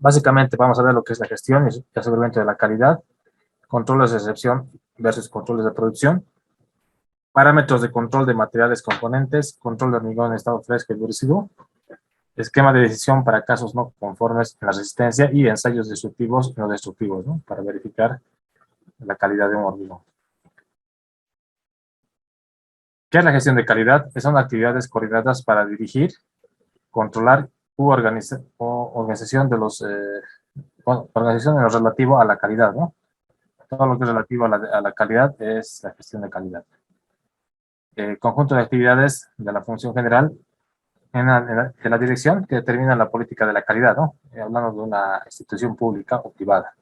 Básicamente vamos a ver lo que es la gestión y aseguramiento de la calidad, controles de recepción versus controles de producción, parámetros de control de materiales componentes, control de hormigón en estado fresco y endurecido, esquema de decisión para casos no conformes en la resistencia y ensayos destructivos y no destructivos, ¿no? Para verificar la calidad de un hormigón. ¿Qué es la gestión de calidad? Son actividades coordinadas para dirigir, controlar u organización de los organización en lo relativo a la calidad, ¿no? Todo lo que es relativo a la calidad es la gestión de calidad. Conjunto de actividades de la función general de la dirección que determina la política de la calidad, ¿no? Hablando de una institución pública o privada.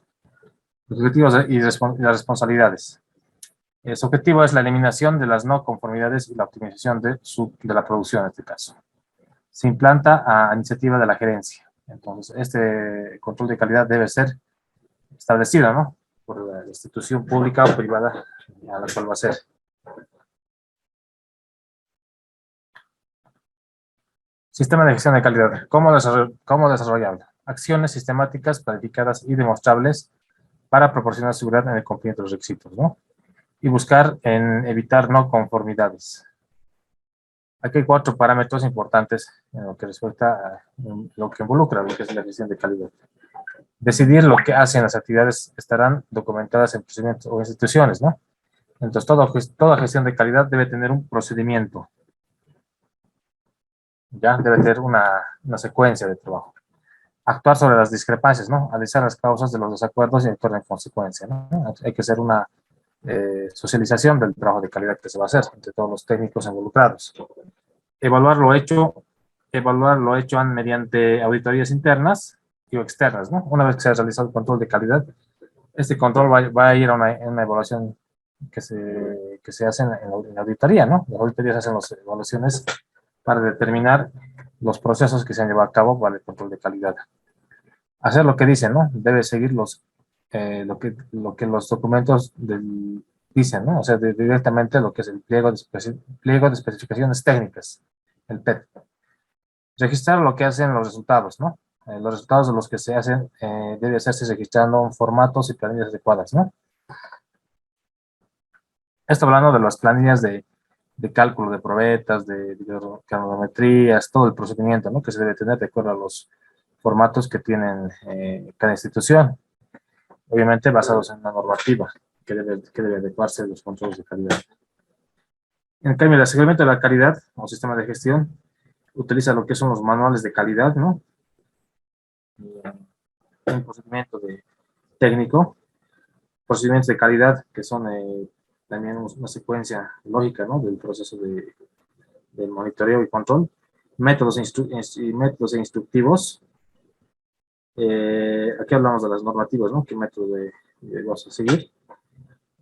Los objetivos y las responsabilidades. Su objetivo es la eliminación de las no conformidades y la optimización de la producción en este caso. Se implanta a iniciativa de la gerencia. Entonces, este control de calidad debe ser establecido, ¿no? Por la institución pública o privada a la cual va a ser. Sistema de gestión de calidad. ¿Cómo desarrollarlo? Acciones sistemáticas, planificadas y demostrables para proporcionar seguridad en el cumplimiento de los requisitos, ¿no? Y buscar evitar no conformidades. Aquí hay 4 parámetros importantes en lo que respecta a lo que involucra lo que es la gestión de calidad. Decidir lo que hacen las actividades estarán documentadas en procedimientos o instituciones, ¿no? Entonces, toda gestión de calidad debe tener un procedimiento. Ya debe tener una secuencia de trabajo. Actuar sobre las discrepancias, ¿no? Analizar las causas de los desacuerdos y actuar en consecuencia, ¿no? Hay que hacer una socialización del trabajo de calidad que se va a hacer entre todos los técnicos involucrados. Evaluar lo hecho mediante auditorías internas y externas, ¿no? Una vez que se ha realizado el control de calidad, este control va a ir a una evaluación que se hace en la auditoría, ¿no? Las auditorías hacen las evaluaciones para determinar los procesos que se han llevado a cabo para el control de calidad. Hacer lo que dicen, ¿no? Debe seguir lo que los documentos dicen, ¿no? O sea, directamente lo que es el pliego de especificaciones técnicas, el PET. Registrar lo que hacen los resultados, ¿no? Los resultados de los que se hacen debe hacerse registrando formatos y planillas adecuadas, ¿no? Esto hablando de las planillas de cálculo de probetas, de cronometrías, todo el procedimiento, ¿no? Que se debe tener de acuerdo a los formatos que tienen cada institución. Obviamente basados en una normativa que debe adecuarse a los controles de calidad. En cambio, el aseguramiento de la calidad o sistema de gestión utiliza lo que son los manuales de calidad, ¿no? Un procedimiento técnico, procedimientos de calidad que son también una secuencia lógica, ¿no? Del proceso del monitoreo y control, métodos instructivos. Aquí hablamos de las normativas, ¿no? ¿Qué método vamos a seguir?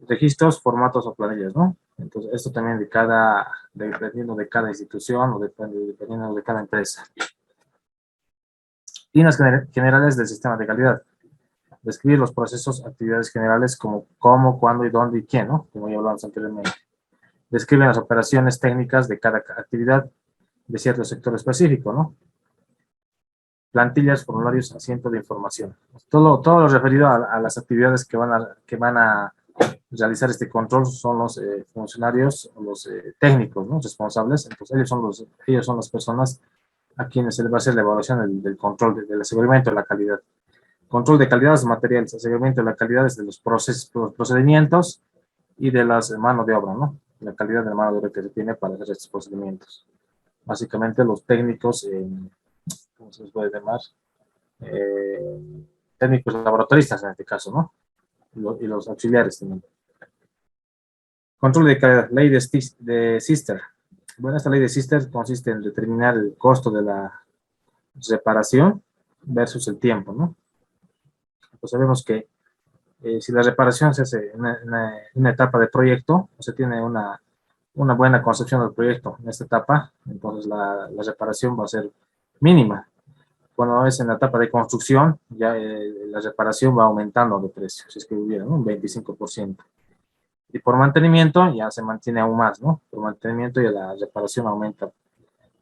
Registros, formatos o planillas, ¿no? Entonces, esto también dependiendo de cada institución o dependiendo de cada empresa. Líneas generales del sistema de calidad. Describir los procesos, actividades generales como cómo, cuándo y dónde y quién, ¿no? Como ya hablamos anteriormente. Describen las operaciones técnicas de cada actividad de cierto sector específico, ¿no? Plantillas, formularios, asiento de información. Todo lo referido a las actividades que van a realizar este control son los funcionarios, los técnicos, ¿no? Responsables. Entonces, ellos son las personas a quienes se les va a hacer la evaluación del control, del aseguramiento de la calidad. Control de calidad de los materiales, aseguramiento de la calidad de los procedimientos y de las mano de obra, ¿no? La calidad de la mano de obra que se tiene para hacer estos procedimientos. Básicamente los técnicos, ¿cómo se les puede llamar? Técnicos laboratoristas en este caso, ¿no? Y los auxiliares también. Control de calidad, ley de Sister. Bueno, esta ley de Sister consiste en determinar el costo de la reparación versus el tiempo, ¿no? Pues sabemos que si la reparación se hace en una etapa de proyecto, o se tiene una buena concepción del proyecto en esta etapa, entonces la reparación va a ser mínima. Cuando es en la etapa de construcción, ya la reparación va aumentando de precio, si es que hubiera, ¿no? Un 25%. Y por mantenimiento ya se mantiene aún más, ¿no? Por mantenimiento ya la reparación aumenta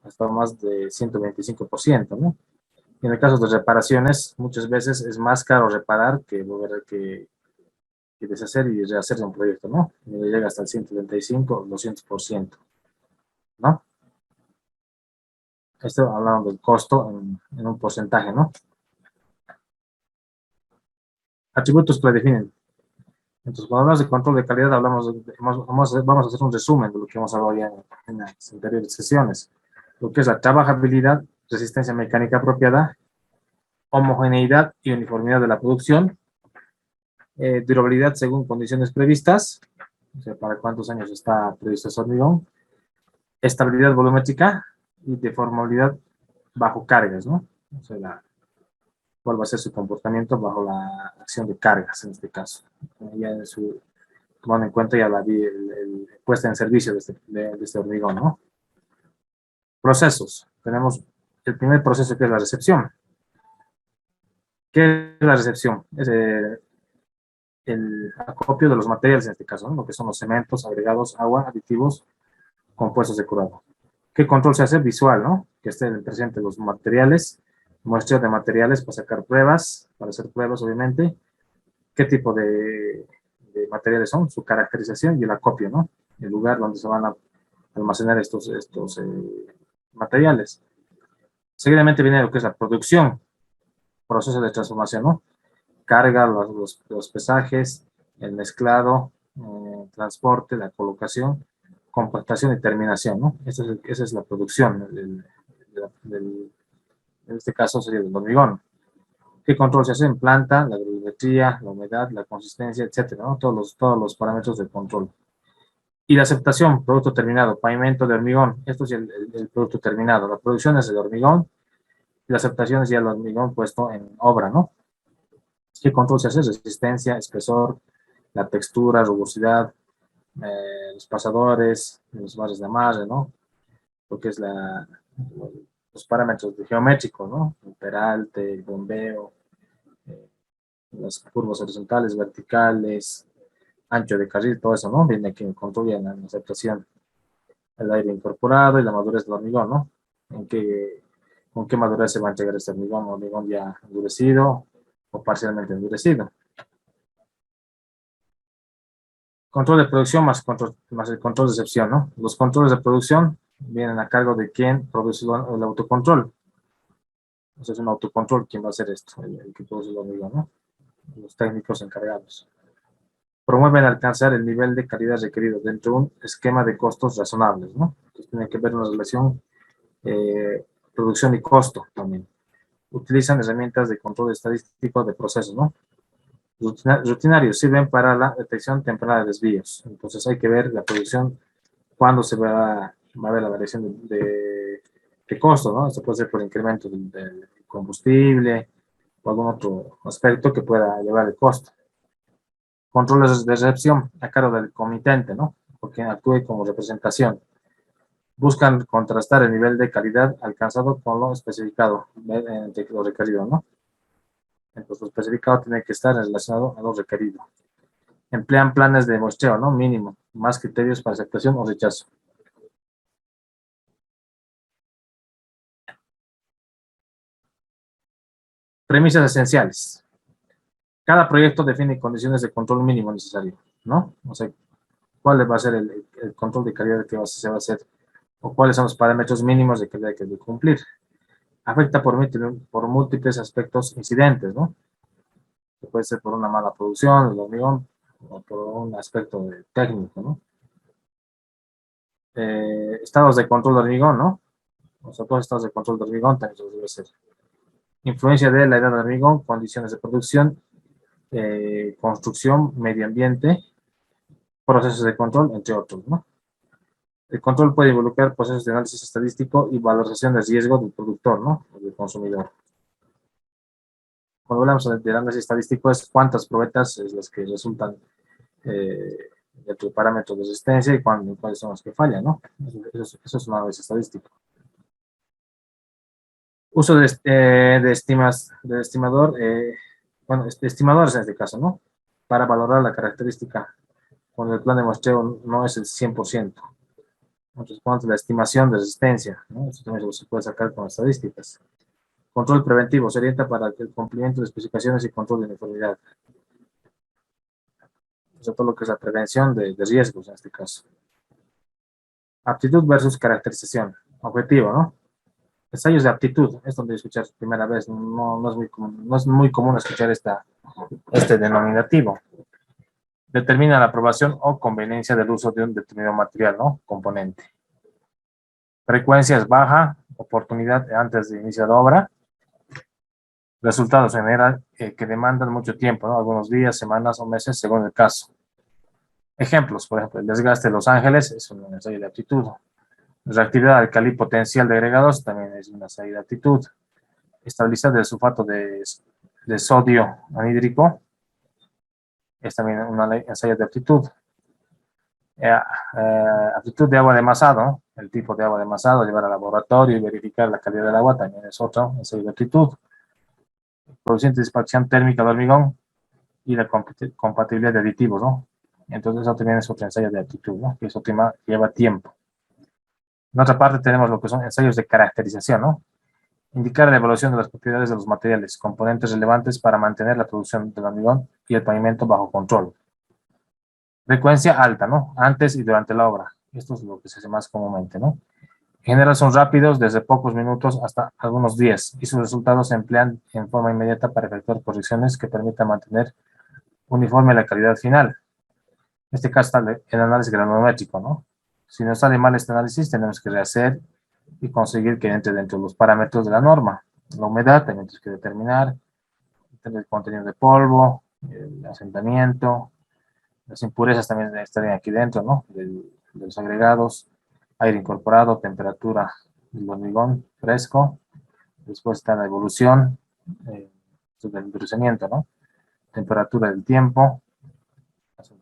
hasta más de 125%, ¿no? En el caso de reparaciones, muchas veces es más caro reparar que volver que deshacer y rehacer un proyecto, ¿no? Llega hasta el 135 o 200%, ¿no? Esto hablando del costo en un porcentaje, ¿no? Atributos que la definen. Entonces, cuando hablamos de control de calidad, vamos a hacer un resumen de lo que hemos hablado ya en las anteriores sesiones. Lo que es la trabajabilidad, resistencia mecánica apropiada, homogeneidad y uniformidad de la producción, durabilidad según condiciones previstas, o sea, para cuántos años está previsto ese hormigón, estabilidad volumétrica y deformabilidad bajo cargas, ¿no? O sea, cuál va a ser su comportamiento bajo la acción de cargas en este caso. Ya en su, tomando en cuenta ya la puesta en servicio de este hormigón, ¿no? Procesos. Tenemos el primer proceso que es la recepción. ¿Qué es la recepción? Es el acopio de los materiales en este caso, ¿no? Lo que son los cementos, agregados, agua, aditivos, compuestos de curado. ¿Qué control se hace? Visual, ¿no? Que estén presentes los materiales, muestreo de materiales para sacar pruebas, para hacer pruebas, obviamente. ¿Qué tipo de materiales son? Su caracterización y el acopio, ¿no? El lugar donde se van a almacenar estos materiales. Seguidamente viene lo que es la producción, proceso de transformación, ¿no? Carga, los pesajes, el mezclado, transporte, la colocación, compactación y terminación, ¿no? Esa es la producción en este caso sería el hormigón. ¿Qué control se hace en planta? La gravimetría, la humedad, la consistencia, etcétera, ¿no? Todos los parámetros de control. Y la aceptación, producto terminado, pavimento de hormigón. Esto es el producto terminado. La producción es el hormigón y la aceptación es ya el hormigón puesto en obra, ¿no? ¿Qué control se hace? Resistencia, espesor, la textura, rugosidad, los pasadores, los barres de amarre, ¿no? Lo que es los parámetros geométricos, ¿no? El peralte, el bombeo, eh, las curvas horizontales, verticales, ancho de carril, todo eso, ¿no? Viene aquí en control y en la aceptación. El aire incorporado y la madurez del hormigón, ¿no? ¿Con qué madurez se va a entregar este hormigón? ¿Hormigón ya endurecido o parcialmente endurecido? Control de producción más el control de excepción, ¿no? Los controles de producción vienen a cargo de quien produce el autocontrol. Entonces es un autocontrol quien va a hacer esto, el que produce el hormigón, ¿no? Los técnicos encargados. Promueven alcanzar el nivel de calidad requerido dentro de un esquema de costos razonables, ¿no? Entonces tiene que ver una relación producción y costo también. Utilizan herramientas de control estadístico de procesos, ¿no? Rutinarios sirven para la detección temprana de desvíos. Entonces hay que ver la producción cuándo va a haber la variación de costo, ¿no? Esto puede ser por incremento del combustible o algún otro aspecto que pueda elevar el costo. Controles de recepción a cargo del comitente, ¿no? O quien actúe como representación. Buscan contrastar el nivel de calidad alcanzado con lo especificado, de lo requerido, ¿no? Entonces, lo especificado tiene que estar relacionado a lo requerido. Emplean planes de muestreo, ¿no? Mínimo, más criterios para aceptación o rechazo. Premisas esenciales. Cada proyecto define condiciones de control mínimo necesario, ¿no? O sea, cuál va a ser el control de calidad que se va a hacer o cuáles son los parámetros mínimos de calidad que debe cumplir. Afecta por múltiples aspectos incidentes, ¿no? Que puede ser por una mala producción del hormigón o por un aspecto técnico, ¿no? Estados de control de hormigón, ¿no? O sea, todos estados de control de hormigón también se debe ser. Influencia de la edad del hormigón, condiciones de producción, construcción, medio ambiente, procesos de control, entre otros, ¿no? El control puede involucrar procesos de análisis estadístico y valoración de riesgo del productor, ¿no? O del consumidor. Cuando hablamos del análisis estadístico es cuántas probetas es las que resultan de tu parámetro de resistencia y cuáles son las que fallan, ¿no? Eso es un análisis estadístico. Uso de estimador, bueno, estimadores en este caso, ¿no? Para valorar la característica cuando el plan de muestreo no es el 100%. Entonces, cuánto la estimación de resistencia, ¿no? Eso también se puede sacar con estadísticas. Control preventivo se orienta para el cumplimiento de especificaciones y control de uniformidad. O sea, todo lo que es la prevención de riesgos en este caso. Aptitud versus caracterización. Objetivo, ¿no? Ensayos de aptitud, es donde escuchar primera vez, no es muy común escuchar este denominativo. Determina la aprobación o conveniencia del uso de un determinado material, ¿no? Componente. Frecuencia es baja, oportunidad antes de iniciar la obra. Resultados en general que demandan mucho tiempo, ¿no? Algunos días, semanas o meses, según el caso. Ejemplos, por ejemplo, el desgaste de Los Ángeles es un ensayo de aptitud. Reactividad alcalí potencial de agregados también es una ensayo de aptitud. Estabilizar el sulfato de sodio anhídrico es también un ensayo de aptitud. Aptitud de agua de masado, ¿no? El tipo de agua de masado, llevar al laboratorio y verificar la calidad del agua también es otro ensayo de aptitud. Producción de satisfacción térmica del hormigón y la compatibilidad de aditivos, ¿no? Entonces eso también es otro ensayo de aptitud, ¿no? Que eso lleva tiempo. En otra parte tenemos lo que son ensayos de caracterización, ¿no? Indicar la evaluación de las propiedades de los materiales, componentes relevantes para mantener la producción del hormigón y el pavimento bajo control. Frecuencia alta, ¿no? Antes y durante la obra. Esto es lo que se hace más comúnmente, ¿no? En general son rápidos, desde pocos minutos hasta algunos días, y sus resultados se emplean en forma inmediata para efectuar correcciones que permitan mantener uniforme la calidad final. En este caso está el análisis granulométrico, ¿no? Si nos sale mal este análisis, tenemos que rehacer y conseguir que entre dentro de los parámetros de la norma. La humedad tenemos que determinar, el contenido de polvo, el asentamiento, las impurezas también estarían aquí dentro, ¿no? De los agregados, aire incorporado, temperatura del hormigón fresco, después está la evolución del endurecimiento, ¿no? Temperatura del tiempo,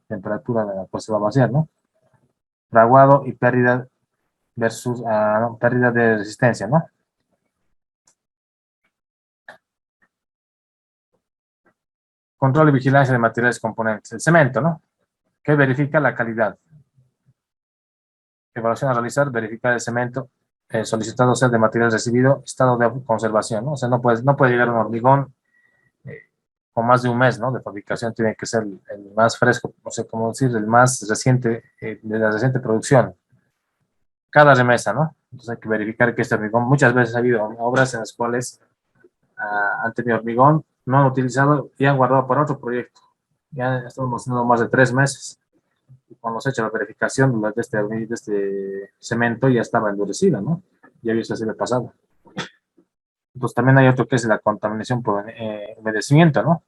temperatura de la cual se va a vaciar, ¿no? Fraguado y pérdida versus pérdida de resistencia, ¿no? Control y vigilancia de materiales componentes. El cemento, ¿no? Que verifica la calidad. Evaluación a realizar, verificar el cemento solicitado ser de material recibido, estado de conservación, ¿no? O sea, no puede llegar un hormigón con más de un mes, ¿no? De fabricación, tiene que ser el más fresco, no sé cómo decir, el más reciente, de la reciente producción. Cada remesa, ¿no? Entonces hay que verificar que este hormigón, muchas veces ha habido obras en las cuales han tenido hormigón, no han utilizado y han guardado para otro proyecto. Ya estamos haciendo más de 3 meses. Y cuando se ha hecho la verificación de este cemento ya estaba endurecida, ¿no? Ya había sido pasado. Entonces también hay otro que es la contaminación por humedecimiento, ¿no?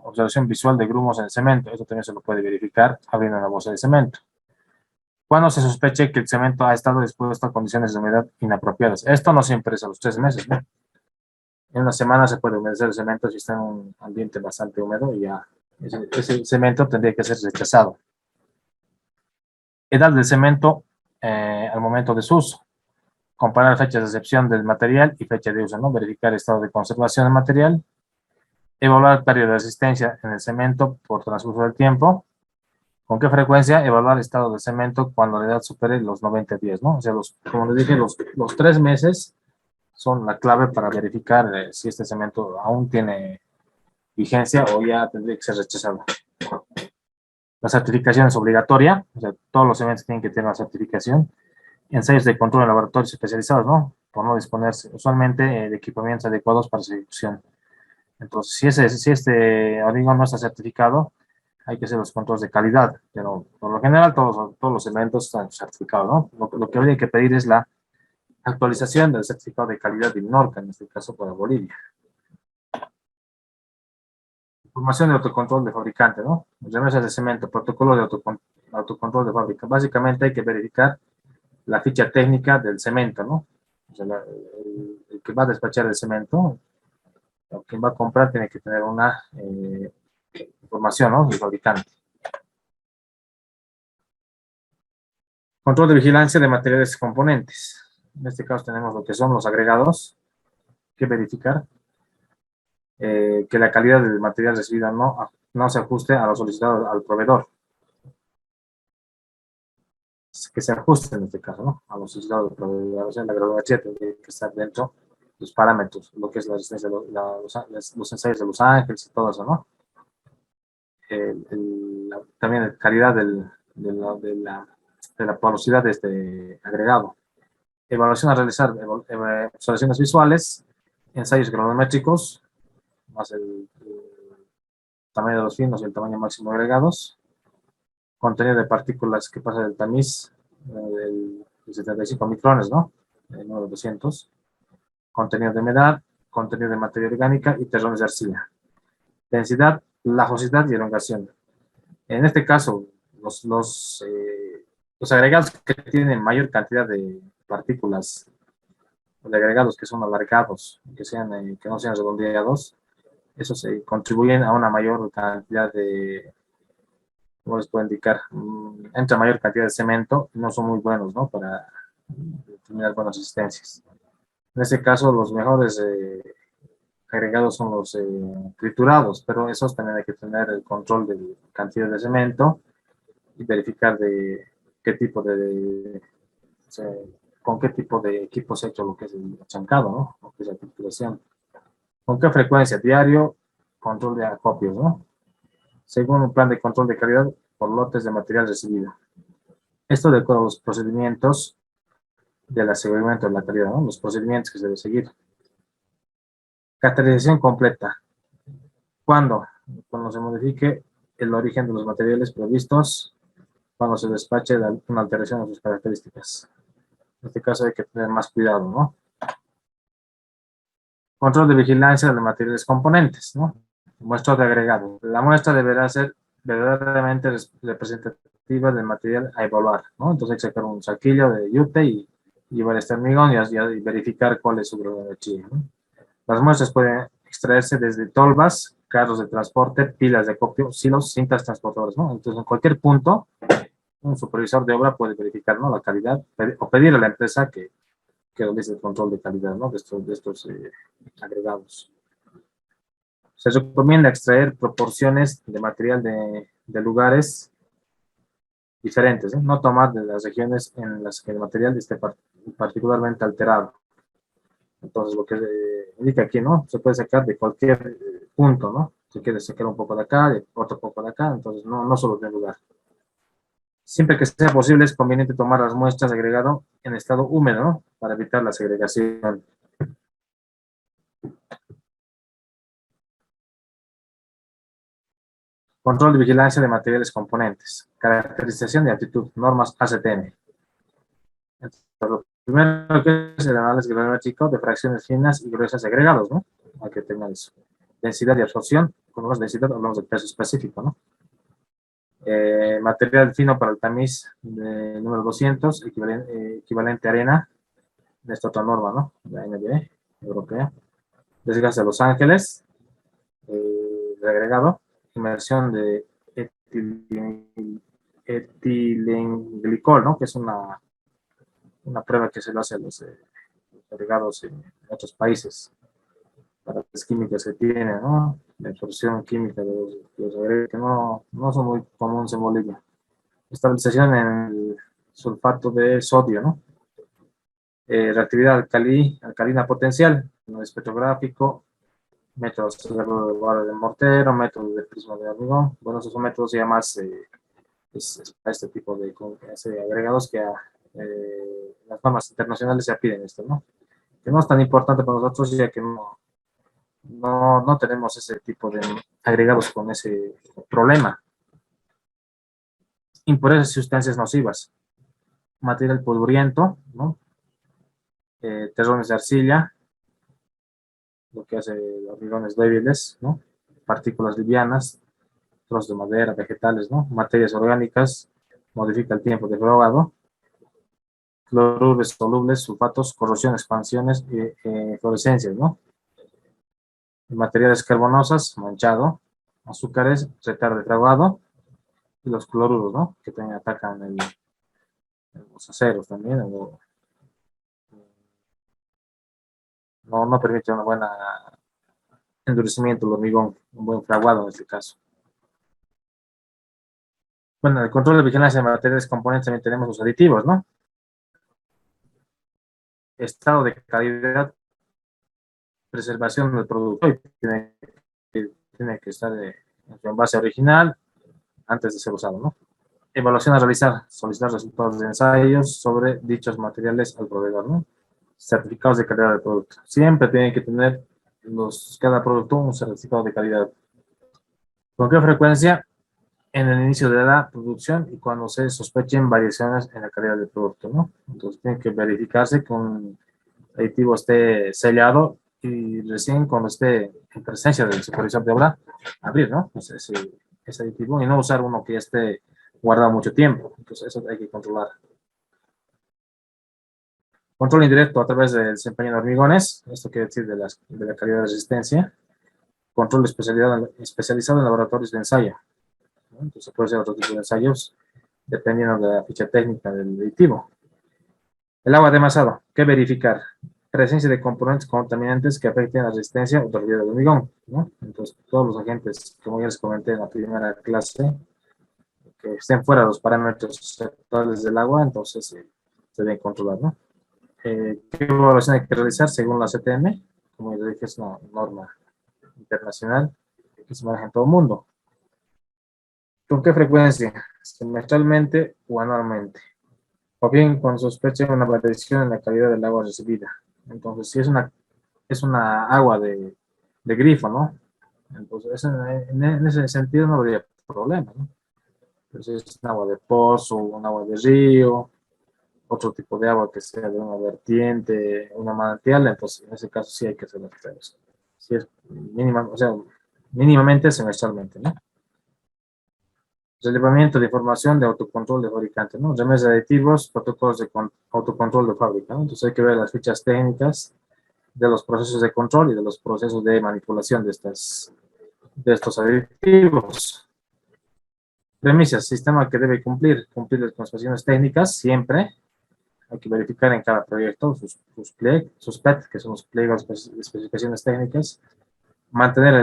Observación visual de grumos en el cemento. Eso también se lo puede verificar abriendo una bolsa de cemento. Cuando se sospeche que el cemento ha estado expuesto a condiciones de humedad inapropiadas. Esto no siempre es a los 3 meses, ¿no? En una semana se puede humedecer el cemento si está en un ambiente bastante húmedo y ya ese cemento tendría que ser rechazado. Edad del cemento al momento de su uso. Comparar fechas de excepción del material y fecha de uso, ¿no? Verificar el estado de conservación del material. Evaluar pérdida de resistencia en el cemento por transcurso del tiempo. ¿Con qué frecuencia? Evaluar el estado del cemento cuando la edad supere los 90 días, ¿no? O sea, como les dije, los 3 meses son la clave para verificar si este cemento aún tiene vigencia o ya tendría que ser rechazado. La certificación es obligatoria, o sea, todos los cementos tienen que tener una certificación. Ensayos de control en laboratorios especializados, ¿no? Por no disponerse usualmente de equipamientos adecuados para su ejecución. Entonces, si este hormigón no está certificado, hay que hacer los controles de calidad, pero por lo general todos los elementos están certificados, ¿no? Lo que habría que pedir es la actualización del certificado de calidad de INORCA, en este caso para Bolivia. Información de autocontrol de fabricante, ¿no? Remesas de cemento, protocolo de autocontrol de fábrica. Básicamente hay que verificar la ficha técnica del cemento, ¿no? O sea, el que va a despachar el cemento, o quien va a comprar, tiene que tener una información, ¿no? Del fabricante. Control de vigilancia de materiales y componentes. En este caso tenemos lo que son los agregados, que verificar que la calidad del material recibido no se ajuste a lo solicitado al proveedor. Que se ajuste en este caso, ¿no? A lo solicitado al proveedor. O sea, la graduación tiene que estar dentro los parámetros, lo que es la resistencia de los ensayos de Los Ángeles y todo eso, ¿no? También la calidad de la porosidad de este agregado. Evaluación a realizar, observaciones visuales, ensayos granulométricos, más el tamaño de los finos y el tamaño máximo agregados, contenido de partículas que pasa del tamiz de 75 micrones, ¿no? El número 200, contenido de humedad, contenido de materia orgánica y terrones de arcilla. Densidad, lajosidad y elongación. En este caso, los agregados que tienen mayor cantidad de partículas, de agregados que son alargados, que no sean redondeados, esos contribuyen a una mayor cantidad de, ¿cómo les puedo indicar? Entra mayor cantidad de cemento, no son muy buenos, ¿no? Para determinar buenas resistencias. En este caso, los mejores agregados son los triturados, pero esos también hay que tener el control de la cantidad de cemento y verificar de qué tipo con qué tipo de equipo se ha hecho lo que es el chancado, ¿no? Lo que es la trituración. ¿Con qué frecuencia? Diario, control de acopios, ¿no? Según un plan de control de calidad por lotes de material recibido. Esto de acuerdo a los procedimientos del aseguramiento de la calidad, ¿no? Los procedimientos que se debe seguir. Caracterización completa. ¿Cuándo? Cuando se modifique el origen de los materiales previstos, cuando se despache una alteración de sus características. En este caso hay que tener más cuidado, ¿no? Control de vigilancia de los materiales componentes, ¿no? Muestra de agregado. La muestra deberá ser verdaderamente representativa del material a evaluar, ¿no? Entonces hay que sacar un saquillo de yute y llevar este hormigón y verificar cuál es su graduación, ¿no? Las muestras pueden extraerse desde tolvas, carros de transporte, pilas de acopio, silos, cintas transportadoras, ¿no? Entonces, en cualquier punto, un supervisor de obra puede verificar, ¿no? La calidad o pedir a la empresa que realice el control de calidad, ¿no? De estos agregados. Se recomienda extraer proporciones de material de lugares diferentes, ¿eh? No tomar de las regiones en las que el material esté particularmente alterado. Entonces, lo que indica aquí, ¿no? Se puede sacar de cualquier punto, ¿no? Se quiere sacar un poco de acá, otro poco de acá, entonces no solo de un lugar. Siempre que sea posible, es conveniente tomar las muestras de agregado en estado húmedo, ¿no? Para evitar la segregación. Control de vigilancia de materiales componentes. Caracterización de aptitud. Normas ACTM. Entonces, lo primero que es el análisis granulométrico de fracciones finas y gruesas de agregados, ¿no? Hay que tener eso. Densidad y absorción. Con más densidad hablamos de peso específico, ¿no? Material fino para el tamiz de número 200, equivalente a arena. De esta otra norma, ¿no? La NBA europea. Desgaste de Los Ángeles. De agregado. Inmersión de etilenglicol, ¿no? Que es una prueba que se le hace a los agregados en otros países para las químicas que tienen, ¿no? La absorción química de los agregados que no son muy comunes en Bolivia. Estabilización en el sulfato de sodio, ¿no? Reactividad alcalina potencial, no espectrográfico, métodos de barra de mortero, métodos de prisma de hormigón. Bueno, esos son métodos ya más es este tipo de agregados que las normas internacionales ya piden esto, ¿no? Que no es tan importante para nosotros ya que no tenemos ese tipo de agregados con ese problema. Impurezas y sustancias nocivas. Material polvoriento, ¿no? Terrones de arcilla, lo que hace hormigones débiles, ¿no? Partículas livianas, trozos de madera, vegetales, ¿no? Materias orgánicas, modifica el tiempo de frogado, cloruros solubles, sulfatos, corrosión, expansiones y fluorescencias, ¿no? Materiales carbonosas, manchado, azúcares, retardo de fragado, y los cloruros, ¿no? Que también atacan los aceros también, no permite una buena endurecimiento del hormigón, un buen fraguado en este caso. Bueno, en el control de vigilancia de materiales componentes también tenemos los aditivos, ¿no? Estado de calidad preservación del producto y tiene que estar en su envase original antes de ser usado, ¿no? Evaluación a realizar, solicitar resultados de ensayos sobre dichos materiales al proveedor, ¿no? Certificados de calidad del producto. Siempre tienen que tener cada producto un certificado de calidad. ¿Con qué frecuencia? En el inicio de la producción y cuando se sospechen variaciones en la calidad del producto, ¿no? Entonces tiene que verificarse que un aditivo esté sellado y recién cuando esté en presencia del supervisor de obra, abrir, ¿no? Pues ese aditivo y no usar uno que ya esté guardado mucho tiempo. Entonces eso hay que controlar. Control indirecto a través del desempeño de hormigones, esto quiere decir de la calidad de resistencia. Control especializado en laboratorios de ensayo, ¿no? Entonces puede ser otro tipo de ensayos dependiendo de la ficha técnica del aditivo. El agua de amasado, ¿qué verificar? Presencia de componentes contaminantes que afecten la resistencia o durabilidad del hormigón, ¿no? Entonces, todos los agentes, como ya les comenté en la primera clase, que estén fuera de los parámetros aceptables del agua, entonces se deben controlar, ¿no? ¿Qué evaluación hay que realizar según la CTM? Como ya dije, es una norma internacional que se maneja en todo el mundo. ¿Con qué frecuencia? ¿Semestralmente o anualmente? O bien con sospecha de una variación en la calidad del agua recibida. Entonces, si es una agua de grifo, ¿no? Entonces, en ese sentido no habría problema, ¿no? Pero si es un agua de pozo, un agua de río, otro tipo de agua que sea de una vertiente, una manantial, entonces en ese caso sí hay que hacer las pruebas. Si es mínima, o sea, mínimamente semestralmente, ¿no? Relevamiento de información de autocontrol de fabricante, ¿no? Remesa de aditivos, protocolos de autocontrol de fábrica, ¿no? Entonces hay que ver las fichas técnicas de los procesos de control y de los procesos de manipulación de estos aditivos. Premisas, sistema que debe cumplir las conspecificaciones técnicas siempre. Hay que verificar en cada proyecto sus PET, que son los pliegos de especificaciones técnicas. Mantener en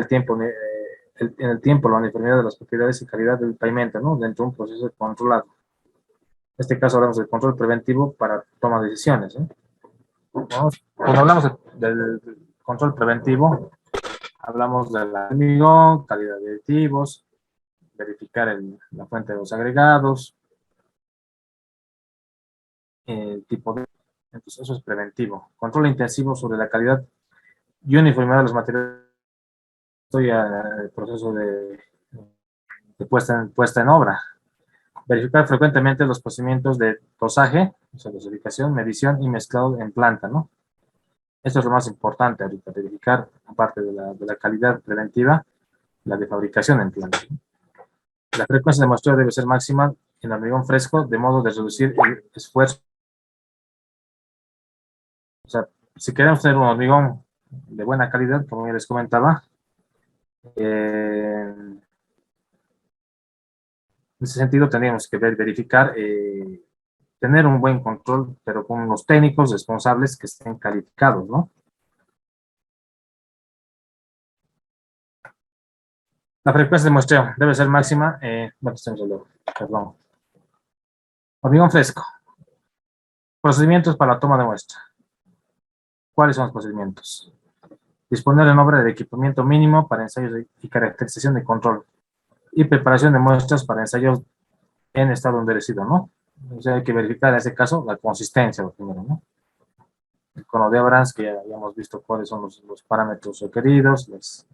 el tiempo la uniformidad de las propiedades y calidad del pavimento, ¿no? Dentro de un proceso controlado. En este caso hablamos del control preventivo para toma de decisiones, ¿no? Cuando hablamos del control preventivo, hablamos del hormigón, calidad de aditivos, verificar la fuente de los agregados, el tipo de... Entonces eso es preventivo. Control intensivo sobre la calidad y uniformidad de los materiales. Estoy en el proceso de puesta en obra. Verificar frecuentemente los procedimientos de dosaje, o sea, dosificación, medición y mezclado en planta, ¿no? Esto es lo más importante ahorita, verificar, aparte de la calidad preventiva, la de fabricación en planta. La frecuencia de muestreo debe ser máxima en hormigón fresco, de modo de reducir el esfuerzo. O sea, si queremos tener un hormigón de buena calidad, como ya les comentaba, en ese sentido tendríamos que verificar, tener un buen control, pero con los técnicos responsables que estén calificados, ¿no? La frecuencia de muestreo debe ser máxima, perdón. Hormigón fresco. Procedimientos para la toma de muestra. ¿Cuáles son los procedimientos? Disponer en obra de equipamiento mínimo para ensayos y caracterización de control y preparación de muestras para ensayos en estado endurecido, ¿no? O sea, hay que verificar en ese caso la consistencia, lo primero, ¿no? El cono de Abrams, que ya habíamos visto cuáles son los parámetros requeridos, los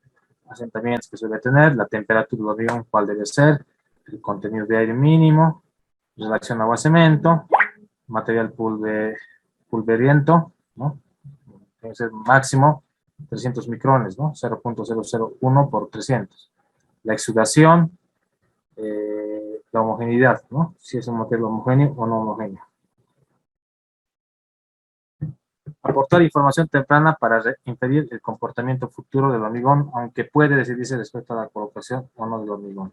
asentamientos que se debe tener, la temperatura del hormigón, cuál debe ser, el contenido de aire mínimo, relación agua-cemento, material pulveriento, ¿no? Debe ser máximo 300 micrones, ¿no? 0.001 por 300. La exudación, la homogeneidad, ¿no? Si es un material homogéneo o no homogéneo. Aportar información temprana para inferir el comportamiento futuro del hormigón, aunque puede decidirse respecto a la colocación o no del hormigón.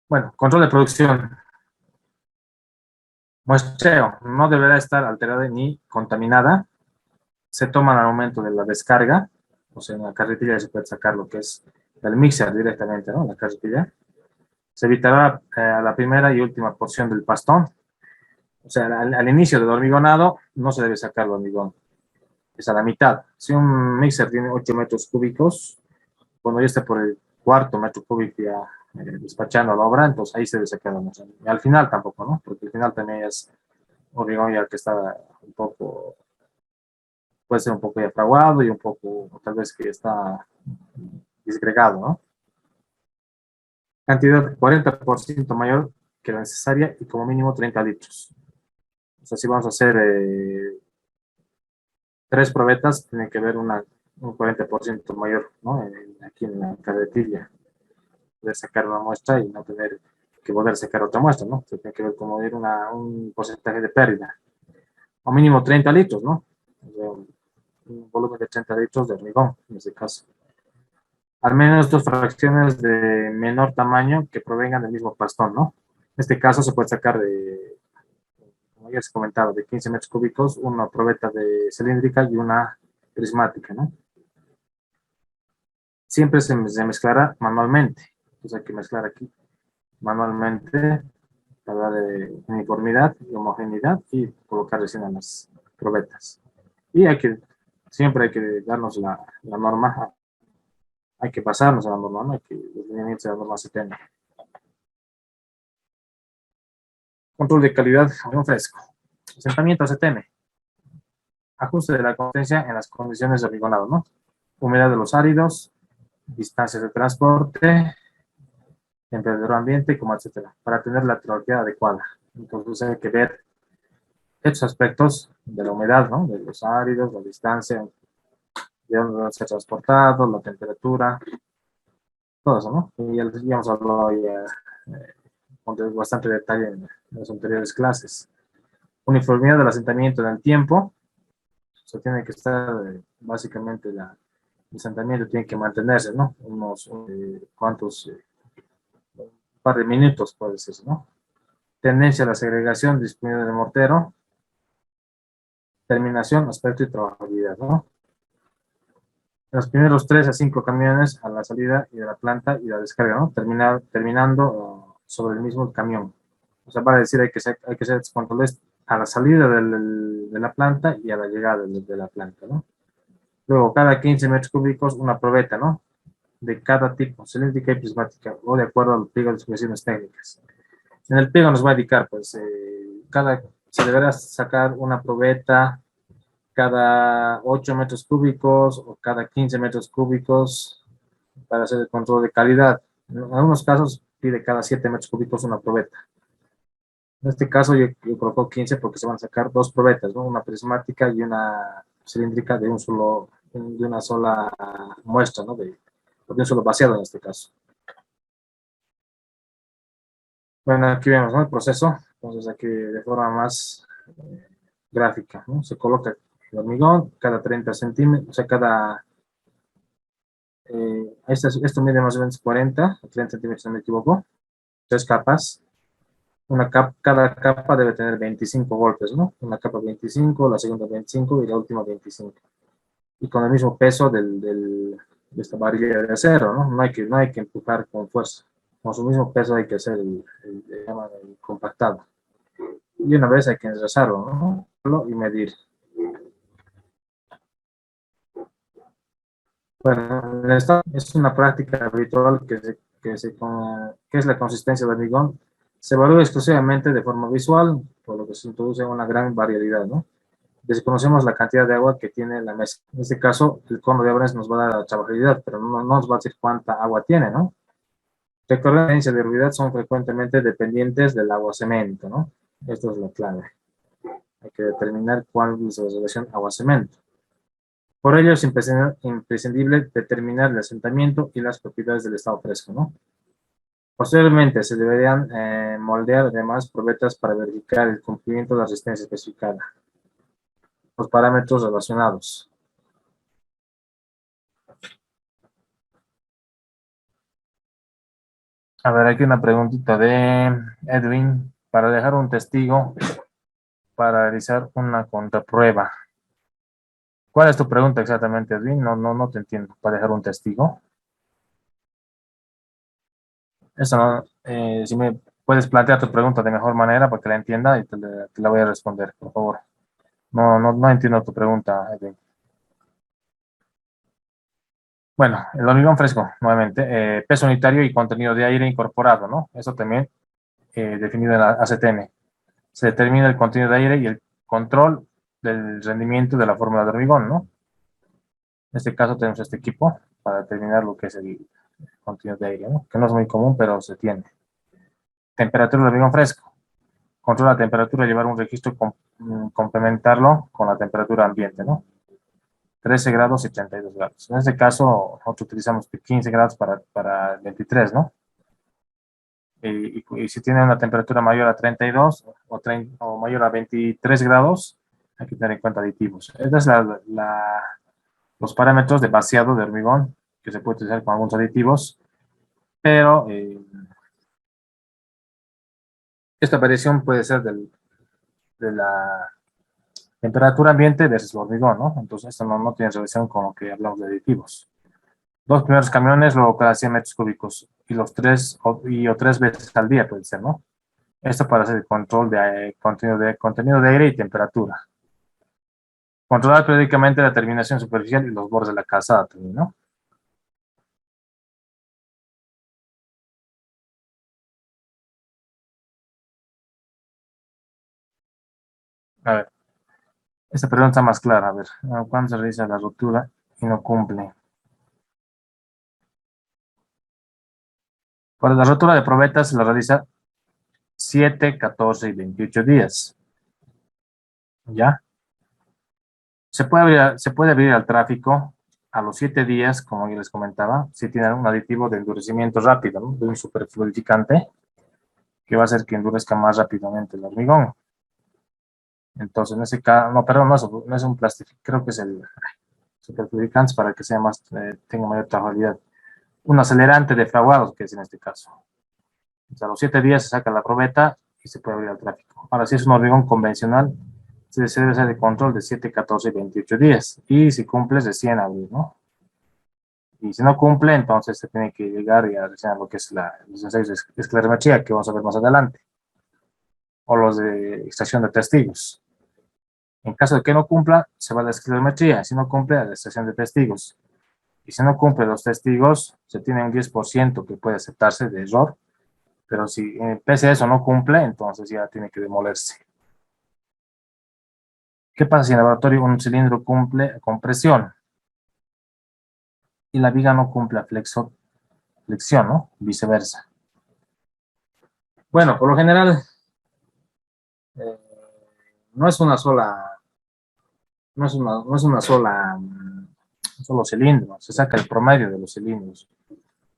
Bueno, control de producción. Muestreo. No deberá estar alterada ni contaminada. Se toma al momento de la descarga. O sea, en la carretilla se puede sacar lo que es el mixer directamente, ¿no? La carretilla. Se evitará a la primera y última porción del pastón. O sea, al inicio del hormigonado no se debe sacar el hormigón. es a la mitad. Si un mixer tiene 8 metros cúbicos, cuando ya esté por el cuarto metro cúbico ya despachando la obra, entonces ahí se debe sacar la muestra. Y al final tampoco, ¿no? Porque al final también es hormigón ya que está un poco, puede ser un poco ya fraguado y un poco, tal vez que está disgregado, ¿no? Cantidad 40% mayor que la necesaria y como mínimo 30 litros. O sea, si vamos a hacer 3 probetas, tiene que haber un 40% mayor, ¿no? Aquí en la carretilla. Poder sacar una muestra y no tener que volver a sacar otra muestra, ¿no? Se tiene que ver como ir un porcentaje de pérdida. O mínimo 30 litros, ¿no? O sea, un volumen de 30 litros de hormigón, en este caso. Al menos 2 fracciones de menor tamaño que provengan del mismo pastón, ¿no? En este caso se puede sacar como ya se comentaba, de 15 metros cúbicos, una probeta de cilíndrica y una prismática, ¿no? Siempre se mezclará manualmente. Entonces hay que mezclar aquí manualmente para darle uniformidad y homogeneidad y colocar recién en las probetas. Y siempre hay que darnos la norma, hay que pasarnos a la norma, ¿no? Hay que los lineamientos de la norma 70. Control de calidad de un fresco. Asentamiento ACTM. Ajuste de la consistencia en las condiciones de hormigonado, ¿no? Humedad de los áridos, distancias de transporte, temperatura ambiente, como etcétera, para tener la tecnología adecuada. Entonces hay que ver estos aspectos de la humedad, ¿no? De los áridos, la distancia, de dónde va a ser transportado, la temperatura, todo eso, ¿no? Y ya hemos hablado ya con bastante detalle en las anteriores clases. Uniformidad del asentamiento en el tiempo, o sea, tiene que estar básicamente el asentamiento tiene que mantenerse, ¿no? Unos cuantos, un par de minutos puede ser, ¿no? Tendencia a la segregación disponible de mortero, terminación, aspecto y trabajabilidad, ¿no? Los primeros 3 a 5 camiones a la salida y de la planta y la descarga, ¿no? Terminando sobre el mismo camión. O sea, para decir, hay que hacer controles a la salida de la planta y a la llegada de la planta, ¿no? Luego, cada 15 metros cúbicos, una probeta, ¿no? De cada tipo, cilíndrica y prismática, o de acuerdo a los pliegos de especificaciones técnicas. En el pliego nos va a indicar, pues, se deberá sacar una probeta cada 8 metros cúbicos o cada 15 metros cúbicos para hacer el control de calidad. En algunos casos pide cada 7 metros cúbicos una probeta. En este caso yo coloco 15 porque se van a sacar 2 probetas, ¿no? Una prismática y una cilíndrica de una sola muestra, ¿no? De un solo vaciado en este caso. Bueno, aquí vemos, ¿no? El proceso. Entonces aquí de forma más gráfica, ¿no? Se coloca el hormigón cada 30 centímetros, o sea, esto mide más o menos 40 o 30 centímetros, si no me equivoco. 3 capas. Cada capa debe tener 25 golpes, ¿no? Una capa 25, la segunda 25 y la última 25. Y con el mismo peso de esta varilla de acero, ¿no? No hay que empujar con fuerza. Con su mismo peso hay que hacer el compactado. Y una vez hay que engrasarlo, ¿no? Y medir. Bueno, esta es una práctica habitual que es la consistencia del hormigón. Se evalúa exclusivamente de forma visual, por lo que se introduce una gran variabilidad, ¿no? Desconocemos la cantidad de agua que tiene la mesa. En este caso, el cono de obras nos va a dar la trabajabilidad, pero no nos va a decir cuánta agua tiene, ¿no? Recuerden, la de ruidad son frecuentemente dependientes del agua-cemento, ¿no? Esto es la clave. Hay que determinar cuál es la relación agua-cemento. Por ello es imprescindible determinar el asentamiento y las propiedades del estado fresco, ¿no? Posteriormente se deberían moldear además probetas para verificar el cumplimiento de la resistencia especificada. Los parámetros relacionados. A ver, aquí una preguntita de Edwin. Para dejar un testigo para realizar una contraprueba. ¿Cuál es tu pregunta exactamente, Edwin? No te entiendo. ¿Para dejar un testigo? Eso no, si me puedes plantear tu pregunta de mejor manera para que la entienda y te la voy a responder, por favor. No entiendo tu pregunta, Edwin. Bueno, el hormigón fresco, nuevamente, peso unitario y contenido de aire incorporado, ¿no? Eso también definido en la ACTM. Se determina el contenido de aire y el control del rendimiento de la fórmula de hormigón, ¿no? En este caso tenemos este equipo para determinar lo que es el contenido de aire, ¿no? Que no es muy común, pero se tiene. Temperatura de hormigón fresco. Controla la temperatura, llevar un registro, complementarlo con la temperatura ambiente, ¿no? 13 grados y 32 grados. En este caso, nosotros utilizamos 15 grados para 23, ¿no? Y si tiene una temperatura mayor a 32 o mayor a 23 grados, hay que tener en cuenta aditivos. Estos son los parámetros de vaciado de hormigón que se puede utilizar con algunos aditivos, pero esta variación puede ser de la temperatura ambiente versus el hormigón, ¿no? Entonces, esto no tiene relación con lo que hablamos de aditivos. Dos primeros camiones, luego cada 100 metros cúbicos, y los tres, o 3 veces al día puede ser, ¿no? Esto para hacer el control de contenido de aire y temperatura. Controlar periódicamente la terminación superficial y los bordes de la calzada también, ¿no? A ver, esta pregunta está más clara. A ver, ¿cuándo se realiza la ruptura y no cumple? Para la rotura de probetas se la realiza 7, 14 y 28 días. ¿Ya? Se puede abrir al tráfico a los 7 días, como yo les comentaba, si tienen un aditivo de endurecimiento rápido, ¿no? De un superfluidificante, que va a hacer que endurezca más rápidamente el hormigón. Entonces, en ese caso, no, perdón, no es un plástico, creo que es el superfluidificante para que sea más, tenga mayor trabajabilidad. Un acelerante de fraguados, que es en este caso. O sea, a los 7 días se saca la probeta y se puede abrir al tráfico. Ahora, si es un hormigón convencional, se debe hacer el control de 7, 14 y 28 días. Y si cumples, de 100 abrir, ¿no? Y si no cumple, entonces se tiene que llegar y a realizar lo que es los ensayos de esclerometría, que vamos a ver más adelante, o los de extracción de testigos. En caso de que no cumpla, se va a la esclerometría. Si no cumple, a la extracción de testigos. Y si no cumple los testigos, se tiene un 10% que puede aceptarse de error, pero si pese a eso no cumple, entonces ya tiene que demolerse. ¿Qué pasa si en el laboratorio un cilindro cumple con presión y la viga no cumple flexión, ¿no? Viceversa. Bueno, por lo general, eh, no es una sola, no es una sola, un solo cilindro, se saca el promedio de los cilindros.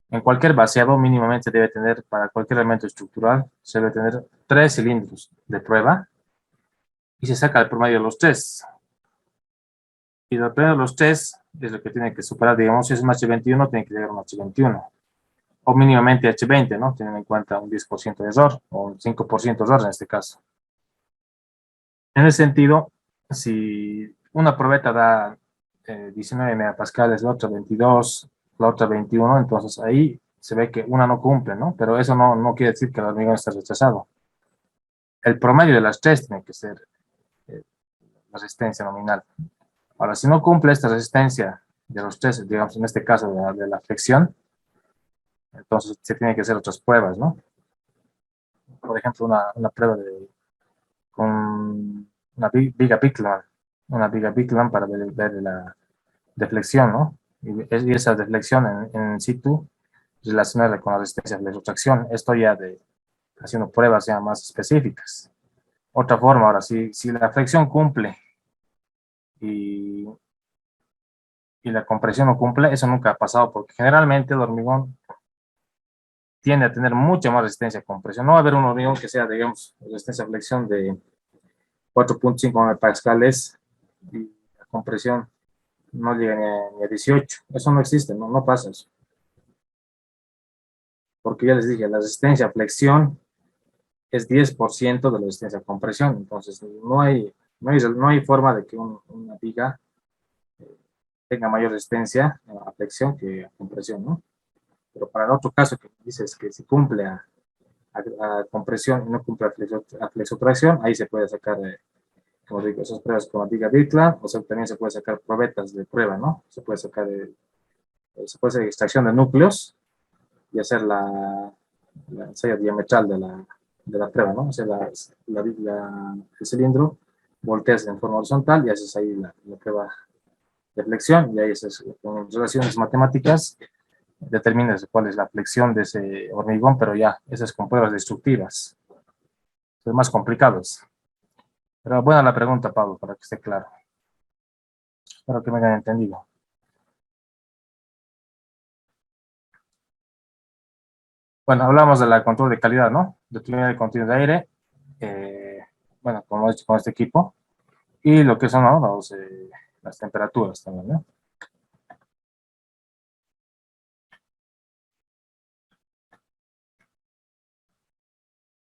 En cualquier vaciado mínimamente debe tener, para cualquier elemento estructural, se debe tener 3 cilindros de prueba y se saca el promedio de los tres. Y el promedio de los tres es lo que tiene que superar, digamos, si es un H21, tiene que llegar a un H21. O mínimamente H20, ¿no? Teniendo en cuenta un 10% de error, o un 5% de error en este caso. En ese sentido, si una probeta da 19 megapascales, la otra 22, la otra 21, entonces ahí se ve que una no cumple, ¿no? Pero eso no quiere decir que el hormigón está rechazado. El promedio de las tres tiene que ser eh, la resistencia nominal. Ahora, si no cumple esta resistencia de los tres, digamos en este caso de la flexión, entonces se tiene que hacer otras pruebas, ¿no? Por ejemplo, una prueba con una viga Bickland, para ver la deflexión, ¿no? Y esa deflexión en situ relacionada con la resistencia de retracción. Esto ya haciendo pruebas ya más específicas. Otra forma, ahora, si la flexión cumple y, y la compresión no cumple, eso nunca ha pasado, porque generalmente el hormigón tiende a tener mucha más resistencia a compresión. No va a haber un hormigón que sea, digamos, resistencia a flexión de 4.5 megapascales y la compresión no llega ni a 18. Eso no existe, no pasa eso. Porque ya les dije, la resistencia a flexión es 10% de la resistencia a compresión. Entonces, no hay forma de que una viga tenga mayor resistencia a flexión que a compresión, ¿no? Pero para el otro caso que dices que si cumple a compresión y no cumple a flexotracción, ahí se puede sacar, como digo, esas pruebas con la viga Birkeland, o sea, también se puede sacar probetas de prueba, ¿no? Se puede sacar se puede hacer extracción de núcleos y hacer la ensayo diametral de la prueba, ¿no? O sea, el cilindro volteas en forma horizontal y haces ahí la prueba de flexión y ahí haces con relaciones matemáticas determinas cuál es la flexión de ese hormigón, pero ya, esas con pruebas destructivas. Son más complicados. Pero buena la pregunta, Pablo, para que esté claro. Espero que me hayan entendido. Bueno, hablamos de la control de calidad, ¿no? Determinar el contenido de aire, bueno, con este equipo, y lo que son, ¿no? Las temperaturas también, ¿no?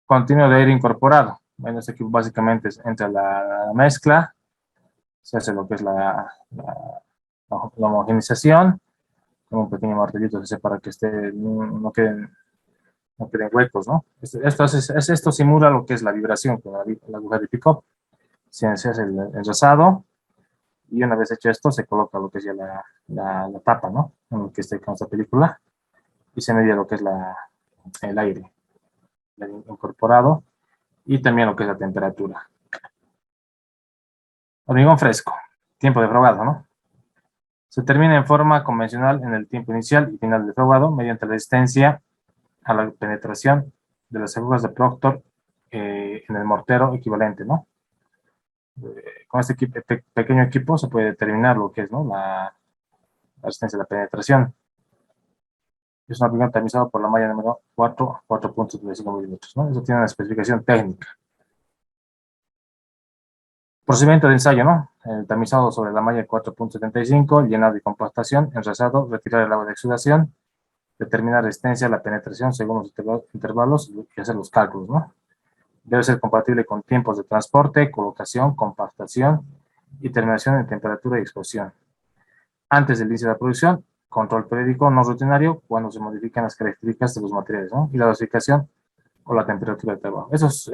Contenido de aire incorporado. Bueno, este equipo básicamente entra la mezcla, se hace lo que es la homogenización, con un pequeño martillito para que no queden huecos, ¿no? Esto simula lo que es la vibración con la aguja de pick-up. Se hace el enresado y una vez hecho esto se coloca lo que es ya la tapa, ¿no? En lo que esté con esta película y se mide lo que es el aire incorporado y también lo que es la temperatura. Hormigón fresco, tiempo de frogado, ¿no? Se termina en forma convencional en el tiempo inicial y final del frogado mediante la resistencia a la penetración de las agujas de Proctor en el mortero equivalente, ¿no? Con este pequeño equipo se puede determinar lo que es, ¿no? La resistencia a la penetración. Es un hormigón tamizado por la malla número 4, 4.35 milímetros, ¿no? Eso tiene una especificación técnica. Procedimiento de ensayo, ¿no? El tamizado sobre la malla 4.75, llenado y compactación, enresado, retirar el agua de exudación, determinar resistencia a la penetración según los intervalos y hacer los cálculos, ¿no? Debe ser compatible con tiempos de transporte, colocación, compactación y terminación en temperatura y exposición. Antes del inicio de la producción, control periódico no rutinario cuando se modifican las características de los materiales, ¿no? Y la dosificación o la temperatura de trabajo. Esos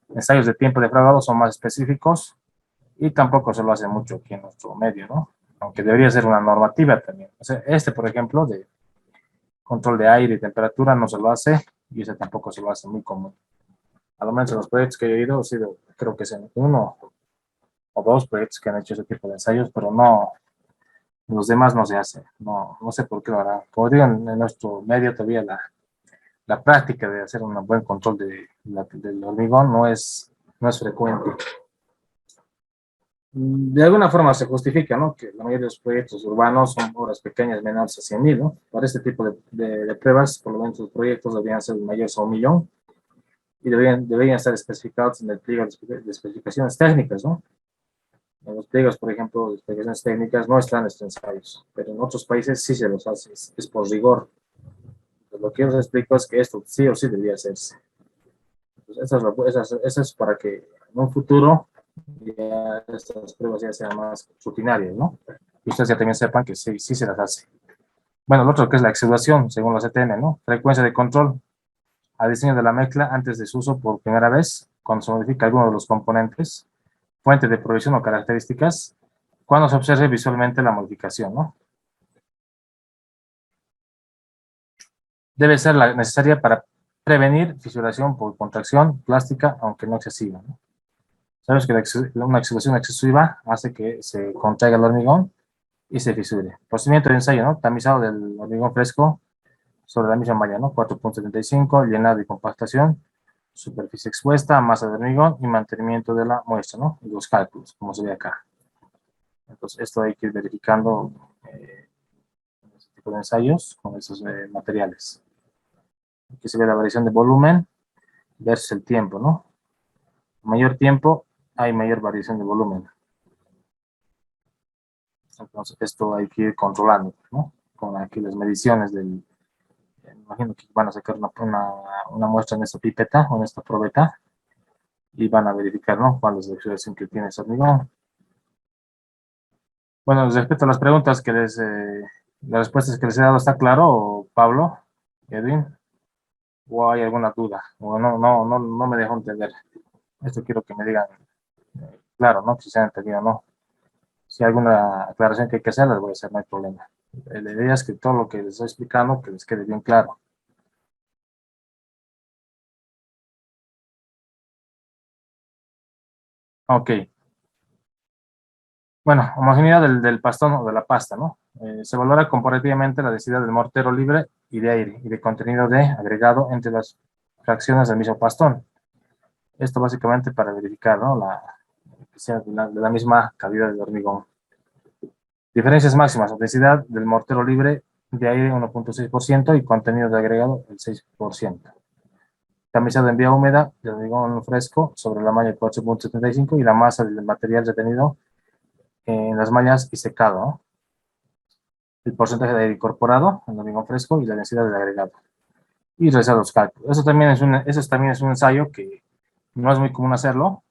ensayos de tiempo de fragado son más específicos y tampoco se lo hace mucho aquí en nuestro medio, ¿no? Aunque debería ser una normativa también. O sea, por ejemplo, de control de aire y temperatura no se lo hace y ese tampoco se lo hace muy común. A lo menos en los proyectos que he ido, creo que es en uno o dos proyectos que han hecho ese tipo de ensayos, pero no, los demás no se hace. No sé por qué lo harán. Como digo, en nuestro medio todavía la práctica de hacer un buen control del hormigón no es frecuente. De alguna forma se justifica, ¿no? Que la mayoría de los proyectos urbanos son obras pequeñas menores a 100.000, ¿no? Para este tipo de pruebas, por lo menos los proyectos deberían ser mayores a 1.000.000 y deberían estar especificados en el pliego de especificaciones técnicas, ¿no? En los pliegos, por ejemplo, de especificaciones técnicas no están estos ensayos, pero en otros países sí se los hace, es por rigor. Entonces, lo que yo les explico es que esto sí o sí debería hacerse. Entonces, eso es para que en un futuro ya estas pruebas ya sean más rutinarias, ¿no? Y ustedes ya también sepan que sí se las hace. Bueno, lo otro que es la exudación, según los CTM, ¿no? Frecuencia de control a diseño de la mezcla antes de su uso por primera vez, cuando se modifica alguno de los componentes, fuente de provisión o características, cuando se observe visualmente la modificación, ¿no? Debe ser la necesaria para prevenir fisuración por contracción plástica, aunque no excesiva, ¿no? Sabes que una exudación excesiva hace que se contraiga el hormigón y se fisure. Procedimiento de ensayo, ¿no? Tamizado del hormigón fresco sobre la misma malla, ¿no? 4.75, llenado y compactación, superficie expuesta, masa de hormigón y mantenimiento de la muestra, ¿no? Y los cálculos, como se ve acá. Entonces, esto hay que ir verificando este tipo de ensayos con esos materiales. Aquí se ve la variación de volumen versus el tiempo, ¿no? Mayor tiempo, hay mayor variación de volumen. Entonces, esto hay que ir controlando, ¿no? Con aquí las mediciones imagino que van a sacar una muestra en esta pipeta o en esta probeta y van a verificar, ¿no? Cuál es la exudación que tiene ese hormigón. Bueno, respecto a las preguntas las respuestas que les he dado, ¿está claro, Pablo, Edwin? ¿O hay alguna duda? ¿O no me dejó entender? Esto quiero que me digan, claro, ¿no? Si se han entendido o no. Si hay alguna aclaración que hay que hacer, les voy a hacer, no hay problema. La idea es que todo lo que les estoy explicando, que les quede bien claro. Ok. Bueno, homogeneidad del pastón o de la pasta, ¿no? Se valora comparativamente la densidad del mortero libre y de aire y de contenido de agregado entre las fracciones del mismo pastón. Esto básicamente para verificar, ¿no? Que sea de la misma calidad del hormigón. Diferencias máximas, densidad del mortero libre de aire 1.6% y contenido de agregado el 6%. Tamizado en vía húmeda de hormigón fresco sobre la malla 8.75 y la masa del material retenido en las mallas y secado, ¿no? El porcentaje de aire incorporado en hormigón fresco y la densidad del agregado. Y realizar los cálculos. Eso también es un ensayo que no es muy común hacerlo.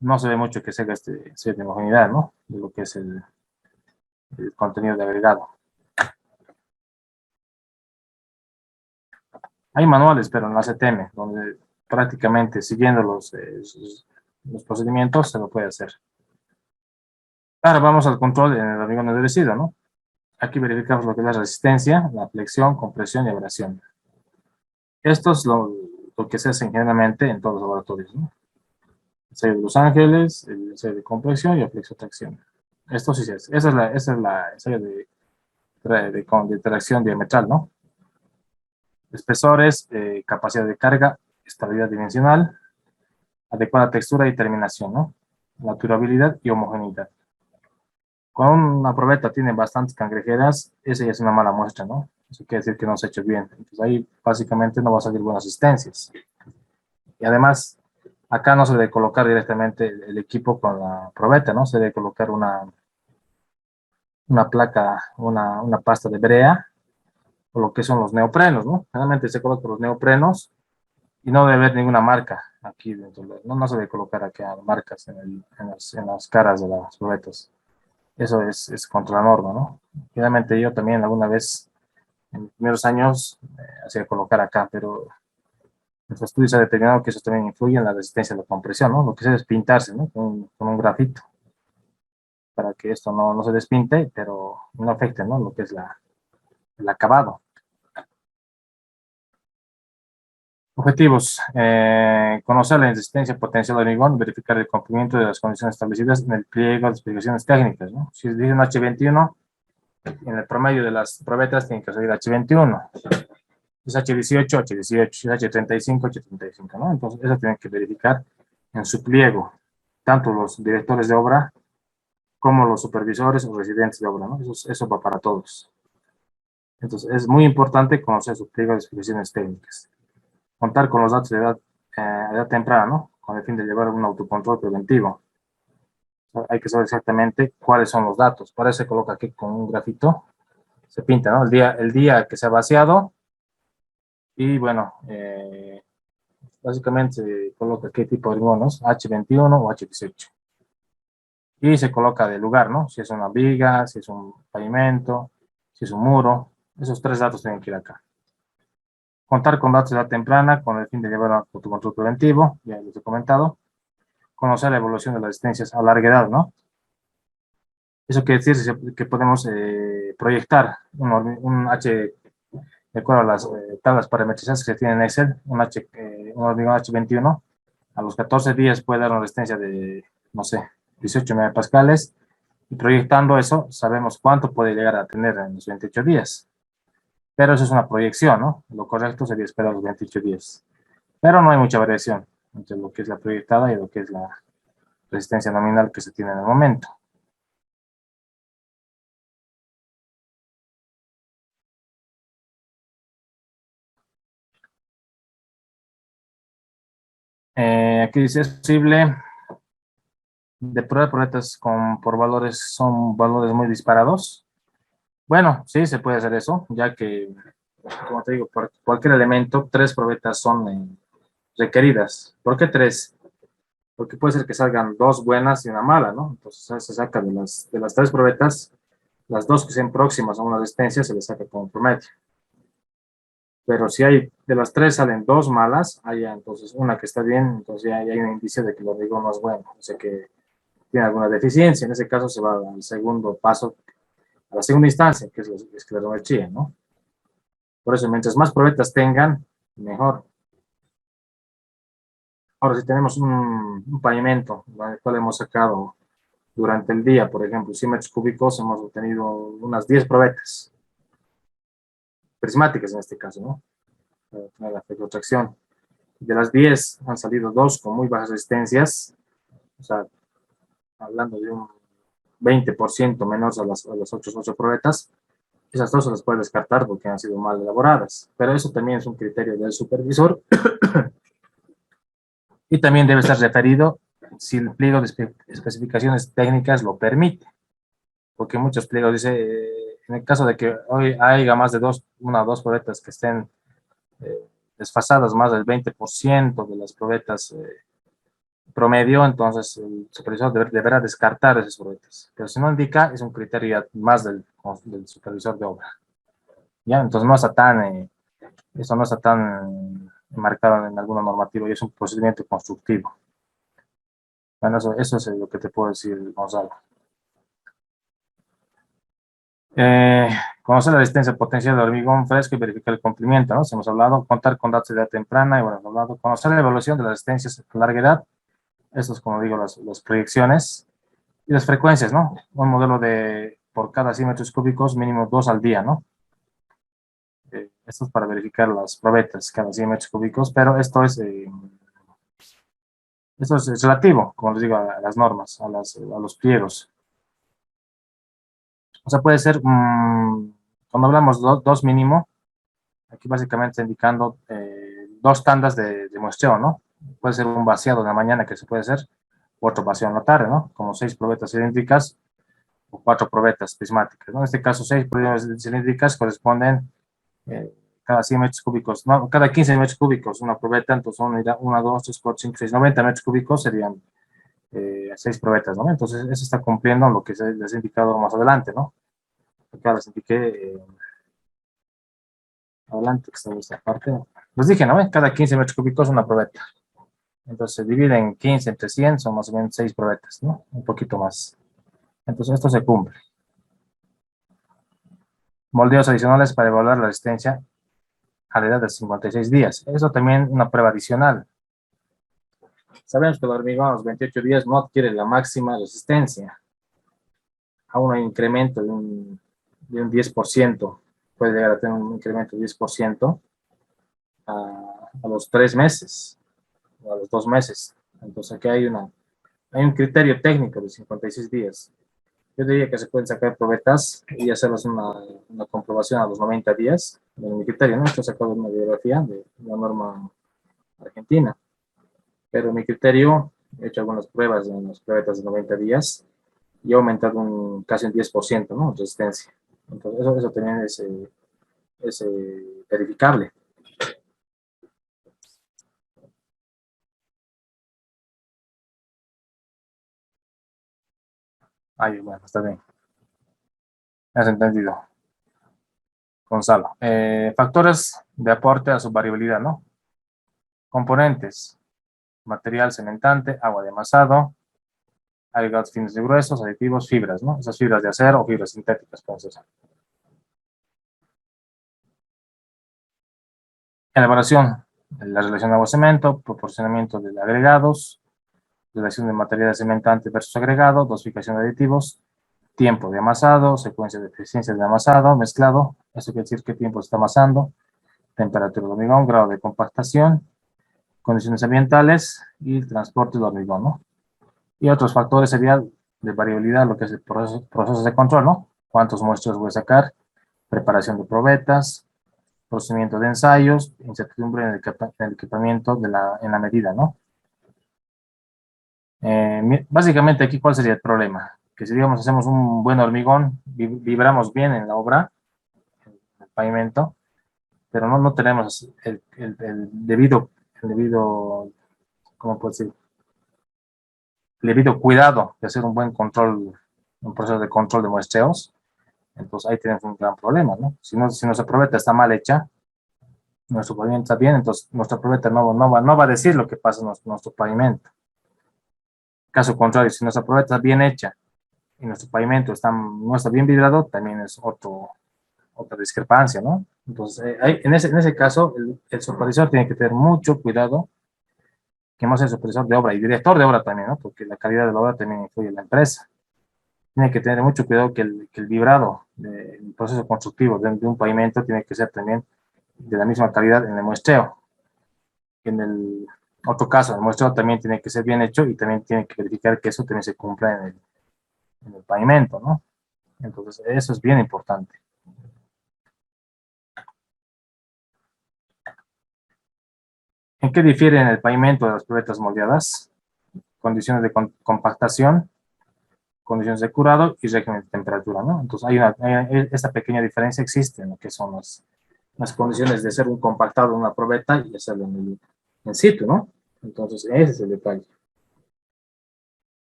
No se ve mucho que se haga de homogeneidad, ¿no? De lo que es el contenido de agregado. Hay manuales, pero en la CTM, donde prácticamente siguiendo los procedimientos se lo puede hacer. Ahora vamos al control en el hormigón endurecido, ¿no? Aquí verificamos lo que es la resistencia, la flexión, compresión y abrasión. Esto es lo que se hace generalmente en todos los laboratorios, ¿no? El sello de Los Ángeles, el sello de compresión y el flexotracción. Esto sí se hace. Esa es la sello de tracción diametral, ¿no? Espesores, capacidad de carga, estabilidad dimensional, adecuada textura y terminación, ¿no? La durabilidad y homogeneidad. Cuando una probeta tiene bastantes cangrejeras, esa ya es una mala muestra, ¿no? Eso quiere decir que no se ha hecho bien. Entonces ahí básicamente no va a salir buenas asistencias. Y además, acá no se debe colocar directamente el equipo con la probeta, ¿no? Se debe colocar una placa, una pasta de brea, o lo que son los neoprenos, ¿no? Generalmente se colocan los neoprenos y no debe haber ninguna marca aquí dentro. No se debe colocar aquí marcas en las caras de las probetas. Eso es contra la norma, ¿no? Finalmente yo también alguna vez, en mis primeros años, hacía colocar acá, pero los estudios han determinado que eso también influye en la resistencia a la compresión, ¿no? Lo que se es pintarse, ¿no? Con un grafito, para que esto no se despinte, pero no afecte, ¿no? Lo que es el acabado. Objetivos. Conocer la resistencia potencial del hormigón, verificar el cumplimiento de las condiciones establecidas en el pliego de especificaciones técnicas, ¿no? Si dice un H21, en el promedio de las probetas tiene que salir H21. Es H18, H18, es H35, H35, ¿no? Entonces, eso tienen que verificar en su pliego, tanto los directores de obra como los supervisores o residentes de obra, ¿no? Eso va para todos. Entonces, es muy importante conocer su pliego de especificaciones técnicas. Contar con los datos de edad temprana, ¿no? Con el fin de llevar un autocontrol preventivo. Hay que saber exactamente cuáles son los datos. Para eso se coloca aquí con un grafito, se pinta, ¿no? El día que se ha vaciado y, bueno, básicamente se coloca qué tipo de hormonas, H21 o H18. Y se coloca de lugar, ¿no? Si es una viga, si es un pavimento, si es un muro. Esos tres datos tienen que ir acá. Contar con datos de edad temprana con el fin de llevar un autocontrol preventivo, ya les he comentado. Conocer la evolución de las resistencias a larga edad, ¿no? Eso quiere decir que podemos proyectar un H, de acuerdo a las tablas parametrizadas que se tienen en Excel, un hormigón H21, a los 14 días puede dar una resistencia de, no sé, 18 megapascales, y proyectando eso, sabemos cuánto puede llegar a tener en los 28 días. Pero eso es una proyección, ¿no? Lo correcto sería esperar los 28 días. Pero no hay mucha variación entre lo que es la proyectada y lo que es la resistencia nominal que se tiene en el momento. Aquí dice, es posible depurar probetas por valores, son valores muy disparados. Bueno, sí, se puede hacer eso, ya que, como te digo, por cualquier elemento, tres probetas son requeridas. ¿Por qué tres? Porque puede ser que salgan dos buenas y una mala, ¿no? Entonces se saca de las tres probetas, las dos que sean próximas a una resistencia se les saca como promedio. Pero si hay de las tres salen dos malas, hay entonces una que está bien, entonces ya hay un indicio de que el hormigón no es bueno, o sea que tiene alguna deficiencia. En ese caso se va al segundo paso, a la segunda instancia, que es la esclerometría, ¿no? Por eso, mientras más probetas tengan, mejor. Ahora, si tenemos un pavimento, el cual hemos sacado durante el día, por ejemplo, 100 metros cúbicos, hemos obtenido unas 10 probetas, prismáticas en este caso, ¿no? Para tener la retrotracción. De las 10 han salido 2 con muy bajas resistencias, o sea, hablando de un 20% menor a las otras 8 probetas. Esas 2 se las puede descartar porque han sido mal elaboradas, pero eso también es un criterio del supervisor y también debe estar referido si el pliego de especificaciones técnicas lo permite, porque muchos pliegos dice, en el caso de que hoy haya más de una o dos probetas que estén desfasadas más del 20% de las probetas promedio, entonces el supervisor deberá descartar esas probetas, pero si no indica, es un criterio más del supervisor de obra. ¿Ya? Entonces no está tan, eso no está tan marcado en alguna normativa y es un procedimiento constructivo. Bueno, eso es lo que te puedo decir, Gonzalo. Conocer la resistencia potencial de hormigón fresco y verificar el cumplimiento, ¿no? Si hemos hablado, contar con datos de edad temprana, y bueno, hemos hablado, conocer la evaluación de las resistencias a larga edad, eso es como digo, las proyecciones, y las frecuencias, ¿no? Un modelo de, por cada 100 metros cúbicos, mínimo 2 al día, ¿no? Esto es para verificar las probetas cada 100 metros cúbicos, pero esto es relativo, como les digo, a las normas, a los pliegos. O sea, puede ser, cuando hablamos dos mínimo, aquí básicamente está indicando 2 tandas de muestreo, ¿no? Puede ser un vaciado en la mañana que se puede hacer, u otro vaciado en la tarde, ¿no? Como 6 probetas cilíndricas o 4 probetas prismáticas, ¿no? En este caso, 6 probetas cilíndricas corresponden cada 100 metros cúbicos, ¿no? Cada 15 metros cúbicos una probeta, entonces 1, 2, 3, 4, 5, 6, 90 metros cúbicos serían 6 probetas, ¿no? Entonces, eso está cumpliendo lo que les he indicado más adelante, ¿no? Acá les indiqué adelante, que está en esta parte. Les dije, ¿no? Cada 15 metros cúbicos una probeta. Entonces, se divide en 15 entre 100, son más o menos 6 probetas, ¿no? Un poquito más. Entonces, esto se cumple. Moldeos adicionales para evaluar la resistencia a la edad de 56 días. Eso también una prueba adicional. Sabemos que el hormigón a los 28 días no adquiere la máxima resistencia. A un incremento de un 10%. Puede llegar a tener un incremento de 10% a los 3 meses o a los 2 meses. Entonces aquí hay un criterio técnico de 56 días. Yo diría que se pueden sacar probetas y hacerles una comprobación a los 90 días. En mi criterio, ¿no? Esto sacado de una biografía de la norma argentina. Pero en mi criterio, he hecho algunas pruebas en las probetas de 90 días y ha aumentado casi un 10%, ¿no? Resistencia. Entonces, eso también es verificable. Ay, bueno, está bien. Has entendido, Gonzalo. Factores de aporte a su variabilidad, ¿no? Componentes: material cementante, agua de amasado, agregados finos y gruesos, aditivos, fibras, ¿no? Esas fibras de acero o fibras sintéticas pueden ser. Elaboración: la relación agua-cemento, proporcionamiento de agregados, relación de material cementante versus agregado, dosificación de aditivos, tiempo de amasado, secuencia de eficiencia de amasado, mezclado, eso quiere decir qué tiempo se está amasando, temperatura del hormigón, grado de compactación, condiciones ambientales y el transporte del hormigón, ¿no? Y otros factores serían de variabilidad, lo que es el proceso de control, ¿no? ¿Cuántos muestros voy a sacar? Preparación de probetas, procedimiento de ensayos, incertidumbre en el equipamiento en la medida, ¿no? Básicamente aquí, ¿cuál sería el problema? Que si, digamos, hacemos un buen hormigón, vibramos bien en la obra, en el pavimento, pero no tenemos el debido, ¿cómo puedo decir? El debido cuidado de hacer un buen control, un proceso de control de muestreos, entonces ahí tenemos un gran problema, ¿no? Si nuestra probeta está mal hecha, nuestro pavimento está bien, entonces nuestra probeta no va a decir lo que pasa en nuestro pavimento. Caso contrario, si nuestra probeta está bien hecha, y nuestro pavimento no está bien vidrado, también es otra discrepancia, ¿no? Entonces, en ese caso, el supervisor tiene que tener mucho cuidado, que no sea el supervisor de obra y director de obra también, ¿no? Porque la calidad de la obra también influye en la empresa. Tiene que tener mucho cuidado que el vibrado del proceso constructivo de un pavimento tiene que ser también de la misma calidad en el muestreo. En el otro caso, el muestreo también tiene que ser bien hecho y también tiene que verificar que eso también se cumpla en el pavimento, ¿no? Entonces, eso es bien importante. ¿En qué difieren el pavimento de las probetas moldeadas? Condiciones de compactación, condiciones de curado y régimen de temperatura, ¿no? Entonces, esta pequeña diferencia existe en lo que son las condiciones de hacer un compactado en una probeta y hacerlo en situ, ¿no? Entonces, ese es el detalle.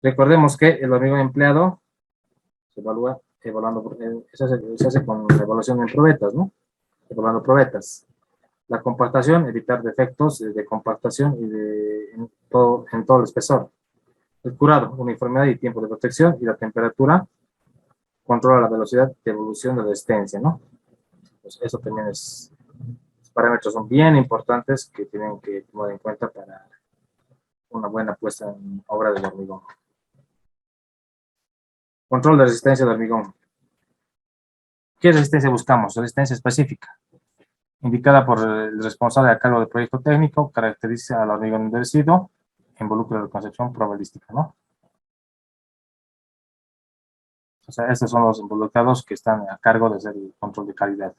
Recordemos que el hormigón empleado se evalúa evaluando, se hace con la evaluación en probetas, ¿no? Evaluando probetas. La compactación, evitar defectos de compactación y en todo el espesor. El curado, uniformidad y tiempo de protección, y la temperatura controla la velocidad de evolución de la resistencia, ¿no? Pues eso también los parámetros son bien importantes que tienen que tomar en cuenta para una buena puesta en obra del hormigón. Control de resistencia del hormigón. ¿Qué resistencia buscamos? Resistencia específica, indicada por el responsable a cargo del proyecto técnico, caracteriza al hormigón endurecido, involucra la concepción probabilística, ¿no? O sea, estos son los involucrados que están a cargo de hacer el control de calidad.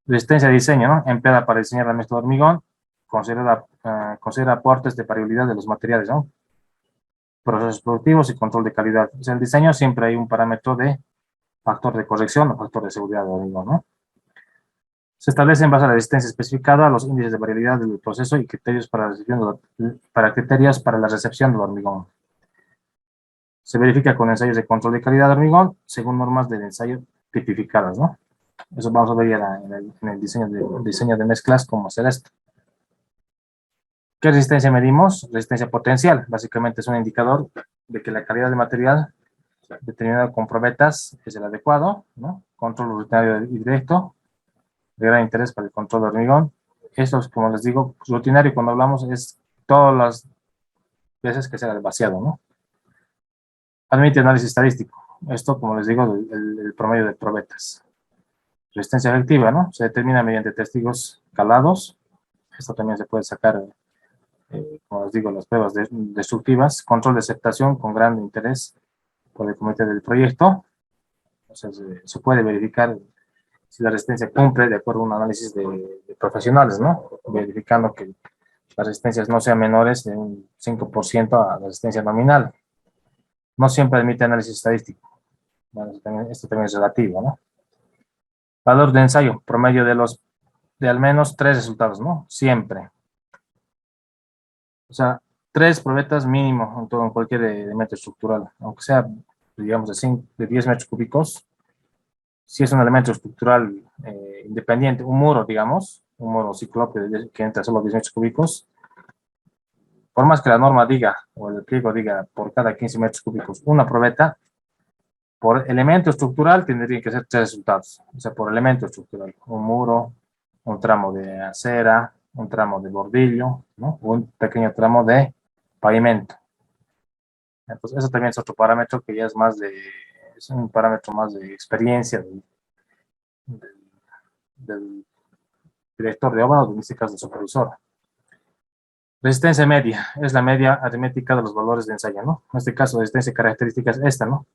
Resistencia de diseño, ¿no? Empleada para diseñar la mezcla de hormigón, considera aportes de variabilidad de los materiales, ¿no? Procesos productivos y control de calidad. O sea, el diseño siempre hay un parámetro de factor de corrección o factor de seguridad del hormigón, ¿no? Se establece en base a la resistencia especificada, los índices de variabilidad del proceso y criterios criterios para la recepción del hormigón. Se verifica con ensayos de control de calidad de hormigón según normas del ensayo tipificadas, ¿no? Eso vamos a ver ya en el diseño de mezclas, cómo hacer esto. ¿Qué resistencia medimos? Resistencia potencial. Básicamente es un indicador de que la calidad del material determinado con probetas es el adecuado, ¿no? Control rutinario y directo, de gran interés para el control de hormigón. Esto es, como les digo, rutinario cuando hablamos es todas las veces que sea el vaciado, ¿no? Admite análisis estadístico. Esto, como les digo, el promedio de probetas. Resistencia efectiva, ¿no? Se determina mediante testigos calados. Esto también se puede sacar, como les digo, las pruebas destructivas. Control de aceptación con gran interés por el comité del proyecto. O sea, se puede verificar si la resistencia cumple de acuerdo a un análisis de profesionales, ¿no? Verificando que las resistencias no sean menores de un 5% a la resistencia nominal. No siempre admite análisis estadístico. Bueno, esto también es relativo, ¿no? Valor de ensayo, promedio de al menos 3 resultados, ¿no? Siempre. O sea, 3 probetas mínimo en cualquier elemento estructural, aunque sea, digamos, de 10 metros cúbicos. Si es un elemento estructural independiente, un muro, digamos, un muro ciclope que entra solo 10 metros cúbicos, por más que la norma diga, o el pliego diga, por cada 15 metros cúbicos, una probeta, por elemento estructural tendrían que ser 3 resultados. O sea, por elemento estructural, un muro, un tramo de acera, un tramo de bordillo, ¿no? Un pequeño tramo de pavimento. Entonces, eso también es otro parámetro que ya es un parámetro más de experiencia del director de obra o en este caso del supervisor. Resistencia media es la media aritmética de los valores de ensayo, ¿no? En este caso, la resistencia característica es esta, ¿no?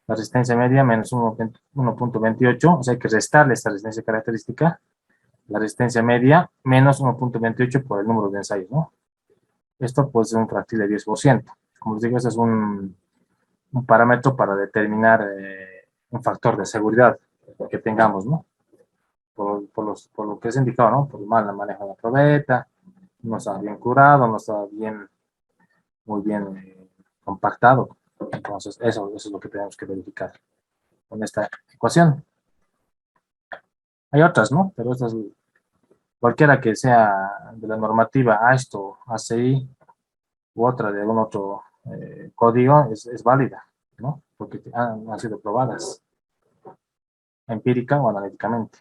La resistencia media menos 1.28, o sea, hay que restarle esta resistencia característica, la resistencia media menos 1.28 por el número de ensayos, ¿no? Esto puede ser un fractil de 10%. Como les digo, este es un parámetro para determinar un factor de seguridad que tengamos, ¿no? Por lo que es indicado, ¿no? Por el mal manejo de la probeta, no está bien curado, no está muy bien compactado. Entonces, eso es lo que tenemos que verificar con esta ecuación. Hay otras, ¿no? Pero esta es cualquiera que sea de la normativa ASTO, ACI u otra de algún otro código es válida, ¿no? Porque han sido probadas empírica o analíticamente.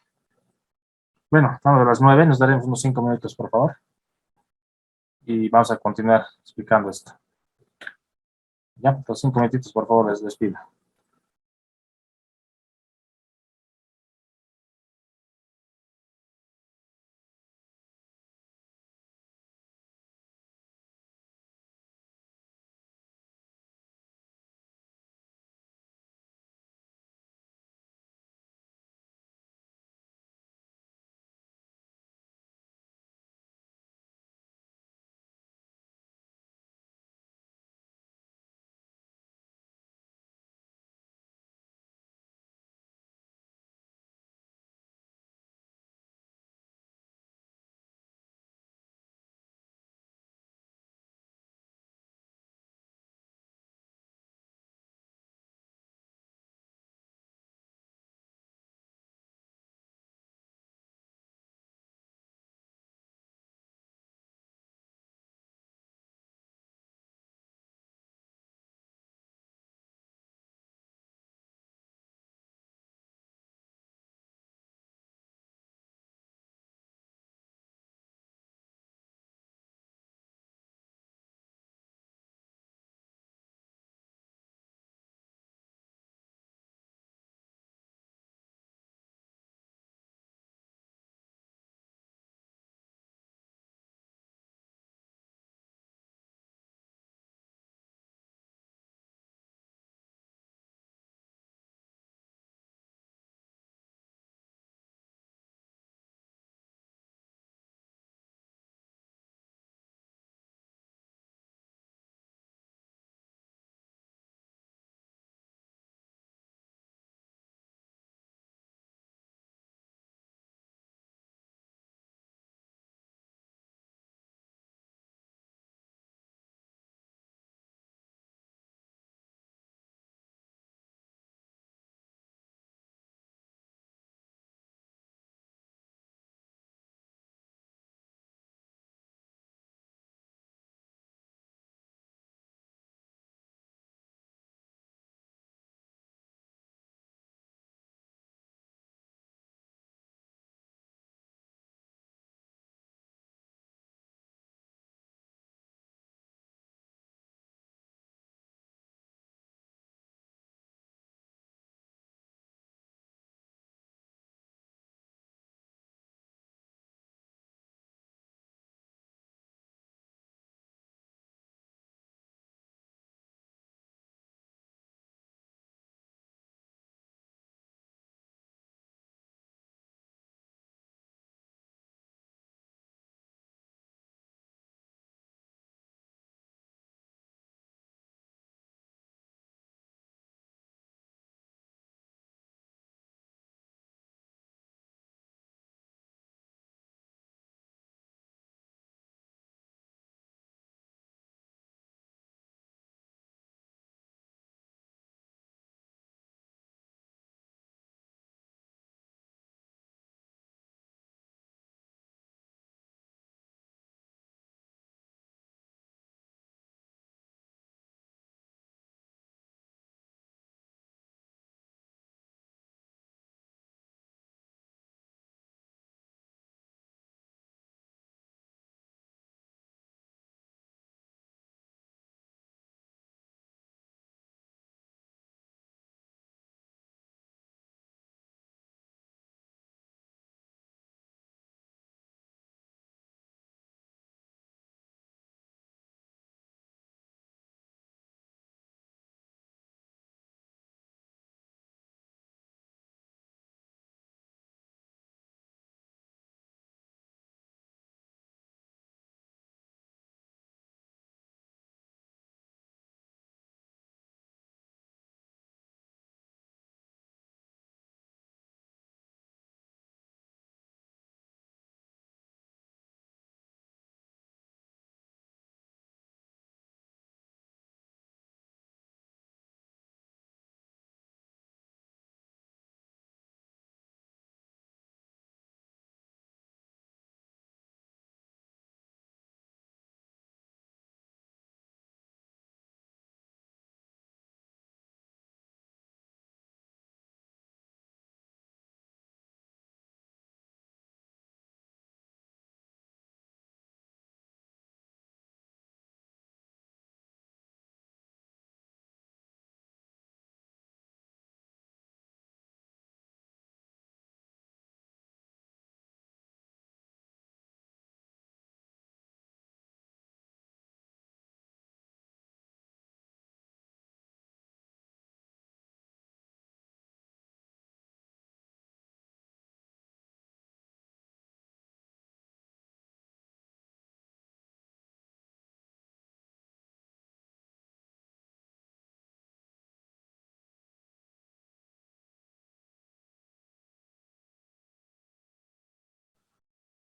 Bueno, estamos a las 9, nos daremos unos 5 minutos, por favor, y vamos a continuar explicando esto. Ya, los 5 minutitos, por favor, les despido.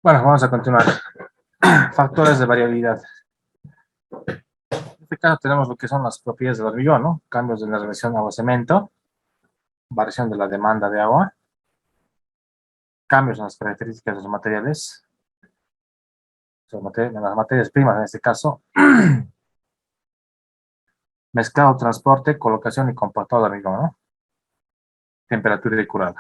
Bueno, vamos a continuar. Factores de variabilidad. En este caso tenemos lo que son las propiedades del hormigón, ¿no? Cambios en la relación agua-cemento, variación de la demanda de agua, cambios en las características de los materiales, en las materias primas en este caso, mezclado, transporte, colocación y compactado de hormigón, ¿no? Temperatura y curado.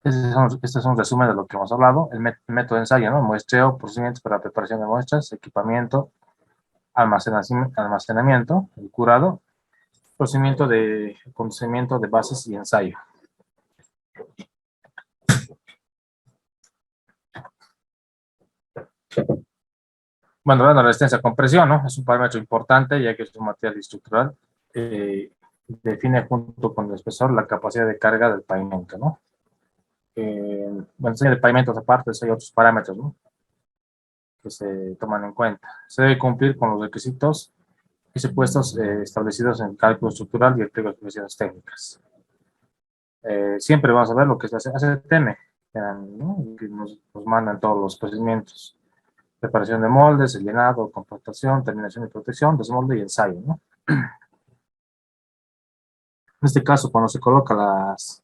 Este es un resumen de lo que hemos hablado. El método de ensayo, ¿no? Muestreo, procedimientos para preparación de muestras, equipamiento, almacenamiento, el curado, procedimiento de conocimiento de bases y ensayo. Bueno, la resistencia a compresión, ¿no? Es un parámetro importante ya que es un material estructural. Define junto con el espesor la capacidad de carga del pavimento, ¿no? Bueno, de pavimentos aparte, hay otros parámetros, ¿no? Que se toman en cuenta. Se debe cumplir con los requisitos y supuestos establecidos en el cálculo estructural y el pliego de expresiones técnicas. Siempre vamos a ver lo que se hace ACTM, ¿no? Que nos mandan todos los procedimientos. Preparación de moldes, el llenado, compactación, terminación y protección, desmolde y ensayo, ¿no? En este caso, cuando se coloca las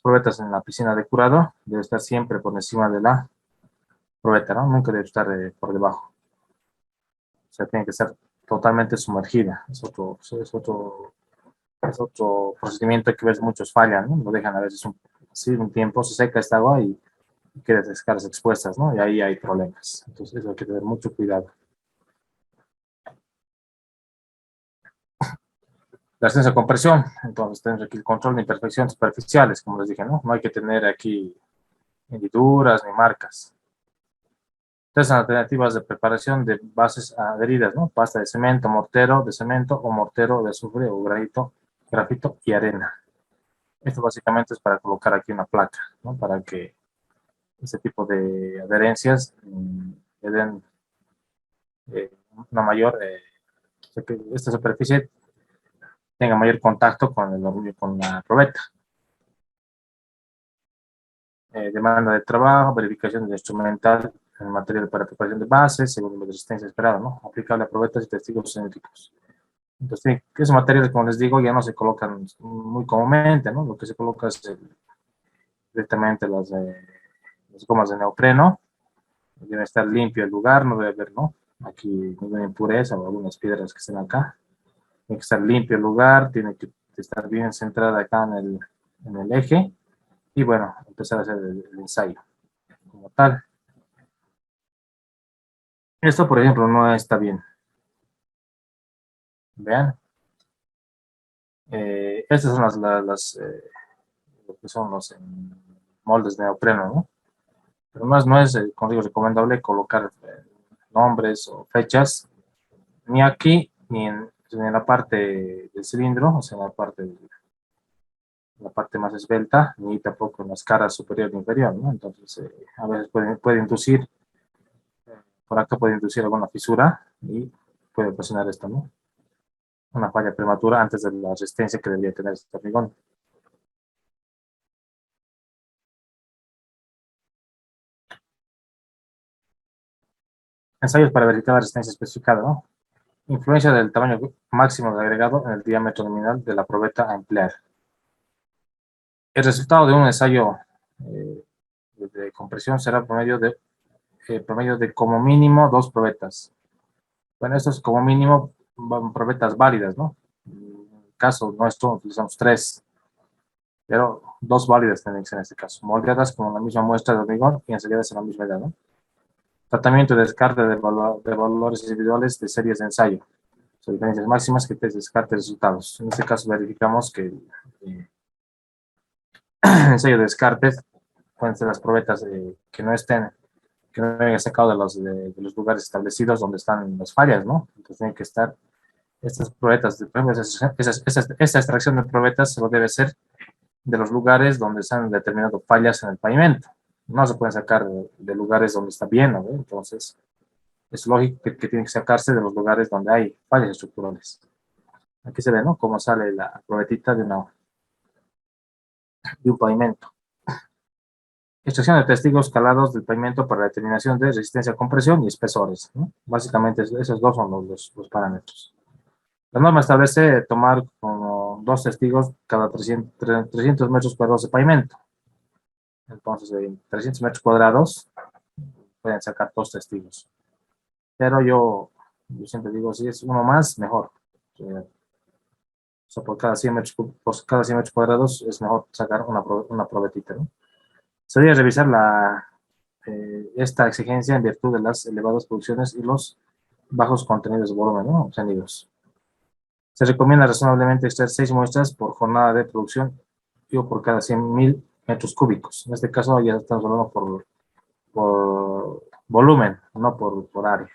probetas en la piscina de curado, debe estar siempre por encima de la probeta, ¿no? Nunca debe estar por debajo. O sea, tiene que estar totalmente sumergida. Es otro procedimiento que ves muchos fallan, ¿no? Lo dejan a veces un tiempo, se seca esta agua y quedan descargas expuestas, ¿no? Y ahí hay problemas. Entonces, eso hay que tener mucho cuidado. La resistencia a compresión, entonces tenemos aquí el control de imperfecciones superficiales, como les dije, ¿no? No hay que tener aquí hendiduras ni marcas. Tres alternativas de preparación de bases adheridas, ¿no? Pasta de cemento, mortero de cemento o mortero de azufre o grafito y arena. Esto básicamente es para colocar aquí una placa, ¿no? Para que este tipo de adherencias le den una mayor, que esta superficie tenga mayor contacto con la probeta. Demanda de trabajo, verificación de instrumental en material para preparación de bases, según la resistencia esperada, ¿no? Aplicable a probetas y testigos científicos. Entonces, esos materiales, como les digo, ya no se colocan muy comúnmente, ¿no? Lo que se coloca es directamente las gomas de neopreno. Debe estar limpio el lugar, no debe haber, ¿no? Aquí ninguna impureza o algunas piedras que estén acá. Tiene que estar limpio el lugar, tiene que estar bien centrada acá en el eje. Y bueno, empezar a hacer el ensayo como tal. Esto, por ejemplo, no está bien. Vean. Estas son lo que son los moldes de neopreno, ¿no? Pero no es como digo, recomendable colocar nombres o fechas ni aquí ni en la parte del cilindro, o sea, en la parte más esbelta, ni tampoco en las caras superior e inferior, ¿no? Entonces, a veces puede inducir, por acá puede inducir alguna fisura y puede ocasionar esto, ¿no? Una falla prematura antes de la resistencia que debería tener este hormigón. Ensayos para verificar la resistencia especificada, ¿no? Influencia del tamaño máximo de agregado en el diámetro nominal de la probeta a emplear. El resultado de un ensayo eh, de compresión será promedio de como mínimo 2 probetas. Bueno, esto es como mínimo probetas válidas, ¿no? En el caso nuestro utilizamos 3, pero 2 válidas tienen que ser en este caso, moldeadas con la misma muestra de hormigón y ensayadas en la misma edad, ¿no? Tratamiento y descarte de valores individuales de series de ensayo. Son diferencias máximas que te descarte resultados. En este caso verificamos que ensayo de descarte pueden ser las probetas que no hayan sacado de los lugares establecidos donde están las fallas, ¿no? Entonces tienen que estar estas probetas, esta extracción de probetas se lo debe hacer de los lugares donde se han determinado fallas en el pavimento. No se pueden sacar de lugares donde está bien, ¿no? Entonces, es lógico que tienen que sacarse de los lugares donde hay fallas estructurales. Aquí se ve, ¿no? Cómo sale la probetita de un pavimento. Extracción de testigos calados del pavimento para la determinación de resistencia a compresión y espesores, ¿no? Básicamente esos dos son los parámetros. La norma establece tomar como 2 testigos cada 300 metros cuadrados de pavimento. Entonces, en 300 metros cuadrados pueden sacar 2 testigos. Pero yo siempre digo, si es uno más, mejor. O sea, por cada 100 metros cuadrados es mejor sacar una probetita, ¿no? Se debe revisar esta exigencia en virtud de las elevadas producciones y los bajos contenidos de volumen, ¿no?, obtenidos. Se recomienda razonablemente extraer 6 muestras por jornada de producción o por cada 100.000 metros cúbicos. En este caso ya estamos hablando por volumen, no por área.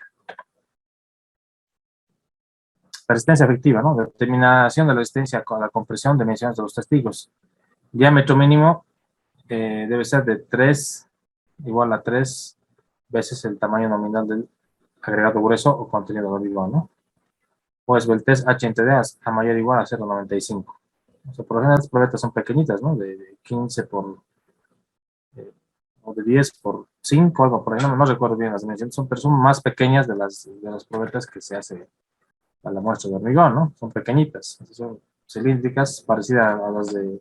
La resistencia efectiva, ¿no? Determinación de la resistencia con la compresión de dimensiones de los testigos. Diámetro mínimo debe ser de 3 igual a 3 veces el tamaño nominal del agregado grueso o contenido de hormigón, ¿no? O esbeltez H entre D a mayor o igual a 0,95. O sea, por lo general las probetas son pequeñitas, ¿no? De 15 por, o de 10 por 5, algo por ahí, no recuerdo bien las dimensiones, pero son más pequeñas de las probetas que se hace a la muestra de hormigón, ¿no? Son pequeñitas, son cilíndricas, parecidas a las que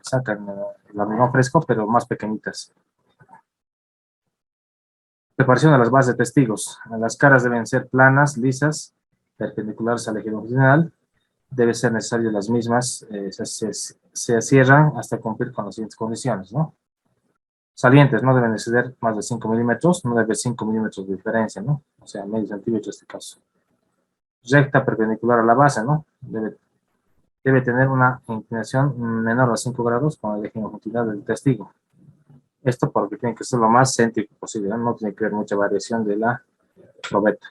sacan el hormigón fresco, pero más pequeñitas. Preparación de las bases de testigos. Las caras deben ser planas, lisas, perpendiculares al eje longitudinal. Debe ser necesario las mismas, se cierran hasta cumplir con las siguientes condiciones, ¿no? Salientes no deben exceder más de 5 milímetros, no debe haber 5 milímetros de diferencia, ¿no? O sea, medio centímetro en este caso. Recta perpendicular a la base, ¿no? Debe tener una inclinación menor a 5 grados con el eje longitudinal del testigo. Esto porque tiene que ser lo más céntrico posible, ¿no? No tiene que haber mucha variación de la probeta.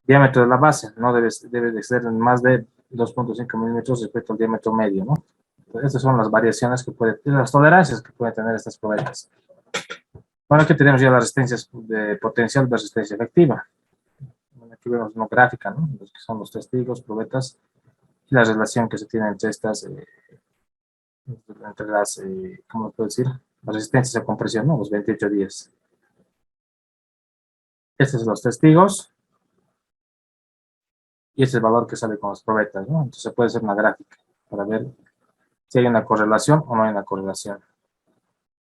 Diámetro de la base no debe de ser más de 2.5 milímetros respecto al diámetro medio, ¿no? Entonces, estas son las variaciones que las tolerancias que pueden tener estas probetas. Bueno, aquí tenemos ya las resistencias de potencial de resistencia efectiva. Aquí vemos una gráfica, ¿no? Los que son los testigos, probetas, y la relación que se tiene entre estas, entre las, ¿cómo puedo decir? Las resistencias a compresión, ¿no? Los 28 días. Estos son los testigos. Y este es el valor que sale con las probetas, ¿no? Entonces se puede hacer una gráfica para ver si hay una correlación o no hay una correlación.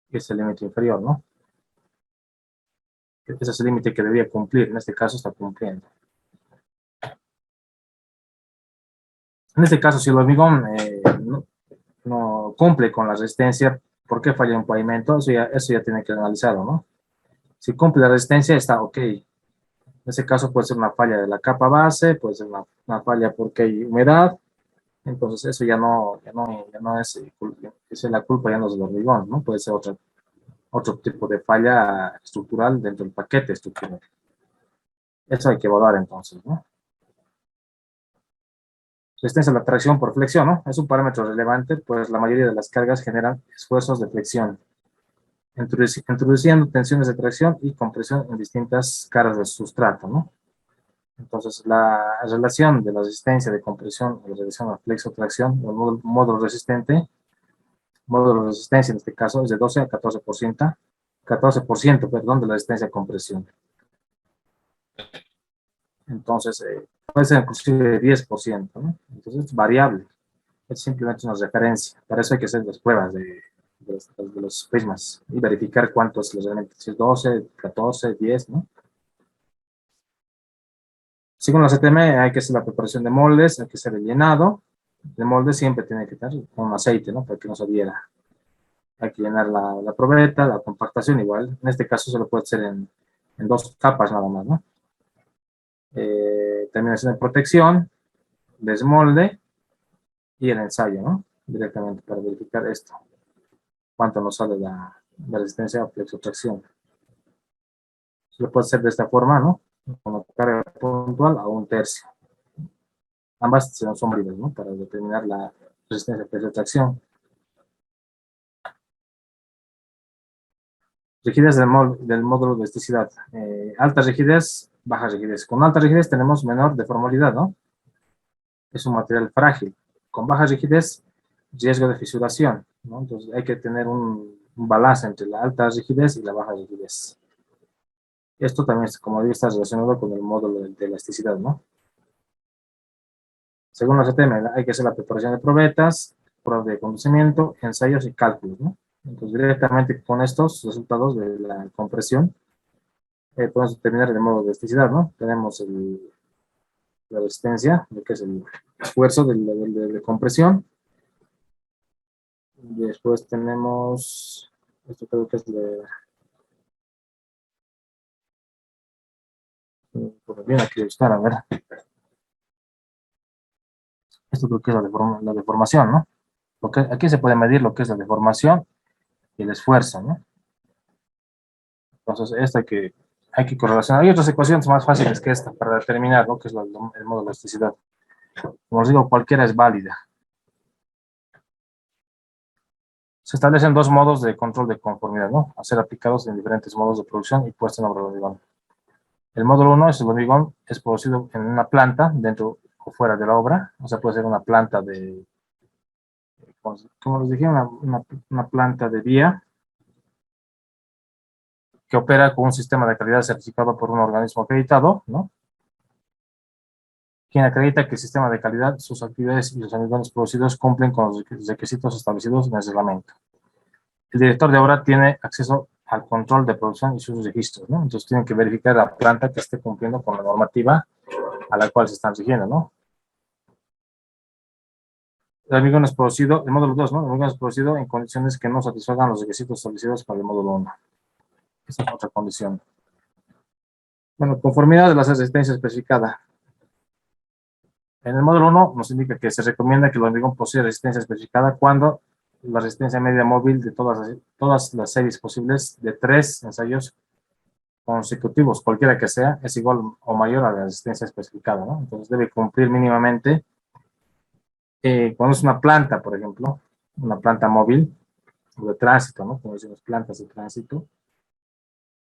Este es el límite inferior, ¿no? Ese es el límite que debía cumplir. En este caso está cumpliendo. En este caso, si el hormigón no cumple con la resistencia, ¿por qué falla un pavimento? Eso ya tiene que analizarlo, ¿no? Si cumple la resistencia, está ok. En ese caso puede ser una falla de la capa base, puede ser una falla porque hay humedad. Entonces eso ya no es la culpa, ya no es del hormigón, ¿no? Puede ser otro tipo de falla estructural dentro del paquete estructural. Eso hay que evaluar entonces, ¿no? Resistencia a la tracción por flexión, ¿no? Es un parámetro relevante, pues la mayoría de las cargas generan esfuerzos de flexión, introduciendo tensiones de tracción y compresión en distintas caras del sustrato, ¿no? Entonces, la relación de la resistencia de compresión en relación a flexo-tracción, el módulo resistente, módulo de resistencia en este caso es de 12 a 14%, perdón, de la resistencia a compresión. Entonces, puede ser inclusive 10%, ¿no? Entonces, es variable. Es simplemente una referencia. Para eso hay que hacer las pruebas de los prismas y verificar cuántos los elementos, si es 12, 14, 10, ¿no? Según la CTM, hay que hacer la preparación de moldes, hay que hacer el llenado. El molde siempre tiene que estar con aceite, ¿no? Para que no se adhiera. Hay que llenar la probeta, la compactación igual. En este caso se lo puede hacer en 2 capas nada más, ¿no? Terminación de protección, desmolde y el ensayo, ¿no? Directamente para verificar esto. Cuánto nos sale la resistencia a flexotracción. Se lo puede hacer de esta forma, ¿no? Como carga puntual a 1/3. Ambas son válidas, ¿no? Para determinar la resistencia a flexotracción. Rigidez del módulo de elasticidad. Alta rigidez, baja rigidez. Con alta rigidez tenemos menor deformabilidad, ¿no? Es un material frágil. Con baja rigidez, riesgo de fisuración, ¿no? Entonces hay que tener un balance entre la alta rigidez y la baja rigidez. Esto también, como digo, está relacionado con el módulo de elasticidad, ¿no? Según los tema, hay que hacer la preparación de probetas, pruebas de conocimiento, ensayos y cálculos, ¿no? Entonces, directamente con estos resultados de la compresión, podemos determinar el modo de elasticidad, ¿no? Tenemos la resistencia, lo que es el esfuerzo de compresión. Después tenemos, esto creo que es bien aquí buscar, a ver. Esto creo que es la deformación, ¿no? Porque aquí se puede medir lo que es la deformación y el esfuerzo, ¿no? Entonces, esto hay que correlacionar. Hay otras ecuaciones más fáciles que esta para determinar lo que es el modo de elasticidad. Como os digo, cualquiera es válida. Se establecen dos modos de control de conformidad, ¿no? A ser aplicados en diferentes modos de producción y puesta en obra de hormigón. El módulo 1 es el hormigón, es producido en una planta, dentro o fuera de la obra. O sea, puede ser una planta como les dije, una planta de vía que opera con un sistema de calidad certificado por un organismo acreditado, ¿no? Quien acredita que el sistema de calidad, sus actividades y los hormigones producidos cumplen con los requisitos establecidos en el reglamento. El director de obra tiene acceso al control de producción y sus registros, ¿no? Entonces tienen que verificar la planta que esté cumpliendo con la normativa a la cual se están rigiendo, ¿no? El hormigón es producido, el módulo 2, ¿no? El hormigón es producido en condiciones que no satisfagan los requisitos establecidos para el módulo 1. Esa es otra condición. Bueno, conformidad de la resistencia especificada. En el módulo 1 nos indica que se recomienda que el hormigón posea resistencia especificada cuando la resistencia media móvil de todas las series posibles de 3 ensayos consecutivos, cualquiera que sea, es igual o mayor a la resistencia especificada, ¿no? Entonces debe cumplir mínimamente, cuando es una planta, por ejemplo, una planta móvil, o de tránsito, ¿no? Como decimos, plantas de tránsito,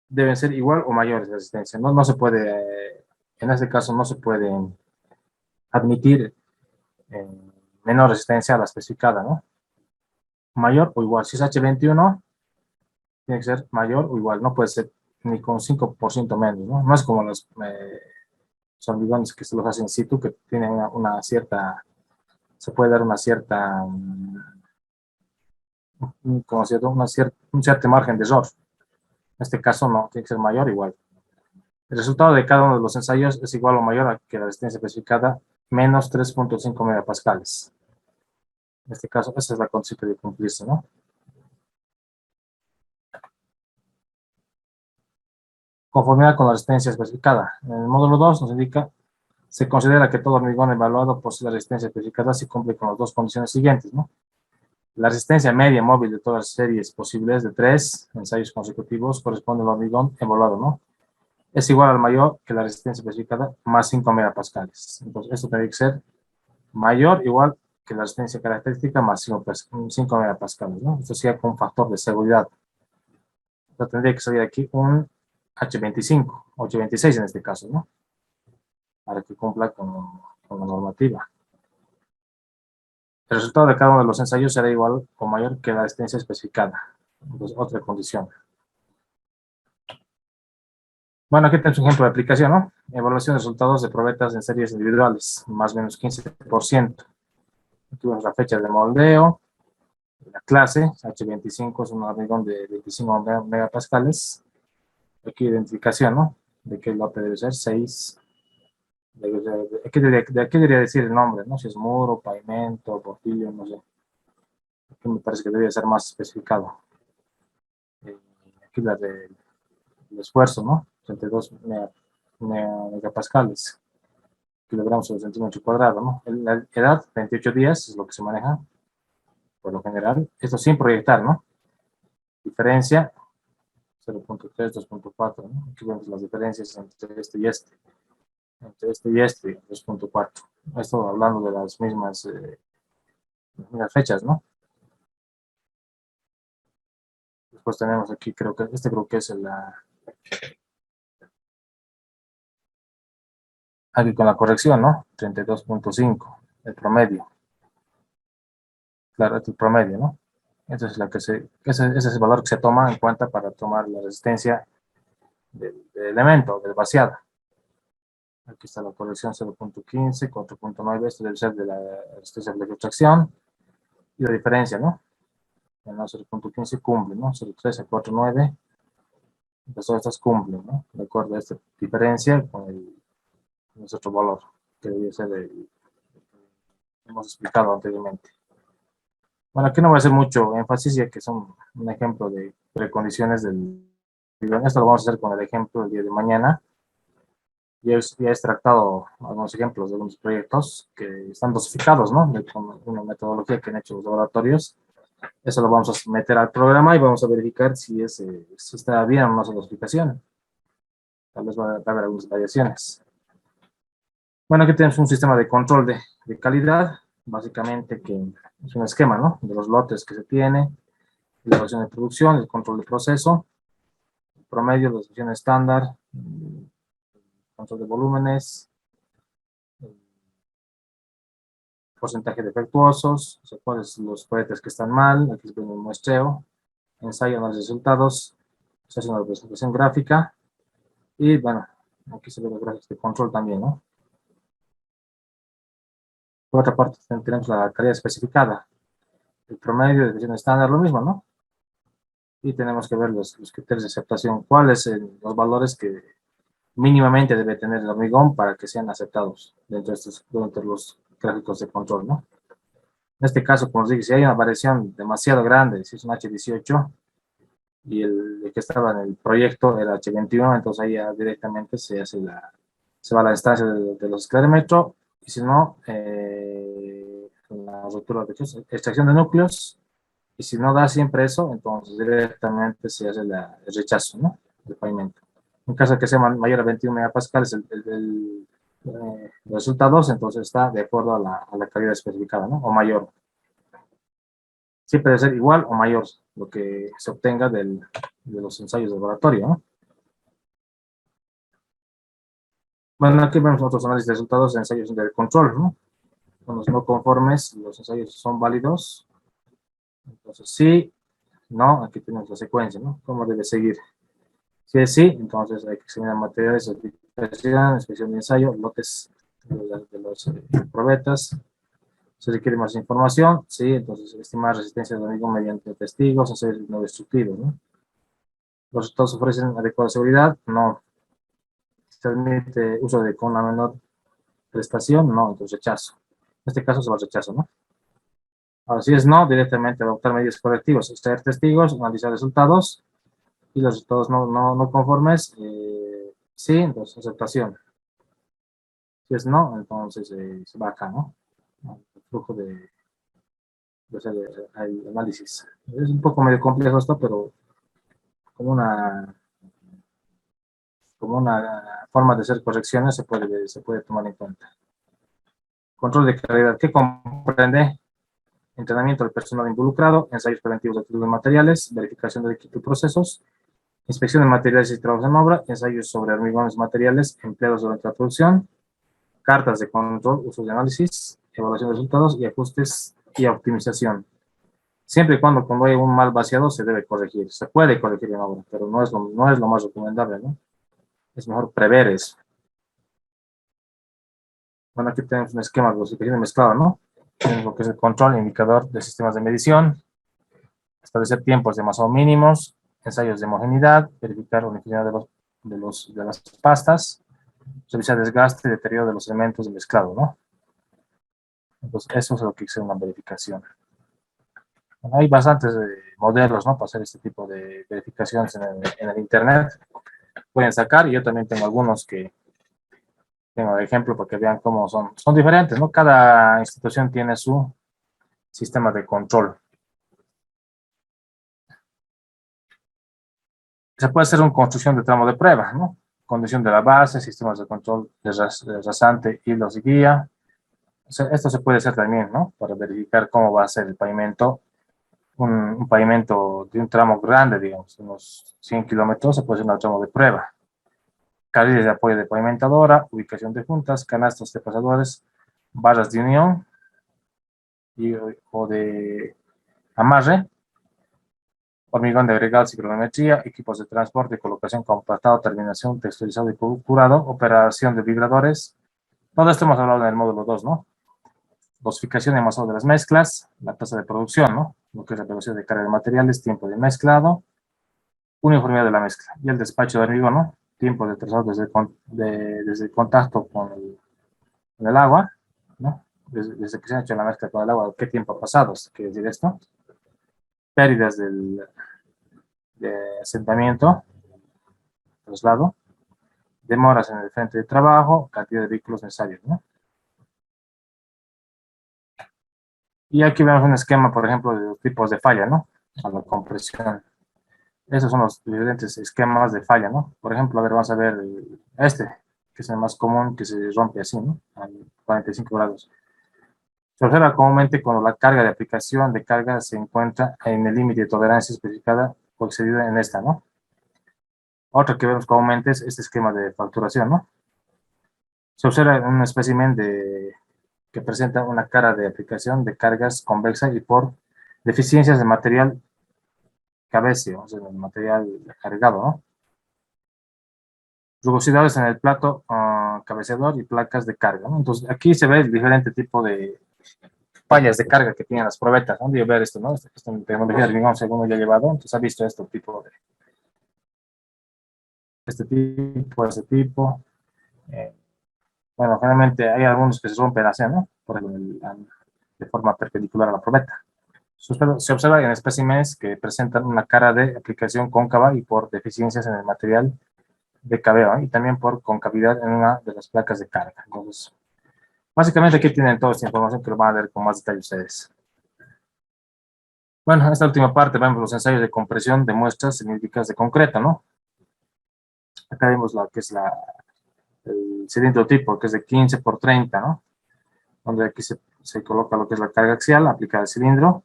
deben ser igual o mayores de resistencia, ¿no? No se puede, en este caso no se puede admitir menor resistencia a la especificada, ¿no? Mayor o igual. Si es H21, tiene que ser mayor o igual. No puede ser ni con 5% menos, ¿no? No es como los hormigones que se los hacen in situ, que tienen una cierta, se puede dar una cierta, como cierto, un cierto margen de error. En este caso no, tiene que ser mayor o igual. El resultado de cada uno de los ensayos es igual o mayor a que la resistencia especificada menos 3.5 megapascales. En este caso, esa es la condición que debe cumplirse, ¿no? Conformidad con la resistencia especificada. En el módulo 2 nos indica, se considera que todo hormigón evaluado posee la resistencia especificada si cumple con las dos condiciones siguientes, ¿no? La resistencia media móvil de todas las series posibles de 3 ensayos consecutivos corresponde al hormigón evaluado, ¿no? Es igual al mayor que la resistencia especificada más 5 megapascales. Entonces, esto tiene que ser mayor igual que la resistencia característica más 5 megapascales, ¿no? Esto sería con un factor de seguridad. Entonces, tendría que salir aquí un H25, 826 en este caso, ¿no? Para que cumpla con la normativa. El resultado de cada uno de los ensayos será igual o mayor que la resistencia especificada. Entonces, otra condición. Bueno, aquí tenemos un ejemplo de aplicación, ¿no? Evaluación de resultados de probetas en series individuales, más o menos 15%. Aquí vemos la fecha de moldeo, la clase, H25 es un hormigón de 25 megapascales. Aquí identificación, ¿no? De qué lote debe ser, 6. ¿De qué debería decir el nombre, no? Si es muro, pavimento, portillo, no sé. Aquí me parece que debería ser más especificado. Aquí la del esfuerzo, ¿no? 32 megapascales, kilogramos sobre centímetro cuadrado, ¿no? La edad, 28 días, es lo que se maneja, por lo general. Esto sin proyectar, ¿no? Diferencia, 0.3, 2.4, ¿no? Aquí vemos las diferencias entre este y este. Entre este y este, 2.4. Esto hablando de las mismas fechas, ¿no? Después tenemos aquí, creo que es aquí con la corrección, ¿no? 32.5, el promedio. Claro, este es el promedio, ¿no? Esa es la que ese es el valor que se toma en cuenta para tomar la resistencia del elemento, del vaciado. Aquí está la corrección 0.15, 4.9, esto debe ser de la resistencia de la extracción. Y la diferencia, ¿no? Bueno, 0.15 cumple, ¿no? 0.13 a 4.9. Entonces todas estas cumplen, ¿no? De acuerdo a esta diferencia con nuestro valor, que debería ser el que hemos explicado anteriormente. Bueno, aquí no voy a hacer mucho énfasis, ya que son un ejemplo de precondiciones del... Esto lo vamos a hacer con el ejemplo del día de mañana. Ya he extractado algunos ejemplos de algunos proyectos que están dosificados, ¿no? Con una metodología que han hecho los laboratorios. Eso lo vamos a meter al programa y vamos a verificar si está bien o no esa dosificación. Tal vez va a haber algunas variaciones. Bueno, aquí tenemos un sistema de control de calidad, básicamente que es un esquema, ¿no? De los lotes que se tiene, la evaluación de producción, el control de proceso, el promedio, la desviación estándar, control de volúmenes, el porcentaje de defectuosos, o sea, cuáles los cohetes que están mal, aquí se ve un muestreo, ensayo, análisis de resultados, se hace una representación gráfica, y bueno, aquí se ve los gráficos de control también, ¿no? Por otra parte, tenemos la calidad especificada, el promedio, de desviación estándar, lo mismo, ¿no? Y tenemos que ver los criterios de aceptación, cuáles son los valores que mínimamente debe tener el hormigón para que sean aceptados dentro de los gráficos de control, ¿no? En este caso, como os digo, si hay una variación demasiado grande, si es un H18 y el que estaba en el proyecto era H21, entonces ahí ya directamente se va a la distancia de los esclerómetros, y si no, la ruptura de extracción de núcleos, y si no da siempre eso, entonces directamente se hace el rechazo, ¿no? Del pavimento. En caso de que sea mayor a 21 megapascales el resultado, entonces está de acuerdo a la calidad especificada, ¿no? O mayor. Siempre debe ser igual o mayor lo que se obtenga de los ensayos de laboratorio, ¿no? Bueno, aquí vemos otros análisis de resultados de ensayos de control, ¿no? Con los no conformes, los ensayos son válidos. Entonces, sí, no, aquí tenemos la secuencia, ¿no? ¿Cómo debe seguir? Si es sí, entonces hay que examinar materiales, certificación, inspección de ensayo, lotes de los probetas. Se requiere más información, sí, entonces estimar resistencia de hormigón mediante testigos, hacer no destructivos, ¿no? Los resultados ofrecen adecuada seguridad, no. Se admite uso con una menor prestación, no, entonces rechazo. En este caso se va a rechazo, ¿no? Ahora, si es no, directamente adoptar medidas correctivas, extraer testigos, analizar resultados, y los resultados no conformes, sí, entonces aceptación. Si es no, entonces se va acá, ¿no? El flujo de hacer el análisis. Es un poco medio complejo esto, pero como una forma de hacer correcciones se puede tomar en cuenta. Control de calidad, ¿qué comprende? Entrenamiento del personal involucrado, ensayos preventivos de activos de materiales, verificación de equipo y procesos, inspección de materiales y trabajos en obra, ensayos sobre hormigones materiales empleados durante la producción, cartas de control, uso de análisis, evaluación de resultados y ajustes y optimización. Siempre y cuando hay un mal vaciado se debe corregir. Se puede corregir en obra, pero no es lo más recomendable, ¿no? Es mejor prever eso. Bueno, aquí tenemos un esquema de dosificación mezclado, ¿no? Tenemos lo que es el control, indicador de sistemas de medición, establecer tiempos de amasado mínimos, ensayos de homogeneidad, verificar uniformidad de las pastas, revisar desgaste y deterioro de los elementos de mezclado, ¿no? Entonces, eso es lo que es una verificación. Bueno, hay bastantes modelos, ¿no? Para hacer este tipo de verificaciones en el Internet. Pueden sacar, y yo también tengo algunos que tengo de ejemplo para que vean cómo son diferentes, ¿no? Cada institución tiene su sistema de control. Se puede hacer una construcción de tramo de prueba, ¿no? Condición de la base, sistemas de control de rasante, hilos y guía. O sea, esto se puede hacer también, ¿no? Para verificar cómo va a ser el pavimento. Un pavimento de un tramo grande, digamos, unos 100 kilómetros, se puede hacer un tramo de prueba. Carriles de apoyo de pavimentadora, ubicación de juntas, canastos de pasadores, barras de unión o de amarre, hormigón de agregado, ciclometría, equipos de transporte, colocación, compactado, terminación, texturizado y curado, operación de vibradores. Todo esto hemos hablado en el módulo 2, ¿no? Dosificación y amasado de las mezclas, la tasa de producción, ¿no? Lo que es la velocidad de carga de materiales, tiempo de mezclado, uniformidad de la mezcla y el despacho de hormigón, ¿no? Tiempo de trazado desde el contacto con el agua, ¿no? Desde que se ha hecho la mezcla con el agua, ¿qué tiempo ha pasado? ¿Qué decir esto? Pérdidas de asentamiento, traslado, demoras en el frente de trabajo, cantidad de vehículos necesarios, ¿no? Y aquí vemos un esquema, por ejemplo, de los tipos de falla, ¿no? A la compresión. Esos son los diferentes esquemas de falla, ¿no? Por ejemplo, a ver, vamos a ver este, que es el más común, que se rompe así, ¿no? A 45 grados. Se observa comúnmente cuando la carga de aplicación de carga se encuentra en el límite de tolerancia especificada o excedida en esta, ¿no? Otro que vemos comúnmente es este esquema de facturación, ¿no? Se observa un espécimen que presenta una cara de aplicación de cargas convexa y por deficiencias de material cabeceo, o sea, el material cargado, ¿no? Rugosidades en el plato cabeceador y placas de carga, ¿no? Entonces, aquí se ve el diferente tipo de fallas de carga que tienen las probetas, ¿no? De ver esto, ¿no? Esta tecnología de hormigón, según ya llevado, entonces ha visto este tipo. Eh, bueno, generalmente hay algunos que se rompen así, ¿no? De forma perpendicular a la probeta. Se observa en especímenes que presentan una cara de aplicación cóncava y por deficiencias en el material de cabeo, ¿eh? Y también por concavidad en una de las placas de carga. Entonces, básicamente aquí tienen toda esta información que lo van a ver con más detalle ustedes. Bueno, en esta última parte vemos los ensayos de compresión de muestras cilíndricas de concreto, ¿no? Acá vemos lo que es el cilindro tipo, que es de 15 por 30, ¿no? Donde aquí se coloca lo que es la carga axial aplicada al cilindro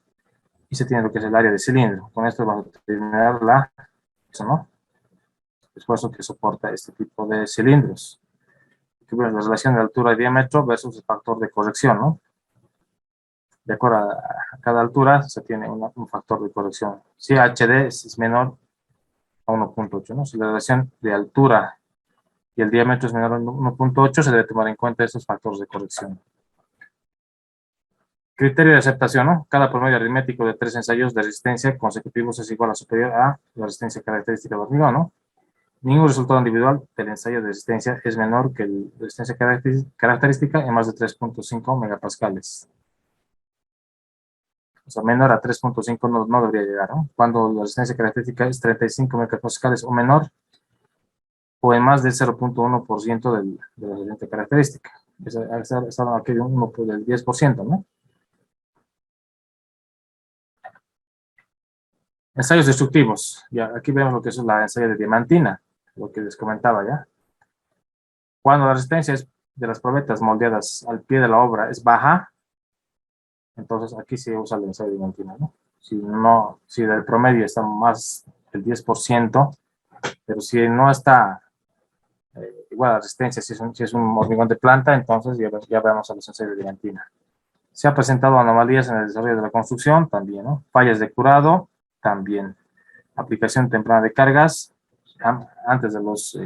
y se tiene lo que es el área de cilindro. Con esto vamos a determinar ¿no? El esfuerzo que soporta este tipo de cilindros. Aquí vemos la relación de altura y diámetro versus el factor de corrección, ¿no? De acuerdo a cada altura se tiene un factor de corrección. Si HD es menor a 1.8, ¿no? Si la relación de altura y el diámetro es menor a 1.8, se debe tomar en cuenta estos factores de corrección. Criterio de aceptación, ¿no? Cada promedio aritmético de 3 ensayos de resistencia consecutivos es igual a superior a la resistencia característica del hormigón, ¿no? Ningún resultado individual del ensayo de resistencia es menor que la resistencia característica en más de 3.5 megapascales. O sea, menor a 3.5 no debería llegar, ¿no? Cuando la resistencia característica es 35 megapascales o menor, o en más del 0.1% de la resistencia característica. Está aquí de del 10%, ¿no? Ensayos destructivos. Ya, aquí vemos lo que es la ensayo de diamantina, lo que les comentaba ya. Cuando la resistencia de las probetas moldeadas al pie de la obra es baja, entonces aquí se usa el ensayo de diamantina, ¿no? Si del promedio está más del 10%, pero si no está igual a la resistencia, si es un hormigón de planta, entonces ya vemos a los ensayos de diamantina. Se han presentado anomalías en el desarrollo de la construcción, también, ¿no? Fallas de curado, también. Aplicación temprana de cargas, antes de los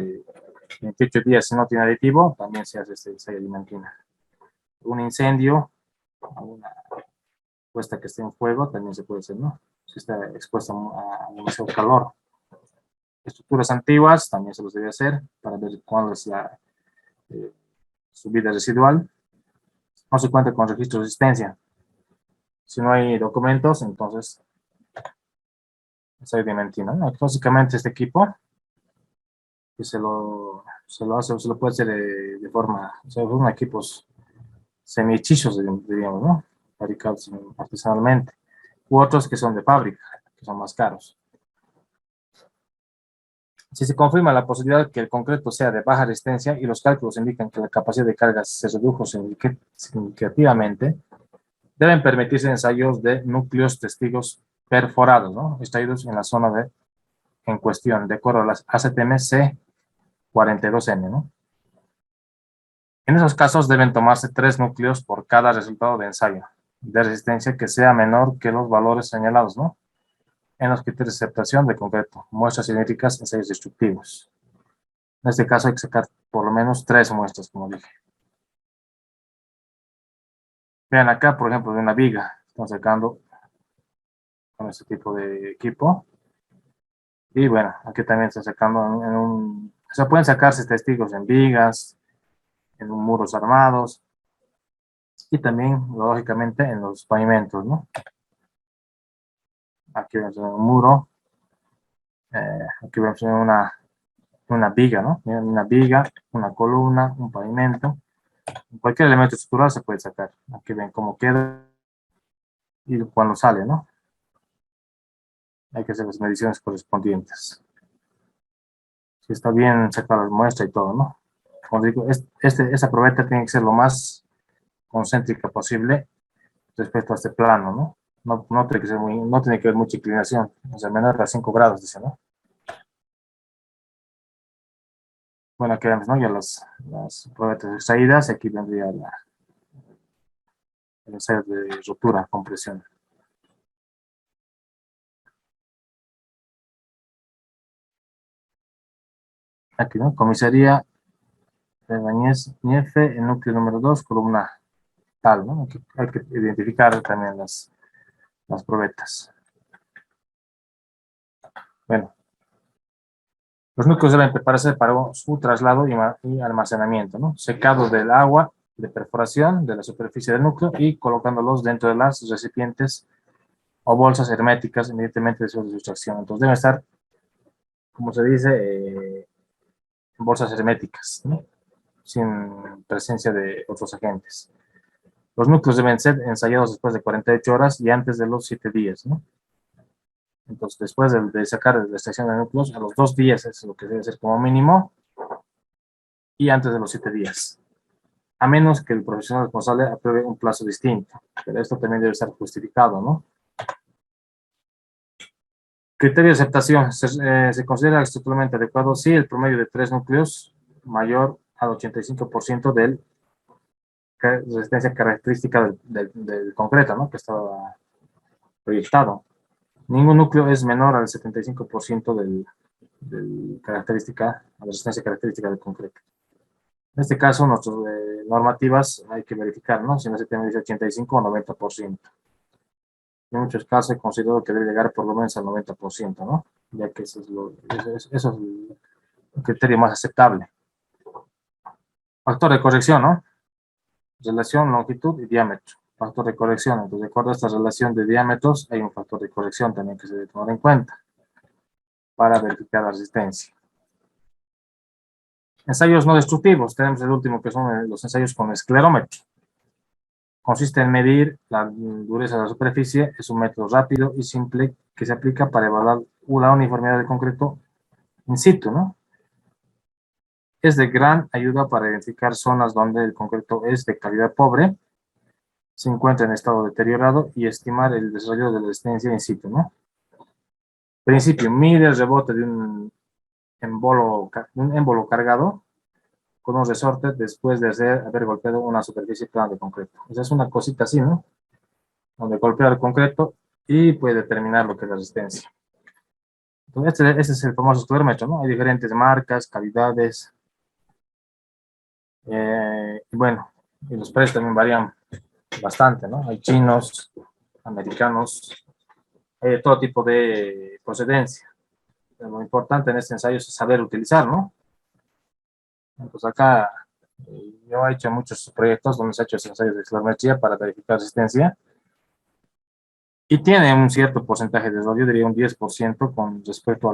28 días si no tiene aditivo, también se hace este ensayo de diamantina. Un incendio, una puesta que esté en fuego, también se puede hacer, ¿no? Si está expuesta a demasiado calor. Estructuras antiguas, también se los debe hacer para ver cuál es su vida residual. No se cuenta con registro de existencia. Si no hay documentos, entonces ensayo de diamantina, ¿no? Básicamente este equipo que se lo puede hacer de forma, son equipos semi-hechizos, diríamos, ¿no? Fabricados artesanalmente, u otros que son de fábrica, que son más caros. Si se confirma la posibilidad que el concreto sea de baja resistencia y los cálculos indican que la capacidad de carga se redujo significativamente, deben permitirse ensayos de núcleos testigos perforados, ¿no? Extraídos en la zona en cuestión, de acuerdo a las ACTM C42M, ¿no? En esos casos deben tomarse 3 núcleos por cada resultado de ensayo de resistencia que sea menor que los valores señalados, ¿no? en los criterios de aceptación de concreto, muestras cinéticas, ensayos destructivos. En este caso hay que sacar por lo menos 3 muestras, como dije. Vean acá, por ejemplo, de una viga. Estamos sacando con este tipo de equipo. Y bueno, aquí también está sacando o sea, pueden sacarse testigos en vigas, en muros armados y también, lógicamente, en los pavimentos, ¿no? Aquí vemos un muro, aquí vemos una viga, ¿no? Una viga, una columna, un pavimento. Cualquier elemento estructural se puede sacar. Aquí ven cómo queda y cuando sale, ¿no? Hay que hacer las mediciones correspondientes. Si está bien, sacar las muestras y todo, ¿no? Como digo, esa probeta tiene que ser lo más concéntrica posible respecto a este plano, ¿no? No tiene que ser no tiene que haber mucha inclinación, o sea, menor a 5 grados, dice, ¿no? Bueno, aquí vemos, ¿no? Ya las probetas extraídas, aquí vendría el ensayo de ruptura, compresión. Aquí, ¿no? Comisaría de Niefe, el núcleo número 2, columna tal, ¿no? Aquí hay que identificar también las probetas. Bueno, los núcleos deben prepararse para su traslado y almacenamiento, ¿no? Secado del agua de perforación de la superficie del núcleo y colocándolos dentro de las recipientes o bolsas herméticas inmediatamente después de su extracción. Entonces deben estar, como se dice, bolsas herméticas, ¿no? Sin presencia de otros agentes. Los núcleos deben ser ensayados después de 48 horas y antes de los 7 días, ¿no? Entonces, después de sacar la extracción de núcleos, a los 2 días es lo que debe ser como mínimo y antes de los 7 días. A menos que el profesional responsable apruebe un plazo distinto, pero esto también debe estar justificado, ¿no? Criterio de aceptación. Se considera estructuralmente adecuado si el promedio de 3 núcleos mayor al 85% de resistencia característica del concreto, ¿no? Que estaba proyectado. Ningún núcleo es menor al 75% del característica, la resistencia característica del concreto. En este caso, nuestras normativas hay que verificar, ¿no? Si no se tiene 85 o 90%. En muchos casos he considerado que debe llegar por lo menos al 90%, ¿no? Ya que eso es el criterio más aceptable. Factor de corrección, ¿no? Relación, longitud y diámetro. Factor de corrección. Entonces, de acuerdo a esta relación de diámetros, hay un factor de corrección también que se debe tomar en cuenta para verificar la resistencia. Ensayos no destructivos. Tenemos el último, que son los ensayos con esclerómetro. Consiste en medir la dureza de la superficie. Es un método rápido y simple que se aplica para evaluar la uniformidad del concreto in situ, ¿no? Es de gran ayuda para identificar zonas donde el concreto es de calidad pobre, se encuentra en estado deteriorado y estimar el desarrollo de la resistencia in situ, ¿no? Principio, mide el rebote de un émbolo cargado con un resorte después de haber golpeado una superficie plana de concreto. Esa es una cosita así, ¿no? Donde golpea el concreto y puede determinar lo que es la resistencia. Entonces, este es el famoso esclerómetro, ¿no? Hay diferentes marcas, calidades, y bueno, y los precios también varían bastante, ¿no? Hay chinos, americanos, hay de todo tipo de procedencia. Pero lo importante en este ensayo es saber utilizar, ¿no? Entonces acá yo he hecho muchos proyectos donde se ha hecho ensayos de esclerometría para verificar resistencia y tiene un cierto porcentaje de error, yo diría un 10% con respecto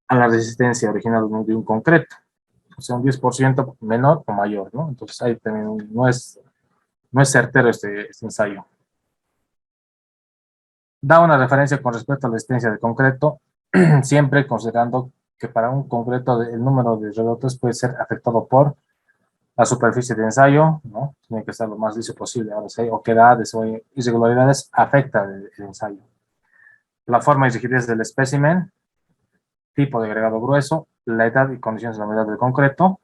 a la resistencia original de un concreto. O sea, un 10% menor o mayor, ¿no? Entonces ahí también no es certero este ensayo. Da una referencia con respecto a la resistencia del concreto, siempre considerando que para un concreto el número de rebotes puede ser afectado por la superficie de ensayo, ¿no? Tiene que estar lo más liso posible. Ahora, si hay oquedades o irregularidades, afecta el ensayo. La forma y rigidez del espécimen, tipo de agregado grueso, la edad y condiciones de la humedad del concreto,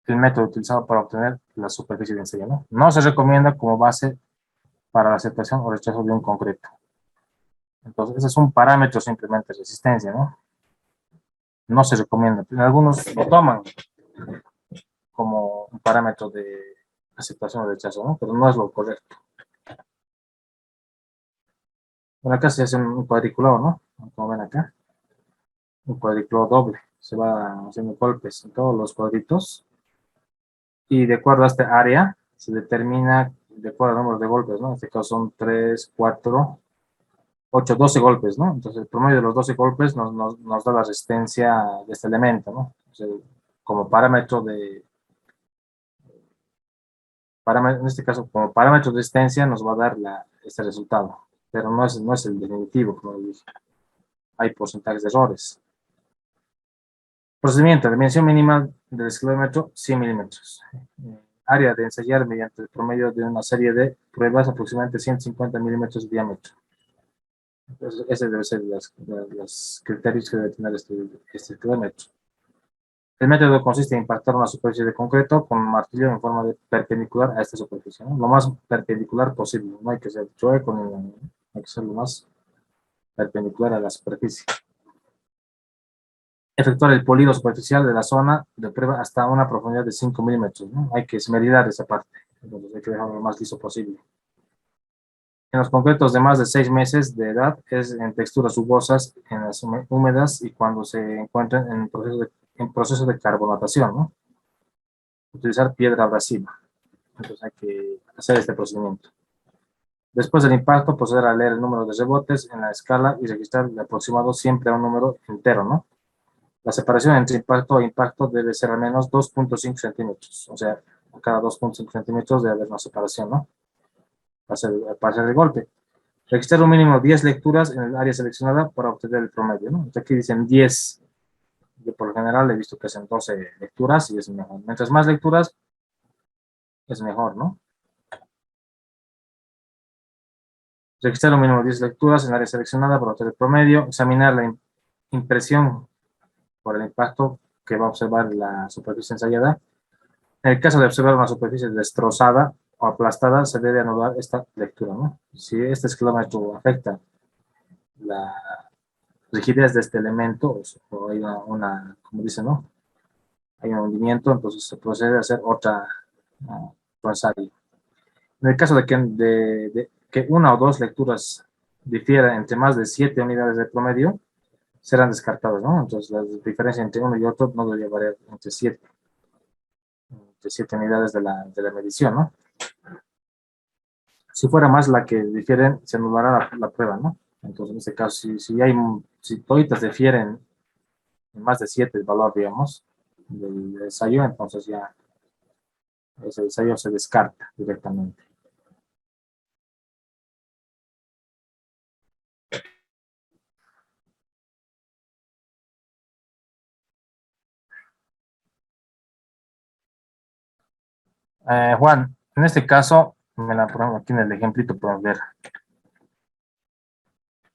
el método utilizado para obtener la superficie de ensayo, ¿no? No se recomienda como base para la aceptación o rechazo de un concreto. Entonces, ese es un parámetro simplemente de resistencia, ¿no? No se recomienda. Algunos lo toman como un parámetro de aceptación o rechazo, ¿no? Pero no es lo correcto. Bueno, acá se hace un cuadriculado, ¿no? Como ven acá, un cuadriculado doble. Se va haciendo golpes en todos los cuadritos. Y de acuerdo a esta área, se determina de acuerdo al número de golpes, ¿no? En este caso son 3, 4, 8, 12 golpes, ¿no? Entonces, el promedio de los 12 golpes nos da la resistencia de este elemento, ¿no? Entonces, como parámetro en este caso, como parámetro de resistencia nos va a dar este resultado, pero no es el definitivo, como dije. Hay porcentajes de errores. Procedimiento, dimensión mínima del escalómetro, 100 milímetros. Área de ensayar mediante el promedio de una serie de pruebas aproximadamente 150 milímetros de diámetro. Entonces, ese debe ser los criterios que debe tener este escalómetro. El método consiste en impactar una superficie de concreto con un martillo en forma de perpendicular a esta superficie, ¿no? Lo más perpendicular posible, no hay que ser chueco, hay que ser lo más perpendicular a la superficie. Efectuar el polido superficial de la zona de prueba hasta una profundidad de 5 milímetros, ¿no? Hay que esmerillar esa parte, entonces hay que dejarlo lo más liso posible. En los concretos de más de 6 meses de edad es en texturas rugosas, en las húmedas y cuando se encuentren en proceso de carbonatación, ¿no? Utilizar piedra abrasiva. Entonces hay que hacer este procedimiento. Después del impacto, proceder a leer el número de rebotes en la escala y registrar el aproximado siempre a un número entero, ¿no? La separación entre impacto e impacto debe ser al menos 2.5 centímetros. O sea, a cada 2.5 centímetros debe haber una separación, ¿no? Para hacer el golpe. Registrar un mínimo de 10 lecturas en el área seleccionada para obtener el promedio, ¿no? Entonces aquí dicen 10. Yo por lo general he visto que hacen 12 lecturas y es mejor. Mientras más lecturas, es mejor, ¿no? Registrar un mínimo de 10 lecturas en el área seleccionada para obtener el promedio. Examinar la impresión por el impacto que va a observar la superficie ensayada. En el caso de observar una superficie destrozada o aplastada, se debe anular esta lectura, ¿no? Si este escalómetro afecta la rigidez de este elemento, o hay como dice, ¿no? Hay un hundimiento, entonces se procede a hacer otro ensayo. En el caso de que una o dos lecturas difieran entre más de 7 unidades de promedio, serán descartadas, ¿no? Entonces la diferencia entre uno y otro no debería variar entre 7 unidades de la medición, ¿no? Si fuera más la que difieren, se anulará la prueba, ¿no? Entonces, en este caso, si toditas difieren en más de 7 el valor, digamos, del ensayo, entonces ya ese ensayo se descarta directamente. Juan, en este caso, me la pongo aquí en el ejemplito, podemos ver.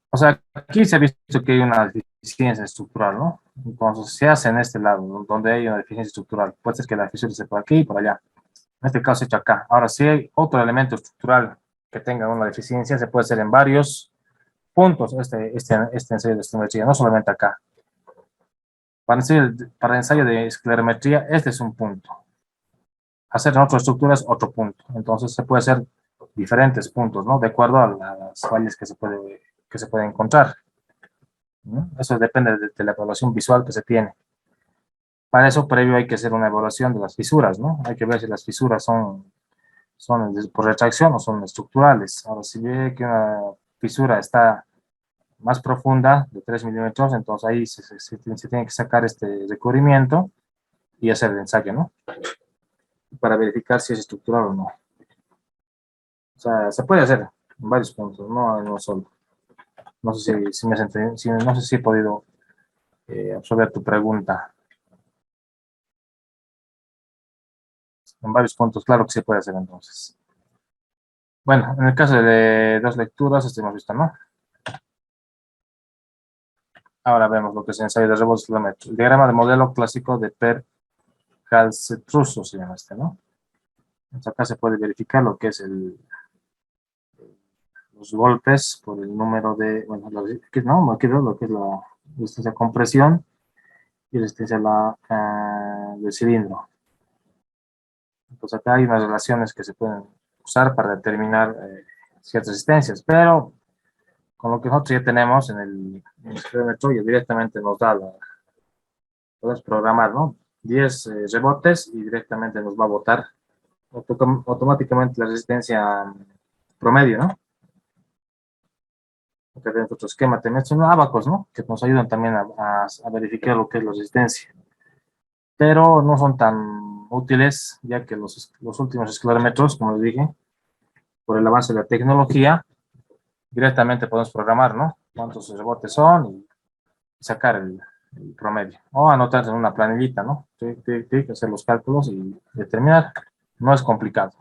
O sea, aquí se ha visto que hay una deficiencia estructural, ¿no? Entonces, se hace en este lado, donde hay una deficiencia estructural. Puede ser que la fisura esté por aquí y por allá. En este caso, hecho acá. Ahora, si hay otro elemento estructural que tenga una deficiencia, se puede hacer en varios puntos este ensayo de esclerometría, no solamente acá. Para ensayo de esclerometría, este es un punto. Hacer en otras estructuras, otro punto. Entonces, se puede hacer diferentes puntos, ¿no? De acuerdo a las fallas que se puede encontrar, ¿no? Eso depende de la evaluación visual que se tiene. Para eso, previo hay que hacer una evaluación de las fisuras, ¿no? Hay que ver si las fisuras son por retracción o son estructurales. Ahora, si ve que una fisura está más profunda, de 3 milímetros, entonces ahí se tiene que sacar este recubrimiento y hacer el ensayo, ¿no? Para verificar si es estructural o no. O sea, se puede hacer en varios puntos, no en uno solo. No sé si me has entendido, no sé si he podido absorber tu pregunta. En varios puntos, claro que se puede hacer entonces. Bueno, en el caso de dos lecturas, hemos visto, ¿no? Ahora vemos lo que es el ensayo de rebotes kilométricos. El diagrama de modelo clásico de Per-Calcetruzzo se llama este, ¿no? Entonces acá se puede verificar lo que es los golpes por el número de, bueno, aquí veo lo que es la resistencia a compresión y resistencia a del cilindro. Entonces acá hay unas relaciones que se pueden usar para determinar ciertas resistencias, pero con lo que nosotros ya tenemos en el acelerómetro ya directamente nos da podemos programar, ¿no? 10 rebotes y directamente nos va a botar automáticamente la resistencia promedio, ¿no? Porque dentro de otro esquema tenemos unos ábacos, ¿no? Que nos ayudan también a verificar lo que es la resistencia. Pero no son tan útiles, ya que los últimos escalerómetros, como les dije, por el avance de la tecnología, directamente podemos programar, ¿no? Cuántos rebotes son y sacar el promedio. O anotar en una planillita, ¿no? Hacer los cálculos y determinar. No es complicado.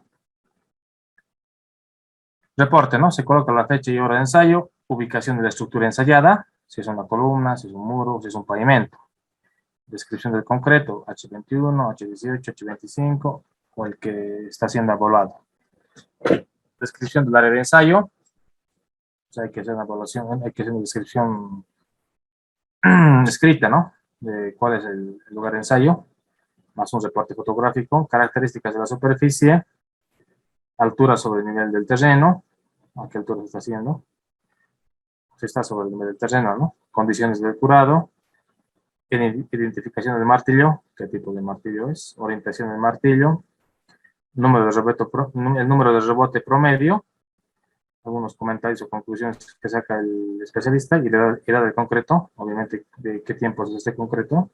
Reporte, ¿no? Se coloca la fecha y hora de ensayo, ubicación de la estructura ensayada, si es una columna, si es un muro, si es un pavimento. Descripción del concreto, H21, H18, H25, o el que está siendo evaluado. Descripción del área de ensayo, o sea, hay que hacer una evaluación, hay que hacer una descripción escrita, ¿no? De cuál es el lugar de ensayo, más un reporte fotográfico, características de la superficie, altura sobre el nivel del terreno, a qué altura se está haciendo, si está sobre el nivel del terreno, ¿no? Condiciones del curado, identificación del martillo, qué tipo de martillo es, orientación del martillo, el número de rebote promedio, algunos comentarios o conclusiones que saca el especialista y la edad del concreto, obviamente de qué tiempo es este concreto.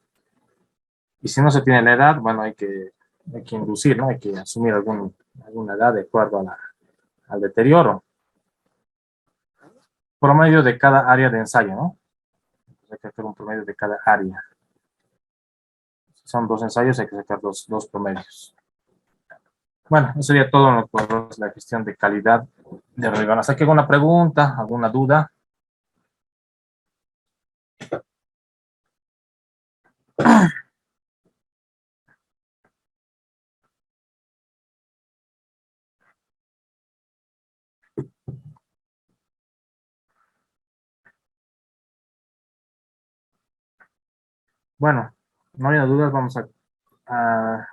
Y si no se tiene la edad, bueno, hay que inducir, ¿no? Hay que asumir alguna edad de acuerdo al deterioro. Promedio de cada área de ensayo, ¿no? Hay que hacer un promedio de cada área. Si son 2 ensayos, hay que sacar dos promedios. Bueno, eso sería todo lo que es la gestión de calidad de hormigón. ¿Hasta aquí alguna pregunta, alguna duda? Bueno, no hay dudas,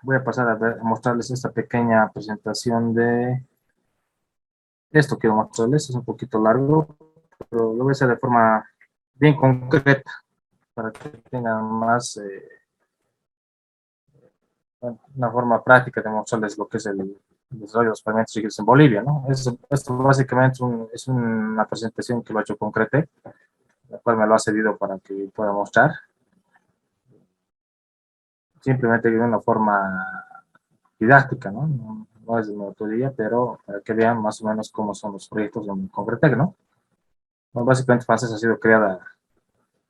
voy a pasar a mostrarles esta pequeña presentación de esto. Quiero mostrarles, es un poquito largo, pero lo voy a hacer de forma bien concreta para que tengan más, una forma práctica de mostrarles lo que es el desarrollo de los pavimentos rígidos en Bolivia, ¿no? Esto básicamente es una presentación que lo he hecho concrete, la cual me lo ha cedido para que pueda mostrar. Simplemente de una forma didáctica, ¿no? No es de mi autoría, pero para que vean más o menos cómo son los proyectos en Concretec, ¿no? Bueno, básicamente FANSES ha sido creada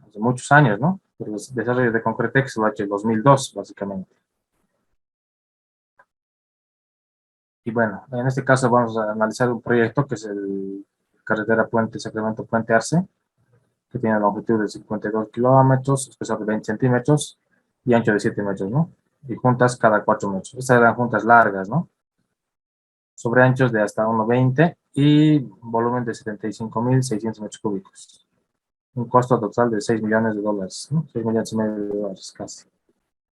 hace muchos años, ¿no? Pero el desarrollo de Concretec se lo ha hecho en 2002, básicamente. Y bueno, en este caso vamos a analizar un proyecto que es el carretera Puente Sacramento Puente Arce, que tiene la longitud de 52 kilómetros, espesor de 20 centímetros y ancho de 7 metros, ¿no? Y juntas cada 4 metros. Estas eran juntas largas, ¿no? Sobre anchos de hasta 1,20 y volumen de 75.600 metros cúbicos. Un costo total de 6 millones de dólares, ¿no? 6 millones y medio de dólares casi.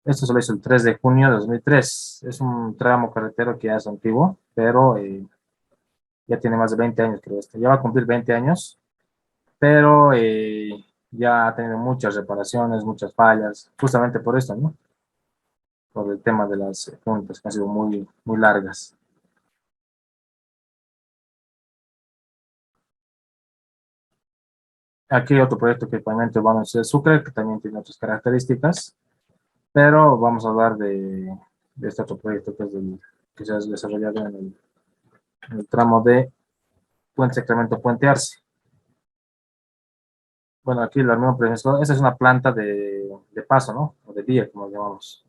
Esto se lo hizo el 3 de junio de 2003. Es un tramo carretero que ya es antiguo, pero ya tiene más de 20 años, creo. Ya va a cumplir 20 años, pero ya ha tenido muchas reparaciones, muchas fallas, justamente por esto, ¿no? Por el tema de las juntas que han sido muy, muy largas. Aquí hay otro proyecto que es Pavimento Urbano de Sucre, que también tiene otras características, pero vamos a hablar de este otro proyecto que se ha desarrollado en el tramo de Puente Sacramento Puente Arce. Bueno, aquí la misma presencia, esta es una planta de paso, ¿no? O de vía, como llamamos.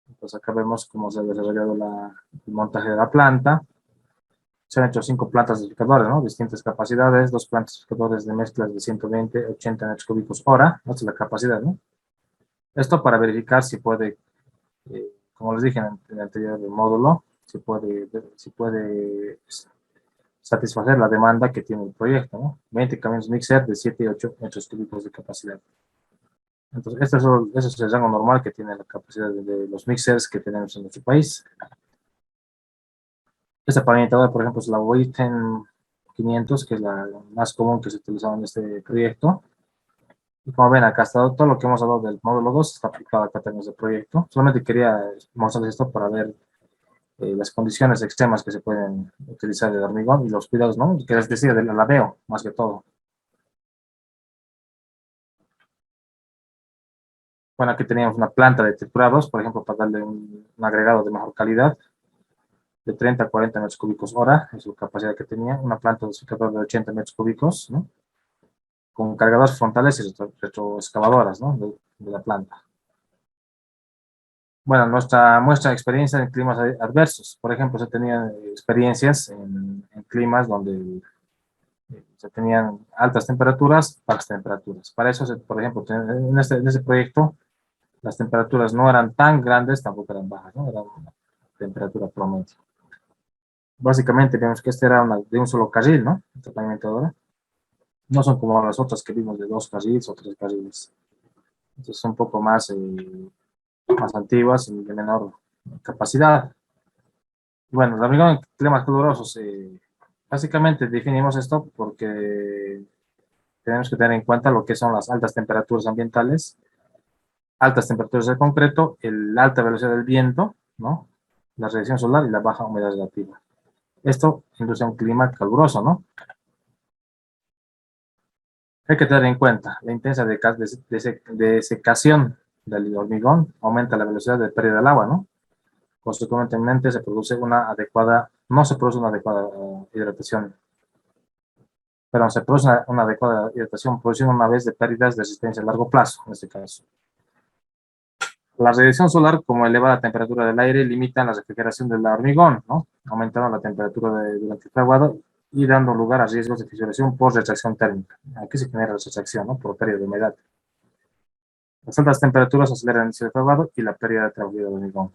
Entonces acá vemos cómo se ha desarrollado el montaje de la planta. Se han hecho 5 plantas dosificadores, ¿no? Distintas capacidades, 2 plantas dosificadores de mezclas de 120, 80 metros cúbicos hora. Esta es la capacidad, ¿no? Esto para verificar si puede, como les dije en el anterior módulo, si puede satisfacer la demanda que tiene el proyecto, ¿no? 20 camiones mixer de 7 y 8 metros cúbicos de capacidad. Entonces, eso es el rango normal que tiene la capacidad de los mixers que tenemos en nuestro país. Esta pavimentadora, por ejemplo, es la Witten 500, que es la más común que se utiliza en este proyecto. Y como ven, acá está todo lo que hemos hablado del módulo 2, está aplicado acá también en el proyecto. Solamente quería mostrarles esto para ver las condiciones extremas que se pueden utilizar del hormigón y los cuidados, ¿no? Que les decía del alabeo, más que todo. Bueno, aquí teníamos una planta de triturados, por ejemplo, para darle un agregado de mejor calidad, de 30 a 40 metros cúbicos hora, es la capacidad que tenía. Una planta dosificadora de 80 metros cúbicos, ¿no? Con cargadores frontales y retroexcavadoras, ¿no? De la planta. Bueno, nuestra muestra de experiencia en climas adversos. Por ejemplo, se tenían experiencias en climas donde se tenían altas temperaturas, bajas temperaturas. Para eso, por ejemplo, en este proyecto, las temperaturas no eran tan grandes, tampoco eran bajas, ¿no? Era una temperatura promedio. Básicamente, vemos que este era de un solo carril, ¿no? Esta pavimentadora. No son como las otras que vimos de 2 carriles o 3 carriles. Entonces, son un poco más antiguas y de menor capacidad. Bueno, el hormigón en climas calurosos, básicamente definimos esto porque tenemos que tener en cuenta lo que son las altas temperaturas ambientales, altas temperaturas del concreto, la alta velocidad del viento, ¿no? La radiación solar y la baja humedad relativa. Esto induce a un clima caluroso, ¿no? Hay que tener en cuenta la intensa desecación del hormigón, aumenta la velocidad de pérdida del agua, ¿no? Consecuentemente se produce no se produce una adecuada hidratación, pero se produce una adecuada hidratación, produciendo una vez de pérdidas de resistencia a largo plazo, en este caso. La radiación solar, como eleva la temperatura del aire, limita la refrigeración del hormigón, ¿no? Aumentando la temperatura durante el fraguado y dando lugar a riesgos de fisuración por retracción térmica. Aquí se genera retracción, ¿no? Por pérdida de humedad. Las altas temperaturas aceleran el inicio del fraguado y la pérdida de trabajo del hormigón.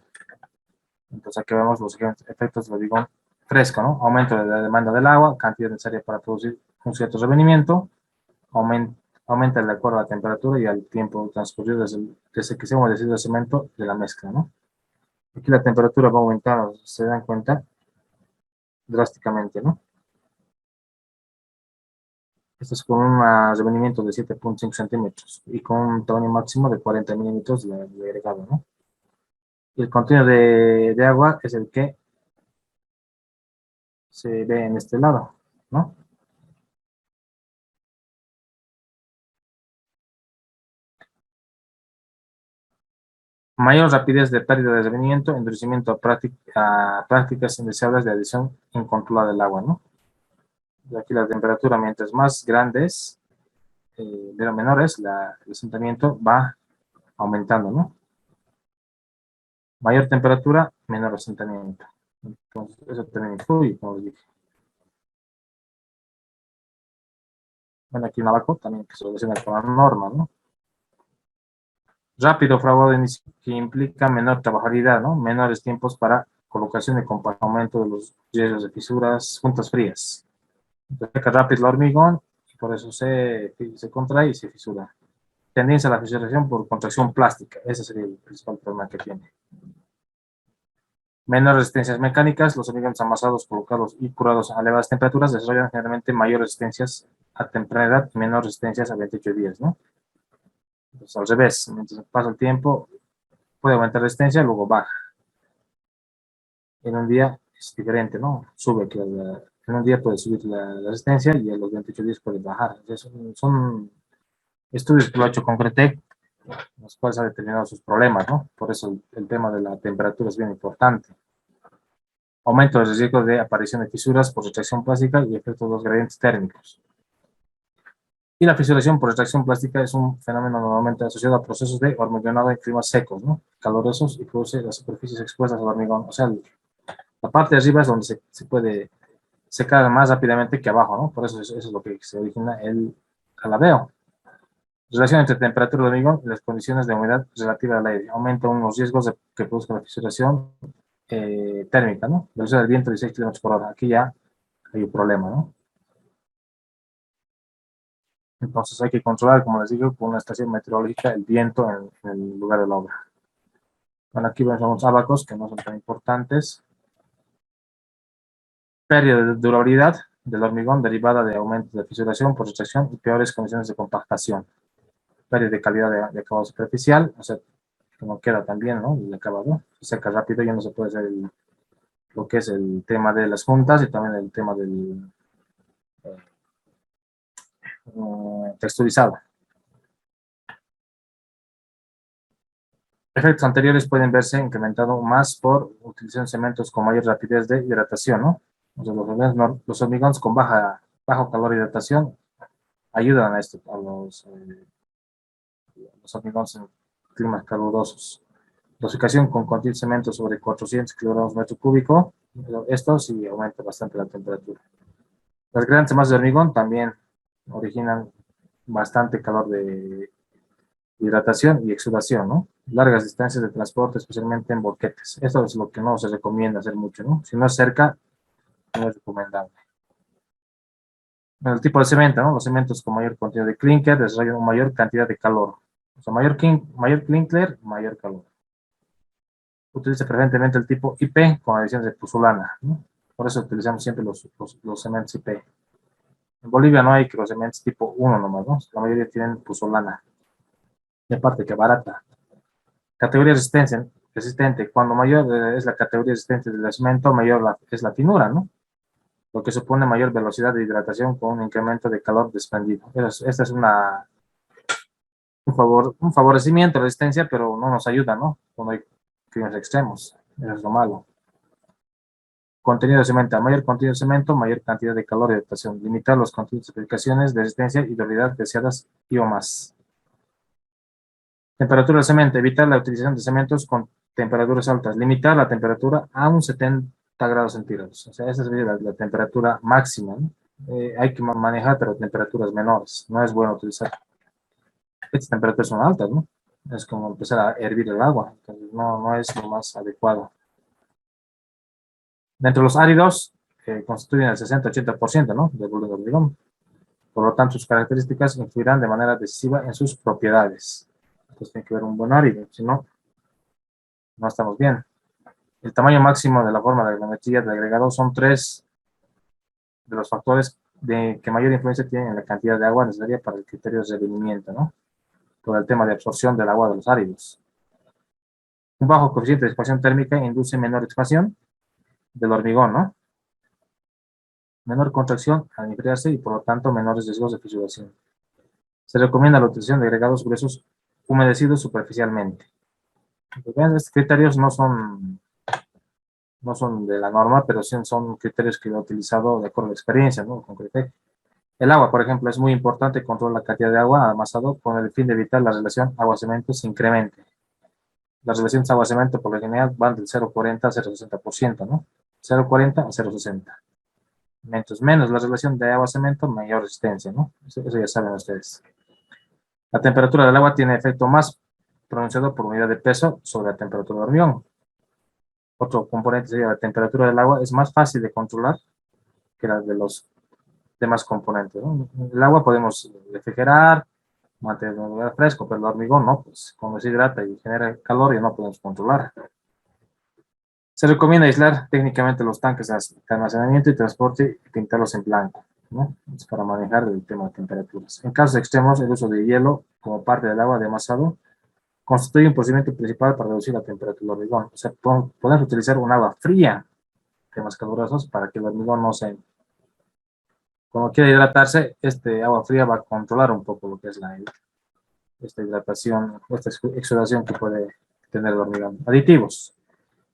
Entonces aquí vemos los efectos del hormigón fresco, ¿no? Aumento de la demanda del agua, cantidad necesaria para producir un cierto revenimiento, aumenta de acuerdo a la temperatura y al tiempo transcurrido desde que se ha humedecido el cemento de la mezcla, ¿no? Aquí la temperatura va aumentando, se dan cuenta, drásticamente, ¿no? Esto es con un revenimiento de 7.5 centímetros y con un tamaño máximo de 40 milímetros de agregado, ¿no? Y el contenido de agua es el que se ve en este lado, ¿no? Mayor rapidez de pérdida de rendimiento, endurecimiento a prácticas indeseables de adición incontrolada del agua, ¿no? Y aquí la temperatura, mientras más grandes, pero menores, el asentamiento va aumentando, ¿no? Mayor temperatura, menor asentamiento. Entonces, eso también influye, como les dije. Bueno, aquí en abajo también que se relaciona con la norma, ¿no? Rápido fraguado inicio, que implica menor trabajabilidad, ¿no? Menores tiempos para colocación y aumento de los riesgos de fisuras, juntas frías. Seca rápido el hormigón y por eso se contrae y se fisura. Tendencia a la fisuración por contracción plástica, ese sería el principal problema que tiene. Menores resistencias mecánicas, los hormigones amasados, colocados y curados a elevadas temperaturas desarrollan generalmente mayores resistencias a temprana edad y menores resistencias a 28 días, ¿no? Entonces, al revés, mientras pasa el tiempo, puede aumentar resistencia, luego baja. En un día es diferente, ¿no? En un día puede subir la resistencia y a los 28 días puede bajar. Entonces, son estudios que lo ha hecho Concretec, los cuales ha determinado sus problemas, ¿no? Por eso el tema de la temperatura es bien importante. Aumento del riesgo de aparición de fisuras por retracción plástica y efectos de los gradientes térmicos. Y la fisuración por retracción plástica es un fenómeno normalmente asociado a procesos de hormigonado en climas secos, ¿no? Calurosos, y produce las superficies expuestas al hormigón. O sea, la parte de arriba es donde se puede secar más rápidamente que abajo, ¿no? Por eso es lo que se origina el alabeo. Relación entre temperatura del hormigón y las condiciones de humedad relativa al aire. Aumenta unos riesgos de que produzca la fisuración térmica, ¿no? Velocidad del viento 16 km por hora. Aquí ya hay un problema, ¿no? Entonces hay que controlar, como les digo, con una estación meteorológica el viento en el lugar de la obra. Bueno, aquí vemos los abacos que no son tan importantes. Pérdida de durabilidad del hormigón derivada de aumento de fisuración por retracción y peores condiciones de compactación. Pérdida de calidad de acabado superficial, o sea, que no queda tan bien, ¿no? El acabado, se seca rápido, ya no se puede hacer lo que es el tema de las juntas y también el tema del texturizado. Efectos anteriores pueden verse incrementado más por utilización de cementos con mayor rapidez de hidratación, ¿no? O sea, los hormigones con bajo calor de hidratación ayudan a esto, a los hormigones en climas calurosos. Dosificación con contigo cemento sobre 400 kilogramos metro cúbico, esto sí aumenta bastante la temperatura. Las grandes masas de hormigón también originan bastante calor de hidratación y exudación, ¿no? Largas distancias de transporte, especialmente en boquetes. Esto es lo que no se recomienda hacer mucho, ¿no? Si no es cerca, no es recomendable. El tipo de cemento, ¿no? Los cementos con mayor contenido de clinker desarrollan una mayor cantidad de calor. O sea, mayor clinker, mayor calor. Utiliza preferentemente el tipo IP con adiciones de puzzolana, ¿no? Por eso utilizamos siempre los cementos IP. En Bolivia no hay que los cementos tipo 1 nomás, ¿no? La mayoría tienen puzzolana. Y aparte que barata. Categoría resistente. Cuando mayor es la categoría resistente del cemento, mayor es la finura, ¿no? Lo que supone mayor velocidad de hidratación con un incremento de calor desprendido. Esta es un favorecimiento de resistencia, pero no nos ayuda, ¿no? Cuando hay climas extremos. Eso es lo malo. Contenido de cemento. A mayor contenido de cemento, mayor cantidad de calor y hidratación. Limitar los contenidos de aplicaciones de resistencia y durabilidad deseadas y o más. Temperatura del cemento. Evitar la utilización de cementos con temperaturas altas. Limitar la temperatura a un 70 grados centígrados. O sea, esa es la temperatura máxima, ¿no? Hay que manejar, pero temperaturas menores. No es bueno utilizar. Estas temperaturas son altas, ¿no? Es como empezar a hervir el agua. Entonces, no es lo más adecuado. Dentro de los áridos, constituyen el 60-80%, ¿no? Del volumen de hormigón. Por lo tanto, sus características influirán de manera decisiva en sus propiedades. Entonces, tiene que haber un buen árido, si no, no estamos bien. El tamaño máximo de la forma de granulometría de agregado son 3 de los factores que mayor influencia tienen en la cantidad de agua necesaria para el criterio de revenimiento, ¿no? Por el tema de absorción del agua de los áridos. Un bajo coeficiente de expansión térmica induce menor expansión del hormigón, ¿no? Menor contracción al enfriarse y por lo tanto menores riesgos de fisuración. Se recomienda la utilización de agregados gruesos humedecidos superficialmente. Estos criterios no son de la norma, pero sí son criterios que he utilizado de acuerdo a la experiencia, ¿no? El agua, por ejemplo, es muy importante controlar la cantidad de agua amasado con el fin de evitar la relación agua-cemento se incremente. Las relaciones agua-cemento por lo general van del 0,40 a 0,60%, ¿no? 0,40 a 0,60. Mientras menos la relación de agua-cemento, mayor resistencia, ¿no? Eso ya saben ustedes. La temperatura del agua tiene efecto más pronunciado por unidad de peso sobre la temperatura de hormigón. Otro componente sería la temperatura del agua, es más fácil de controlar que la de los demás componentes, ¿no? El agua podemos refrigerar, mantener un lugar fresco, pero el hormigón no, pues como se hidrata y genera calor ya no podemos controlar. Se recomienda aislar técnicamente los tanques de almacenamiento y transporte y pintarlos en blanco, ¿no? Es para manejar el tema de temperaturas. En casos extremos, el uso de hielo como parte del agua de amasado constituye un procedimiento principal para reducir la temperatura del hormigón. O sea, podemos utilizar un agua fría, temas calurosos, para que el hormigón no se... Cuando quiera hidratarse, este agua fría va a controlar un poco lo que es esta hidratación, esta exudación que puede tener el hormigón. Aditivos.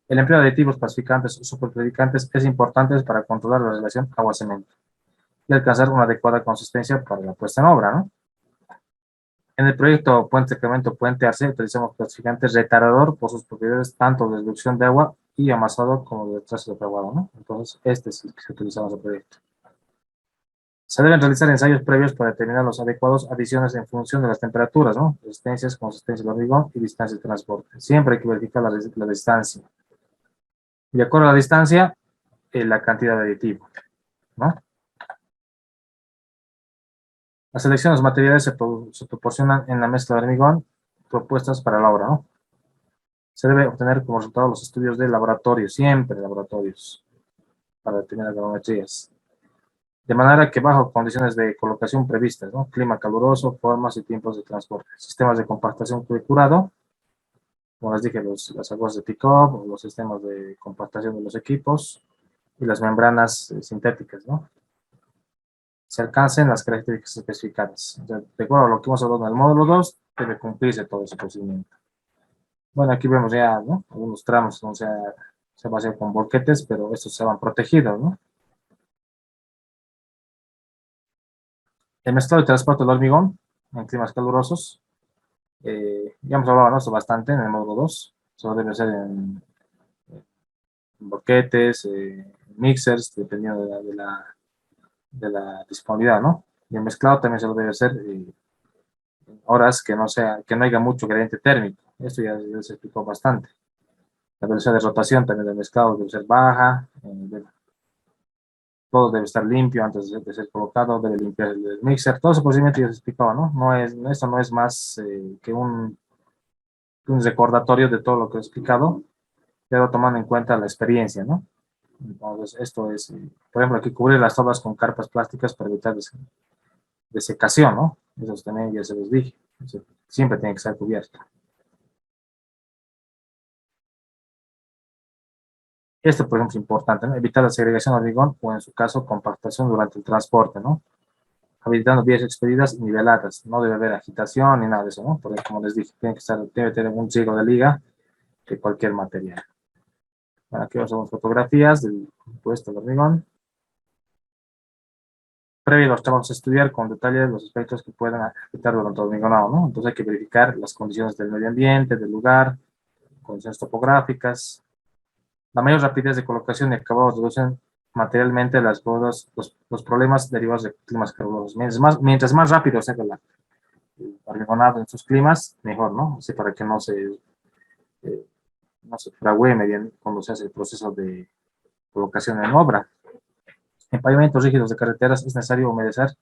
El empleo de aditivos pacificantes o superlubricantes es importante para controlar la relación agua-cemento y alcanzar una adecuada consistencia para la puesta en obra, ¿no? En el proyecto Puente Sacramento Puente Arce utilizamos clasificantes retardador por sus propiedades tanto de reducción de agua y amasado como de trazo de fraguado, ¿no? Entonces, este es el que se utiliza en el proyecto. Se deben realizar ensayos previos para determinar los adecuados adiciones en función de las temperaturas, ¿no? Resistencias, consistencia del hormigón y distancia de transporte. Siempre hay que verificar la distancia. De acuerdo a la distancia, la cantidad de aditivo. ¿no? Las selecciones de materiales se proporcionan en la mezcla de hormigón propuestas para la obra, ¿no? Se debe obtener como resultado los estudios de laboratorio, siempre laboratorios, para determinar granulometrías. De manera que bajo condiciones de colocación previstas, ¿no? Clima caluroso, formas y tiempos de transporte. Sistemas de compactación curado, como les dije, las aguas de pick-up, los sistemas de compactación de los equipos y las membranas sintéticas, ¿no? Se alcancen las características especificadas. De acuerdo a lo que hemos hablado en el módulo 2, debe cumplirse todo ese procedimiento. Bueno, aquí vemos ya, ¿no? Algunos tramos donde se va a hacer con bolquetes, pero estos se van protegidos, ¿no? El mezclado y transporte del hormigón en climas calurosos. Ya hemos hablado de esto bastante en el módulo 2. Solo debe ser en boquetes, mixers, dependiendo de la disponibilidad, ¿no? Y el mezclado también se lo debe hacer en horas que no haya mucho gradiente térmico. Esto ya se explicó bastante. La velocidad de rotación también del mezclado debe ser baja. Todo debe estar limpio antes de ser colocado, debe limpiar el mixer. Todo ese procedimiento ya se explicó, ¿no? Esto no es más que un recordatorio de todo lo que he explicado, pero tomando en cuenta la experiencia, ¿no? Entonces, esto es, por ejemplo, aquí cubrir las tobas con carpas plásticas para evitar desecación, ¿no? Eso también ya se los dije. Siempre tiene que estar cubierto. Esto, por ejemplo, es importante, ¿no? Evitar la segregación de hormigón o, en su caso, compactación durante el transporte, ¿no? Habilitando vías expedidas y niveladas. No debe haber agitación ni nada de eso, ¿no? Porque, como les dije, debe tener un riesgo de liga que cualquier material. Bueno, aquí vamos fotografías del puesto de hormigón. Previo a los trabajos a estudiar con detalle los aspectos que puedan afectar durante el hormigonado, ¿no? Entonces hay que verificar las condiciones del medio ambiente, del lugar, condiciones topográficas. La mayor rapidez de colocación y acabado reducen materialmente los problemas derivados de climas calurosos. Mientras más rápido se haga el hormigonado en sus climas, mejor, ¿no? Así para que no se fragüe cuando se hace el proceso de colocación en obra. En pavimentos rígidos de carreteras es necesario humedecer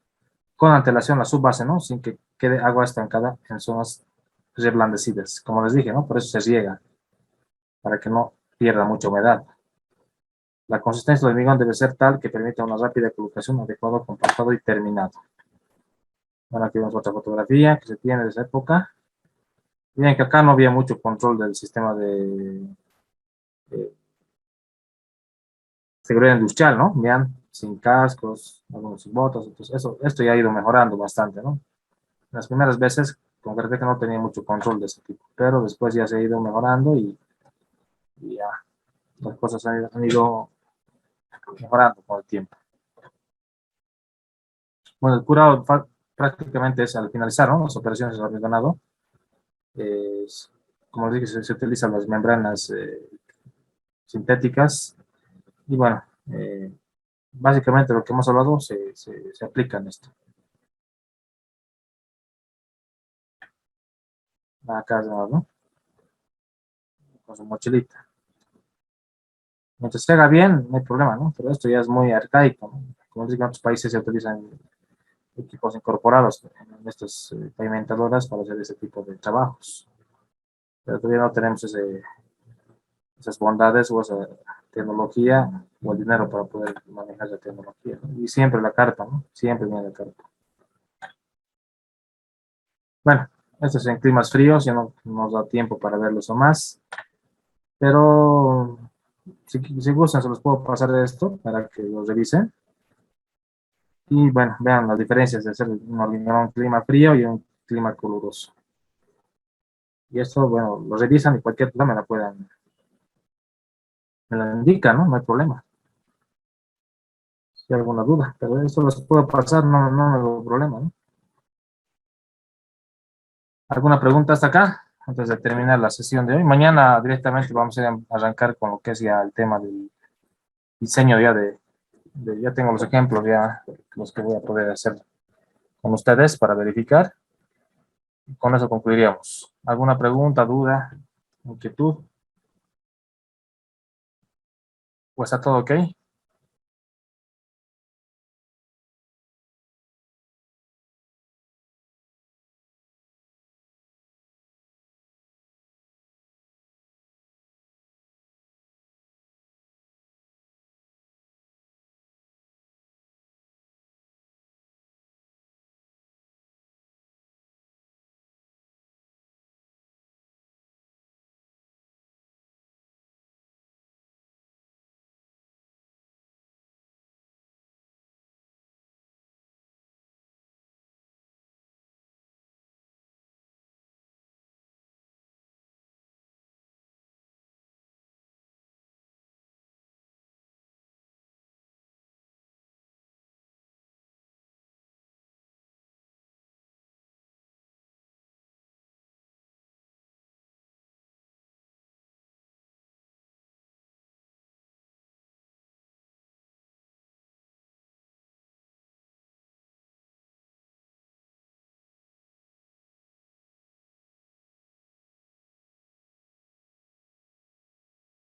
con antelación la subbase, ¿no? Sin que quede agua estancada en zonas reblandecidas. Como les dije, ¿no? Por eso se riega, para que no pierda mucha humedad. La consistencia del hormigón debe ser tal que permita una rápida colocación adecuado, compactado y terminado. Bueno, aquí vemos otra fotografía que se tiene de esa época. Miren que acá no había mucho control del sistema de seguridad industrial, ¿no? Vean, sin cascos, algunos sin botas. Entonces, esto ya ha ido mejorando bastante, ¿no? Las primeras veces, concreté que no tenía mucho control de ese tipo, pero después ya se ha ido mejorando y ya las cosas han ido mejorando con el tiempo. Bueno, el curado prácticamente es al finalizar, ¿no? Las operaciones de hormigonado. Como les dije, se utilizan las membranas sintéticas y bueno, básicamente lo que hemos hablado se aplica en esto. Acá, ¿no? Con su mochilita. Mientras se haga bien, no hay problema, ¿no? Pero esto ya es muy arcaico, ¿no? Como les digo, en otros países se utilizan equipos incorporados en estas pavimentadoras para hacer ese tipo de trabajos. Pero todavía no tenemos esas bondades o esa tecnología o el dinero para poder manejar la tecnología, ¿no? Y siempre la carpa, ¿no? Siempre viene la carpa. Bueno, esto es en climas fríos, ya no nos da tiempo para verlos o más, pero si gustan se los puedo pasar de esto para que lo revisen. Y bueno, vean las diferencias de hacer un clima frío y un clima caluroso. Y esto, bueno, lo revisan y cualquier duda me la indican, ¿no? No hay problema. Si hay alguna duda, pero eso los puedo pasar, no me da problema, ¿no? ¿Alguna pregunta hasta acá? Antes de terminar la sesión de hoy. Mañana directamente vamos a arrancar con lo que es ya el tema del diseño ya ya tengo los ejemplos ya, los que voy a poder hacer con ustedes para verificar. Con eso concluiríamos. ¿Alguna pregunta, duda, inquietud? Pues está todo ok.